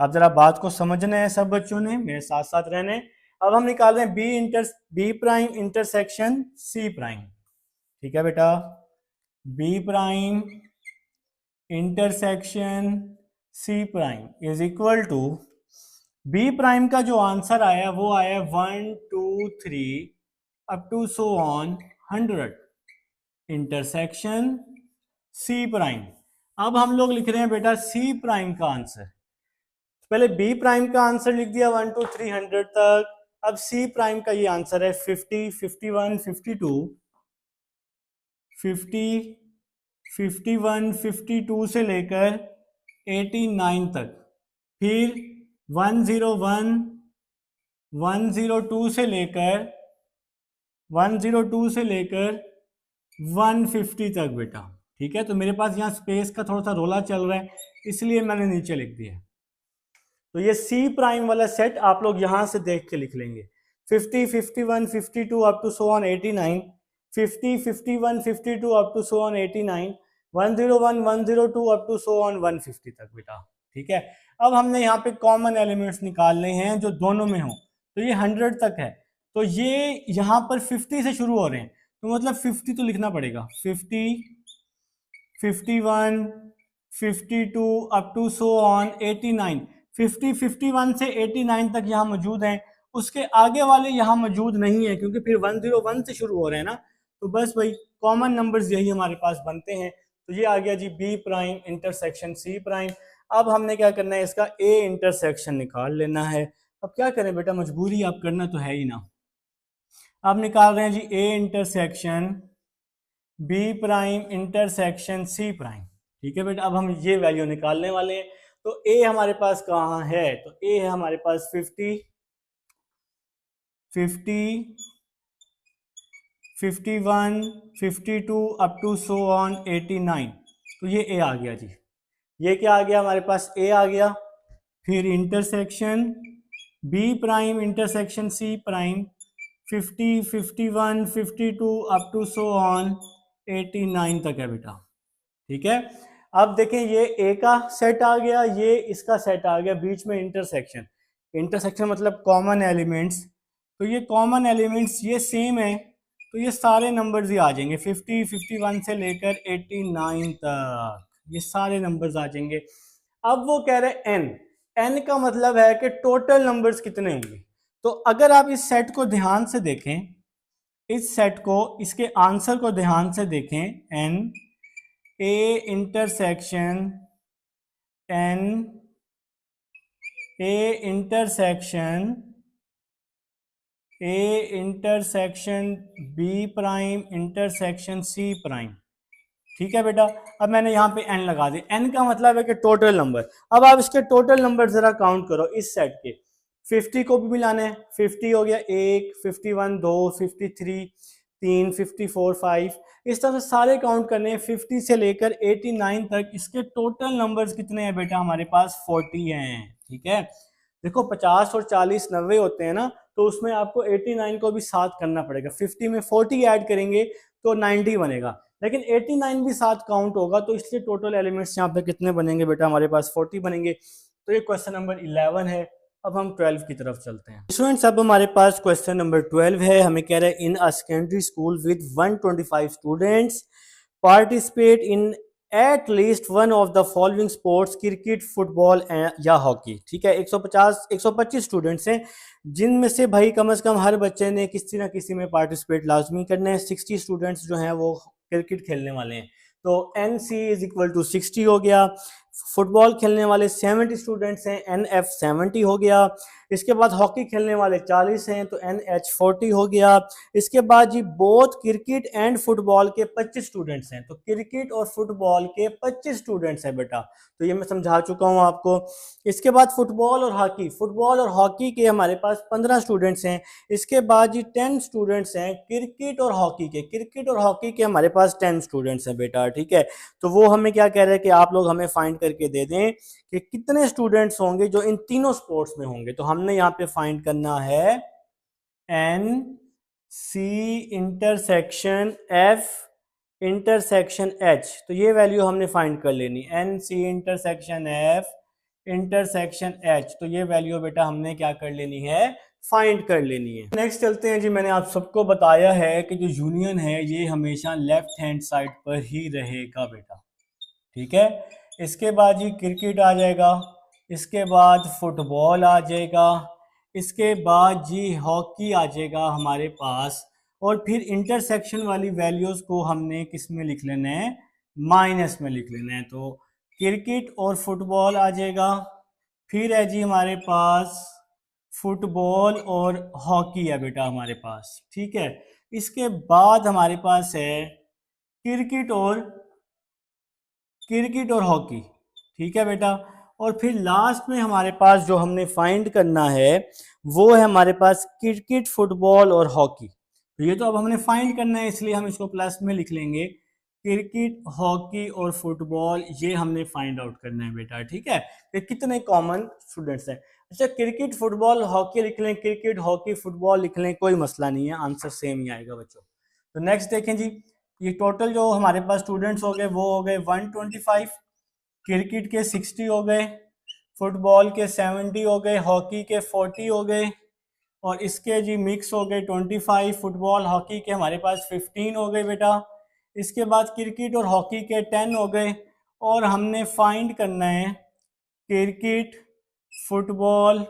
अब जरा बात को समझना है सब बच्चों ने, मेरे साथ साथ रहने। अब हम निकाल रहे हैं B prime intersection C prime, ठीक है बेटा। B prime intersection C prime is equal to, B prime का जो आंसर आया वो आया 1 2 3 up to so on 100 intersection C prime. अब हम लोग लिख रहे हैं बेटा सी प्राइम का आंसर। पहले बी प्राइम का आंसर लिख दिया 1 2 3 100 तक। अब सी प्राइम का ये आंसर है 50 51 52 50 51 52 से लेकर 89 तक, फिर 101 102 से लेकर 150 तक बेटा। ठीक है, तो मेरे पास यहाँ स्पेस का थोड़ा सा रोला चल रहा है, इसलिए मैंने नीचे लिख दिया। तो ये सी प्राइम वाला सेट आप लोग यहां से देख के लिख लेंगे। 50, 51, 52 up to so on 89, 50, 51, 52 up to so on 89, 101, 102 up to so on 150 तक बेटा। ठीक है, अब हमने यहाँ पे कॉमन एलिमेंट्स निकालने हैं जो दोनों में हो। तो ये 100 तक है, तो ये यहाँ पर 50 से शुरू हो रहे हैं, तो मतलब 50 तो लिखना पड़ेगा। 50, 51, 52 अप टू सो ऑन 89। 50, 51 से 89 तक यहाँ मौजूद हैं, उसके आगे वाले यहाँ मौजूद नहीं है क्योंकि फिर 101 से शुरू हो रहे हैं ना। तो बस भाई कॉमन नंबर्स यही हमारे पास बनते हैं। तो ये आ गया जी B prime intersection C prime. अब हमने क्या करना है, इसका ए इंटरसेक्शन निकाल लेना है। अब क्या करें बेटा, मजबूरी आप करना तो है ही ना। आप निकाल रहे हैं जी A intersection B prime intersection C prime. ठीक है बेटा, अब हम ये वैल्यू निकालने वाले हैं। तो ए हमारे पास कहाँ है, तो ए है हमारे पास 50, 51, 52 अप टू सो ऑन 89। तो ये ए आ गया जी। ये क्या आ गया हमारे पास, ए आ गया। फिर intersection B prime intersection C prime 50, 51, 52 up to so on 89 तक है बेटा। ठीक है, अब देखें ये ए का सेट आ गया, ये इसका सेट आ गया, बीच में इंटरसेक्शन। इंटरसेक्शन मतलब कॉमन एलिमेंट्स। तो ये कॉमन एलिमेंट्स ये सेम है, तो ये सारे नंबर्स ही आ जाएंगे 50, 51 से लेकर 89 तक, ये सारे नंबर्स आ जाएंगे। अब वो कह रहे एन, एन का मतलब है कि टोटल नंबर्स कितने होंगे। तो अगर आप इस सेट को ध्यान से देखें, इस सेट को, इसके आंसर को ध्यान से देखें, n A intersection n A intersection B prime intersection C prime. ठीक है बेटा, अब मैंने यहाँ पे एन लगा दी। एन का मतलब है कि टोटल नंबर। अब आप इसके टोटल नंबर जरा काउंट करो इस सेट के। 50 को भी मिलाना है, 50 हो गया 1, 51 2, 53 3, 54 5, इस तरह से सारे काउंट करने हैं 50 से लेकर 89 तक। इसके टोटल नंबर्स कितने हैं बेटा, हमारे पास 40 हैं। ठीक है, देखो 50 और 40 90 होते हैं ना, तो उसमें आपको 89 को भी साथ करना पड़ेगा। 50 में 40 ऐड करेंगे तो 90 बनेगा, लेकिन 89 भी साथ काउंट होगा, तो इसलिए टोटल एलिमेंट्स यहाँ पे कितने बनेंगे बेटा, हमारे पास 40 बनेंगे। तो ये क्वेश्चन नंबर 11 है। अब हम 12 की तरफ चलते हैं स्टूडेंट्स। अब हमारे पास क्वेश्चन नंबर 12 है। हमें कह रहा है in a secondary school with 125 students participate in at least one of the following sports, cricket, football या हॉकी। ठीक है, 125 स्टूडेंट्स हैं, जिनमें से भाई कम से कम हर बच्चे ने किसी ना किसी में पार्टिसिपेट लाजमी करना है। 60 स्टूडेंट्स जो हैं वो क्रिकेट खेलने वाले हैं, तो n C is equal to 60 हो गया। फुटबॉल खेलने वाले 70 स्टूडेंट्स हैं, एन एफ 70 हो गया। इसके बाद हॉकी खेलने वाले 40 हैं, तो एन एच 40 हो गया। इसके बाद जी बोथ क्रिकेट एंड फुटबॉल के 25 स्टूडेंट्स हैं, तो क्रिकेट और फुटबॉल के 25 स्टूडेंट्स हैं बेटा। तो ये मैं समझा चुका हूँ आपको। इसके बाद फुटबॉल और हॉकी के हमारे पास 15 स्टूडेंट्स हैं। इसके बाद जी 10 स्टूडेंट्स हैं क्रिकेट और हॉकी के हमारे पास 10 स्टूडेंट्स हैं बेटा। ठीक है, तो वो हमें क्या कह रहे हैं कि आप लोग हमें फाइंड करके दे दें कि कितने स्टूडेंट्स होंगे जो इन तीनों स्पोर्ट्स में होंगे। तो हमने यहाँ पे फाइंड करना है N C intersection F intersection H. तो ये वैल्यू हमने फाइंड कर लेनी, n C intersection F intersection H. तो ये वैल्यू बेटा हमने क्या कर लेनी है, फाइंड कर लेनी है। नेक्स्ट चलते हैं जी। मैंने आप सबको बताया है कि जो यूनियन है ये हमेशा लेफ्ट हैंड साइड पर ही रहेगा बेटा। ठीक है, इसके बाद जी क्रिकेट आ जाएगा, इसके बाद फुटबॉल आ जाएगा, इसके बाद जी हॉकी आ जाएगा हमारे पास, और फिर इंटरसेक्शन वाली वैल्यूज को हमने किस में लिख लेना है, माइनस में लिख लेना है। तो क्रिकेट और फुटबॉल आ जाएगा, फिर है जी हमारे पास फुटबॉल और हॉकी है बेटा हमारे पास। ठीक है, इसके बाद हमारे पास है क्रिकेट और हॉकी। ठीक है बेटा, और फिर लास्ट में हमारे पास जो हमने फाइंड करना है वो है हमारे पास क्रिकेट, फुटबॉल और हॉकी। तो ये तो अब हमने फाइंड करना है, इसलिए हम इसको प्लस में लिख लेंगे। क्रिकेट, हॉकी और फुटबॉल ये हमने फाइंड आउट करना है बेटा, ठीक है। कि कितने कॉमन स्टूडेंट्स हैं। अच्छा, क्रिकेट, फुटबॉल, हॉकी लिख लें, क्रिकेट, हॉकी, फुटबॉल लिख लें, कोई मसला नहीं है, आंसर सेम ही आएगा बच्चों। तो नेक्स्ट देखें जी, ये टोटल जो हमारे पास स्टूडेंट्स हो गए वो हो गए 125। क्रिकेट के 60 हो गए, फुटबॉल के 70 हो गए, हॉकी के 40 हो गए, और इसके जी मिक्स हो गए 25। फुटबॉल हॉकी के हमारे पास 15 हो गए बेटा। इसके बाद क्रिकेट और हॉकी के 10 हो गए, और हमने फाइंड करना है क्रिकेट, फुटबॉल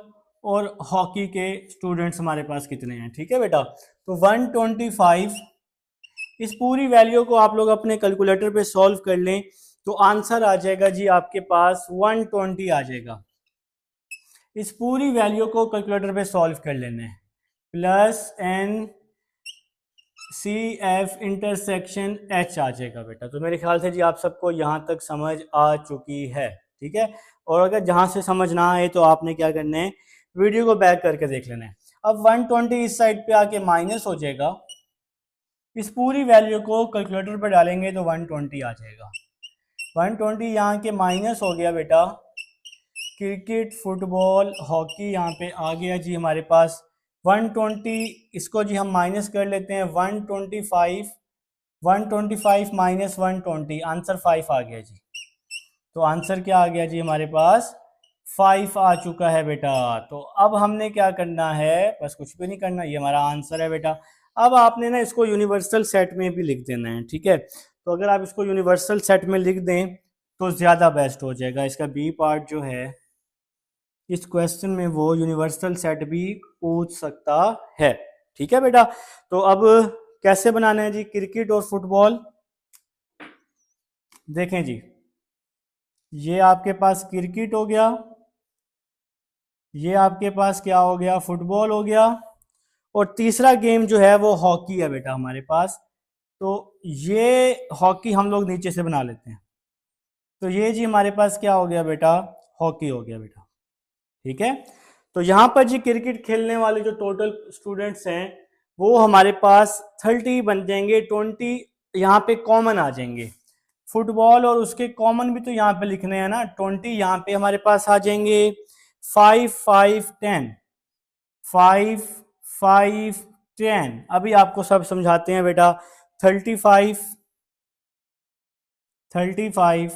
और हॉकी के स्टूडेंट्स हमारे पास कितने हैं, ठीक है बेटा। तो 125, इस पूरी वैल्यू को आप लोग अपने कैलकुलेटर पे सॉल्व कर लें तो आंसर आ जाएगा जी आपके पास 120 आ जाएगा। इस पूरी वैल्यू को कैलकुलेटर पे सॉल्व कर लेना है, plus N C F intersection H आ जाएगा बेटा। तो मेरे ख्याल से जी आप सबको यहाँ तक समझ आ चुकी है, ठीक है। और अगर जहाँ से समझ ना आए तो आपने क्या करना है, वीडियो को बैक करके देख लेना है। अब 120 इस साइड पे आके माइनस हो जाएगा, इस पूरी वैल्यू को कैलकुलेटर पर डालेंगे तो 120 आ जाएगा। 120 यहाँ के माइनस हो गया बेटा, क्रिकेट, फुटबॉल, हॉकी यहाँ पे आ गया जी हमारे पास 120। इसको जी हम माइनस कर लेते हैं 125, 125 माइनस 120, आंसर 5 आ गया जी। तो आंसर क्या आ गया जी हमारे पास 5 आ चुका है बेटा। तो अब हमने क्या करना है, बस कुछ भी नहीं करना, ये हमारा आंसर है बेटा। अब आपने ना इसको यूनिवर्सल सेट में भी लिख देना है, ठीक है। तो अगर आप इसको यूनिवर्सल सेट में लिख दें तो ज़्यादा बेस्ट हो जाएगा। इसका बी पार्ट जो है इस क्वेश्चन में वो यूनिवर्सल सेट भी पूछ सकता है, ठीक है बेटा। तो अब कैसे बनाना है जी क्रिकेट और फुटबॉल, देखें जी, ये आपके पास क्रिकेट हो गया, ये आपके पास क्या हो गया, फुटबॉल हो गया, और तीसरा गेम जो है वो हॉकी है बेटा हमारे पास। तो ये हॉकी हम लोग नीचे से बना लेते हैं। तो ये जी हमारे पास क्या हो गया बेटा, हॉकी हो गया बेटा, ठीक है। तो यहाँ पर जी क्रिकेट खेलने वाले जो टोटल स्टूडेंट्स हैं वो हमारे पास 30 बन जाएंगे, 20 यहाँ पे कॉमन आ जाएंगे। फुटबॉल और उसके कॉमन भी तो यहाँ पे लिखने हैं ना, 20 यहाँ पे हमारे पास आ जाएंगे, 5 5 10, 5 5 10। अभी आपको सब समझाते हैं बेटा। 35 35,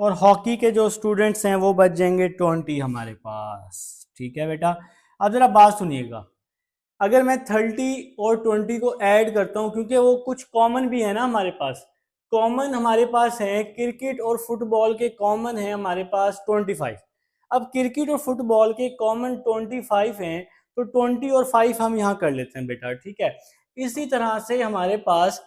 और हॉकी के जो स्टूडेंट्स हैं वो बच जाएंगे 20 हमारे पास, ठीक है बेटा। अब जरा बात सुनिएगा, अगर मैं 30 और 20 को ऐड करता हूं, क्योंकि वो कुछ कॉमन भी है ना हमारे पास, कॉमन हमारे पास है क्रिकेट और फुटबॉल के कॉमन है हमारे पास 25। अब क्रिकेट और फुटबॉल के कॉमन 25 हैं, तो 20 और 5 हम यहाँ कर लेते हैं बेटा, ठीक है। इसी तरह से हमारे पास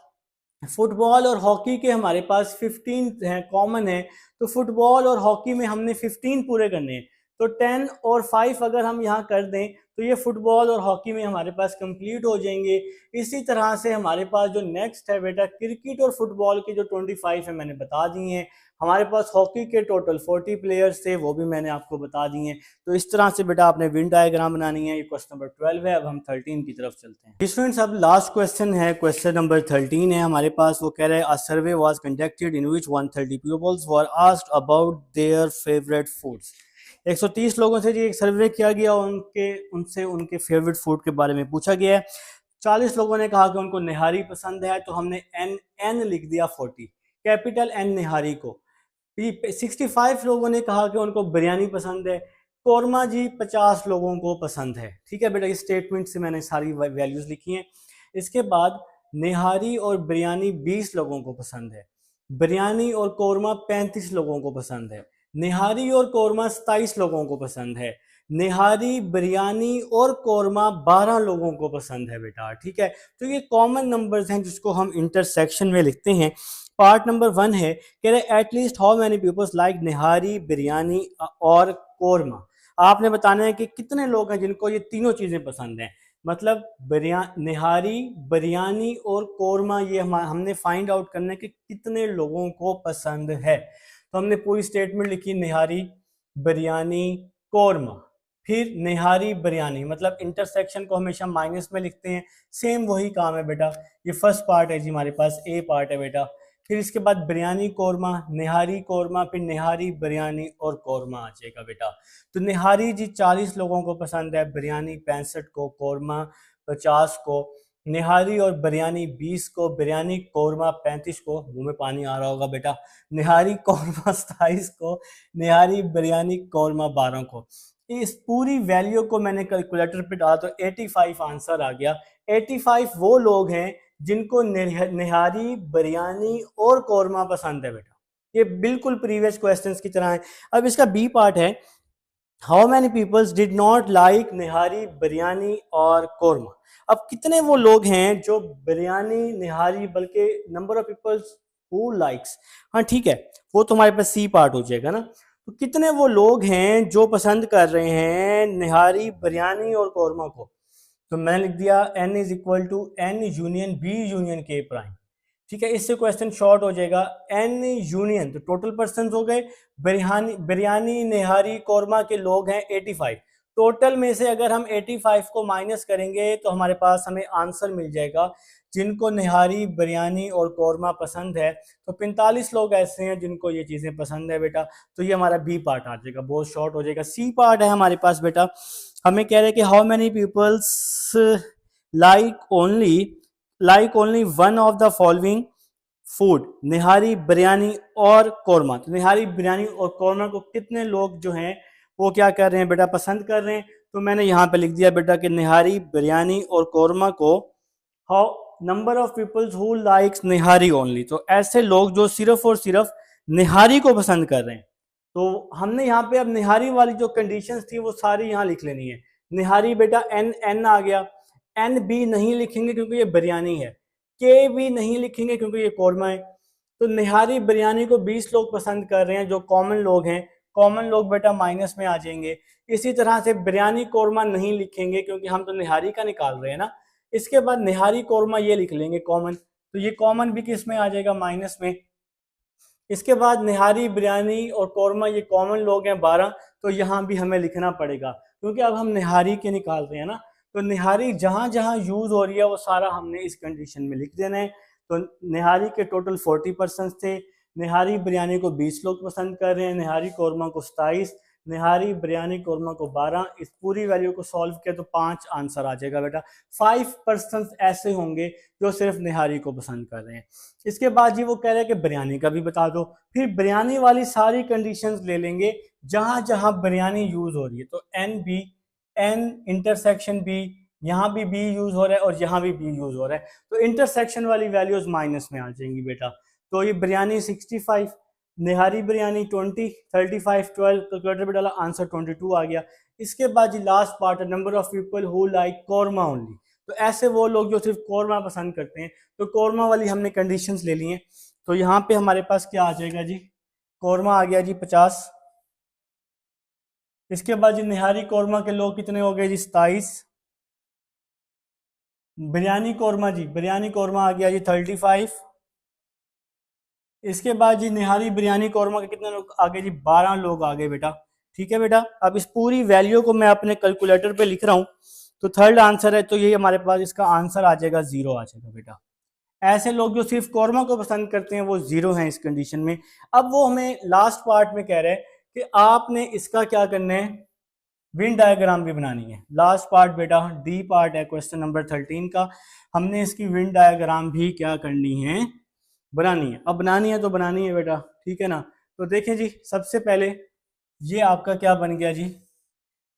फुटबॉल और हॉकी के हमारे पास 15 हैं, कॉमन है। तो फुटबॉल और हॉकी में हमने 15 पूरे करने हैं, तो 10 और 5 अगर हम यहाँ कर दें तो ये फुटबॉल और हॉकी में हमारे पास कंप्लीट हो जाएंगे। इसी तरह से हमारे पास जो नेक्स्ट है बेटा, क्रिकेट और फुटबॉल के जो 25 है मैंने बता दिए हैं। हमारे पास हॉकी के टोटल 40 प्लेयर्स थे, वो भी मैंने आपको बता दिए हैं। तो इस तरह से बेटा आपने विन डायग्राम बनानी है। ये क्वेश्चन नंबर 12 है। अब हम 13 की तरफ चलते हैं स्टूडेंट्स। अब लास्ट क्वेश्चन है, क्वेश्चन नंबर 13 है हमारे पास। वो कह रहे हैं, a survey was conducted in which 130 peoples were asked about their favourite foods. 130 लोगों से जी एक सर्वे किया गया, उनसे उनके फेवरेट फूड के बारे में पूछा गया है। 40 लोगों ने कहा कि उनको निहारी पसंद है, तो हमने एन लिख दिया 40, कैपिटल एन निहारी को। 65 लोगों ने कहा कि उनको बिरयानी पसंद है। कौरमा जी 50 लोगों को पसंद है, ठीक है बेटा। इस स्टेटमेंट से मैंने सारी वैल्यूज लिखी हैं। इसके बाद निहारी और बिरयानी 20 लोगों को पसंद है। बिरयानी और कौरमा 35 लोगों को पसंद है। निहारी और कौरमा 27 लोगों को पसंद है। निहारी, बिरयानी और कौरमा 12 लोगों को पसंद है बेटा, ठीक है। तो ये कॉमन नंबर्स हैं जिसको हम इंटरसेक्शन में लिखते हैं। पार्ट नंबर 1 है, कह रहे at least how many peoples like nihari, biryani और कौरमा। आपने बताना है कि कितने लोग हैं जिनको ये तीनों चीज़ें पसंद हैं। मतलब निहारी, बिरयानी और कौरमा, ये हमने फाइंड आउट करना है कि कितने लोगों को पसंद है। तो हमने पूरी स्टेटमेंट लिखी, निहारी बिरयानी कोरमा, फिर निहारी बिरयानी, मतलब इंटरसेक्शन को हमेशा माइनस में लिखते हैं, सेम वही काम है बेटा। ये फर्स्ट पार्ट है जी हमारे पास, ए पार्ट है बेटा। फिर इसके बाद बिरयानी कोरमा, निहारी कोरमा, फिर निहारी बिरयानी और कोरमा आ जाएगा बेटा। तो निहारी जी 40 लोगों को पसंद है, बिरयानी 65 को, कोरमा 50 को, निहारी और बिरयानी 20 को, बिरयानी कोरमा 35 को, मुंह में पानी आ रहा होगा बेटा, निहारी कोरमा 27 को, निहारी बिरयानी कोरमा 12 को। इस पूरी वैल्यू को मैंने कैलकुलेटर पे डाला तो 85 आंसर आ गया। 85 वो लोग हैं जिनको निहारी बिरयानी और कोरमा पसंद है बेटा। ये बिल्कुल प्रीवियस क्वेश्चंस की तरह है। अब इसका बी पार्ट है, how many peoples did not like nihari biryani और कोरमा। अब कितने वो लोग हैं जो बिरयानी निहारी, बल्कि number of peoples who likes, हाँ ठीक है, वो तो हमारे पास सी पार्ट हो जाएगा ना। तो कितने वो लोग हैं जो पसंद कर रहे हैं निहारी बिरयानी और कोरमा को। तो मैंने लिख दिया n is equal to n union b union k prime. ठीक है, इससे क्वेश्चन शॉर्ट हो जाएगा। n यूनियन, तो टोटल पर्सन हो गए, बिरयानी बिरयानी निहारी कोरमा के लोग हैं 85। टोटल में से अगर हम 85 को माइनस करेंगे तो हमारे पास हमें आंसर मिल जाएगा जिनको निहारी बिरयानी और कोरमा पसंद है। तो 45 लोग ऐसे हैं जिनको ये चीज़ें पसंद है बेटा। तो ये हमारा बी पार्ट आ जाएगा, बहुत शॉर्ट हो जाएगा। सी पार्ट है हमारे पास बेटा, हमें कह रहे हैं कि how many peoples like only one of the following food, nihari biryani और कोरमा। तो निहारी बिरयानी और कोरमा को कितने लोग जो हैं वो क्या कर रहे हैं बेटा, पसंद कर रहे हैं। तो मैंने यहाँ पे लिख दिया बेटा कि निहारी बिरयानी और कोरमा को, how number of peoples who likes nihari only, तो ऐसे लोग जो सिर्फ और सिर्फ निहारी को पसंद कर रहे हैं। तो हमने यहाँ पे अब निहारी वाली जो कंडीशंस थी वो सारी यहाँ लिख लेनी है। निहारी बेटा एन आ गया, एन बी नहीं लिखेंगे क्योंकि ये बिरयानी है, के भी नहीं लिखेंगे क्योंकि ये कोरमा है। तो निहारी बिरयानी को 20 लोग पसंद कर रहे हैं जो कॉमन लोग हैं, कॉमन लोग बेटा माइनस में आ जाएंगे। इसी तरह से बिरयानी कोरमा नहीं लिखेंगे क्योंकि हम तो निहारी का निकाल रहे हैं ना। इसके बाद निहारी कोरमा ये लिख लेंगे कॉमन, तो ये कॉमन भी किस में आ जाएगा, माइनस में। इसके बाद निहारी बिरयानी और कोरमा ये कॉमन लोग हैं 12, तो यहाँ भी हमें लिखना पड़ेगा क्योंकि अब हम निहारी के निकाल रहे हैं ना। तो निहारी जहाँ जहाँ यूज हो रही है वो सारा हमने इस कंडीशन में लिख देना है। तो निहारी के टोटल 40% थे, निहारी बिरयानी को 20 लोग पसंद कर रहे हैं, निहारी कोरमा को 27, निहारी बिरयानी कोरमा को 12। इस पूरी वैल्यू को सॉल्व किया तो 5 आंसर आ जाएगा बेटा। 5% ऐसे होंगे जो सिर्फ निहारी को पसंद कर रहे हैं। इसके बाद जी वो कह रहे हैं कि बिरयानी का भी बता दो, फिर बिरयानी वाली सारी कंडीशंस ले लेंगे जहां जहां बिरयानी यूज हो रही है। तो एन इंटरसेक्शन बी, यहाँ भी बी यूज हो रहा है और यहाँ भी बी यूज हो रहा है, तो इंटरसेक्शन वाली वैल्यूज माइनस में आ जाएंगी बेटा। तो ये बिरयानी 65, निहारी बिरयानी 20, 35, 12, कैलकुलेटर पे डाला आंसर 22 आ गया। इसके बाद जी लास्ट पार्ट है, number of people who like korma only. तो ऐसे वो लोग जो सिर्फ कोरमा पसंद करते हैं, तो कोरमा वाली हमने कंडीशंस ले ली हैं। तो यहाँ पे हमारे पास क्या आ जाएगा जी, कोरमा आ गया जी 50। इसके बाद जी निहारी कोरमा के लोग कितने हो गए जी, 27। बिरयानी कोरमा जी, बिरयानी कोरमा आ गया जी 35। इसके बाद जी निहारी बिरयानी कोरमा के कितने लोग आ गए जी, 12 लोग आ गए बेटा। ठीक है बेटा, अब इस पूरी वैल्यू को मैं अपने कैलकुलेटर पे लिख रहा हूँ। तो थर्ड आंसर है, तो ये हमारे पास इसका आंसर आ जाएगा 0 आ जाएगा बेटा। ऐसे लोग जो सिर्फ कोरमा को पसंद करते हैं वो 0 हैं इस कंडीशन में। अब वो हमें लास्ट पार्ट में कह रहे हैं कि आपने इसका क्या करना है, विन डायग्राम भी बनानी है। लास्ट पार्ट बेटा डी पार्ट है क्वेश्चन नंबर 13 का, हमने इसकी विन डायग्राम भी क्या करनी है, बनानी है। अब बनानी है तो बनानी है बेटा, ठीक है ना। तो देखें जी, सबसे पहले ये आपका क्या बन गया जी,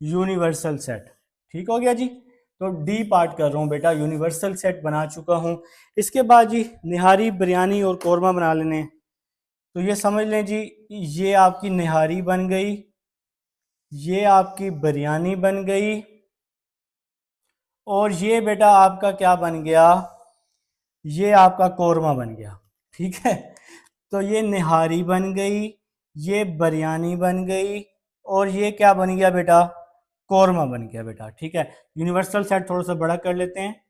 यूनिवर्सल सेट। ठीक हो गया जी। तो डी पार्ट कर रहा हूँ बेटा, यूनिवर्सल सेट बना चुका हूँ। इसके बाद जी निहारी बिरयानी और कोरमा बना लेने। तो ये समझ लें जी, ये आपकी निहारी बन गई, ये आपकी बिरयानी बन गई, और ये बेटा आपका क्या बन गया, ये आपका कोरमा बन गया। ठीक है, तो ये निहारी बन गई, ये बिरयानी बन गई, और ये क्या बन गया बेटा, कोरमा बन गया बेटा। ठीक है, यूनिवर्सल सेट थोड़ा सा बड़ा कर लेते हैं।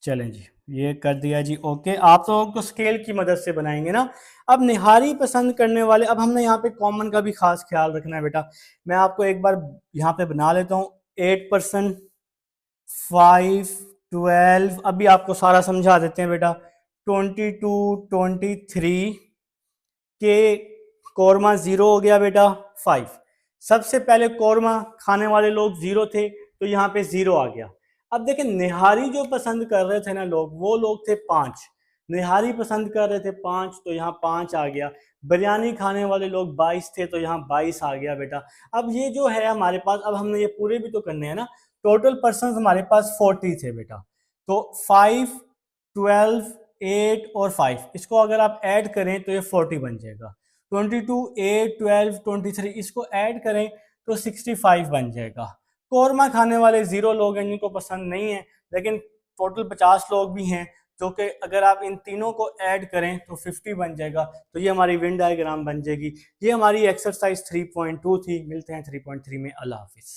चलें जी, ये कर दिया जी, ओके। आप तो स्केल की मदद से बनाएंगे ना। अब निहारी पसंद करने वाले, अब हमने यहाँ पे कॉमन का भी खास ख्याल रखना है बेटा। मैं आपको एक बार यहाँ पे बना लेता हूँ। 8%, 5, 12, अभी आपको सारा समझा देते हैं बेटा। 22, 23 के कौरमा जीरो हो गया बेटा। 5, सबसे पहले कौरमा खाने वाले लोग जीरो थे, तो यहाँ पे जीरो आ गया। अब देखें, निहारी जो पसंद कर रहे थे ना लोग, वो लोग थे 5। निहारी पसंद कर रहे थे 5, तो यहाँ 5 आ गया। बिरयानी खाने वाले लोग 22 थे, तो यहाँ 22 आ गया बेटा। अब ये जो है हमारे पास, अब हमने ये पूरे भी तो करने हैं ना। टोटल पर्सन हमारे पास 40 थे बेटा। तो 5, 12, 8 और 5, इसको अगर आप ऐड करें तो ये 40 बन जाएगा। 22, 8, 12, 23, इसको ऐड करें तो 65 बन जाएगा। कौरमा खाने वाले 0 लोग हैं जिनको पसंद नहीं है, लेकिन टोटल 50 लोग भी हैं, जो कि अगर आप इन तीनों को ऐड करें तो 50 बन जाएगा। तो ये हमारी वेन डायग्राम बन जाएगी। ये हमारी एक्सरसाइज 3.2 थी। मिलते हैं 3.3 में। अल्लाह हाफिज़।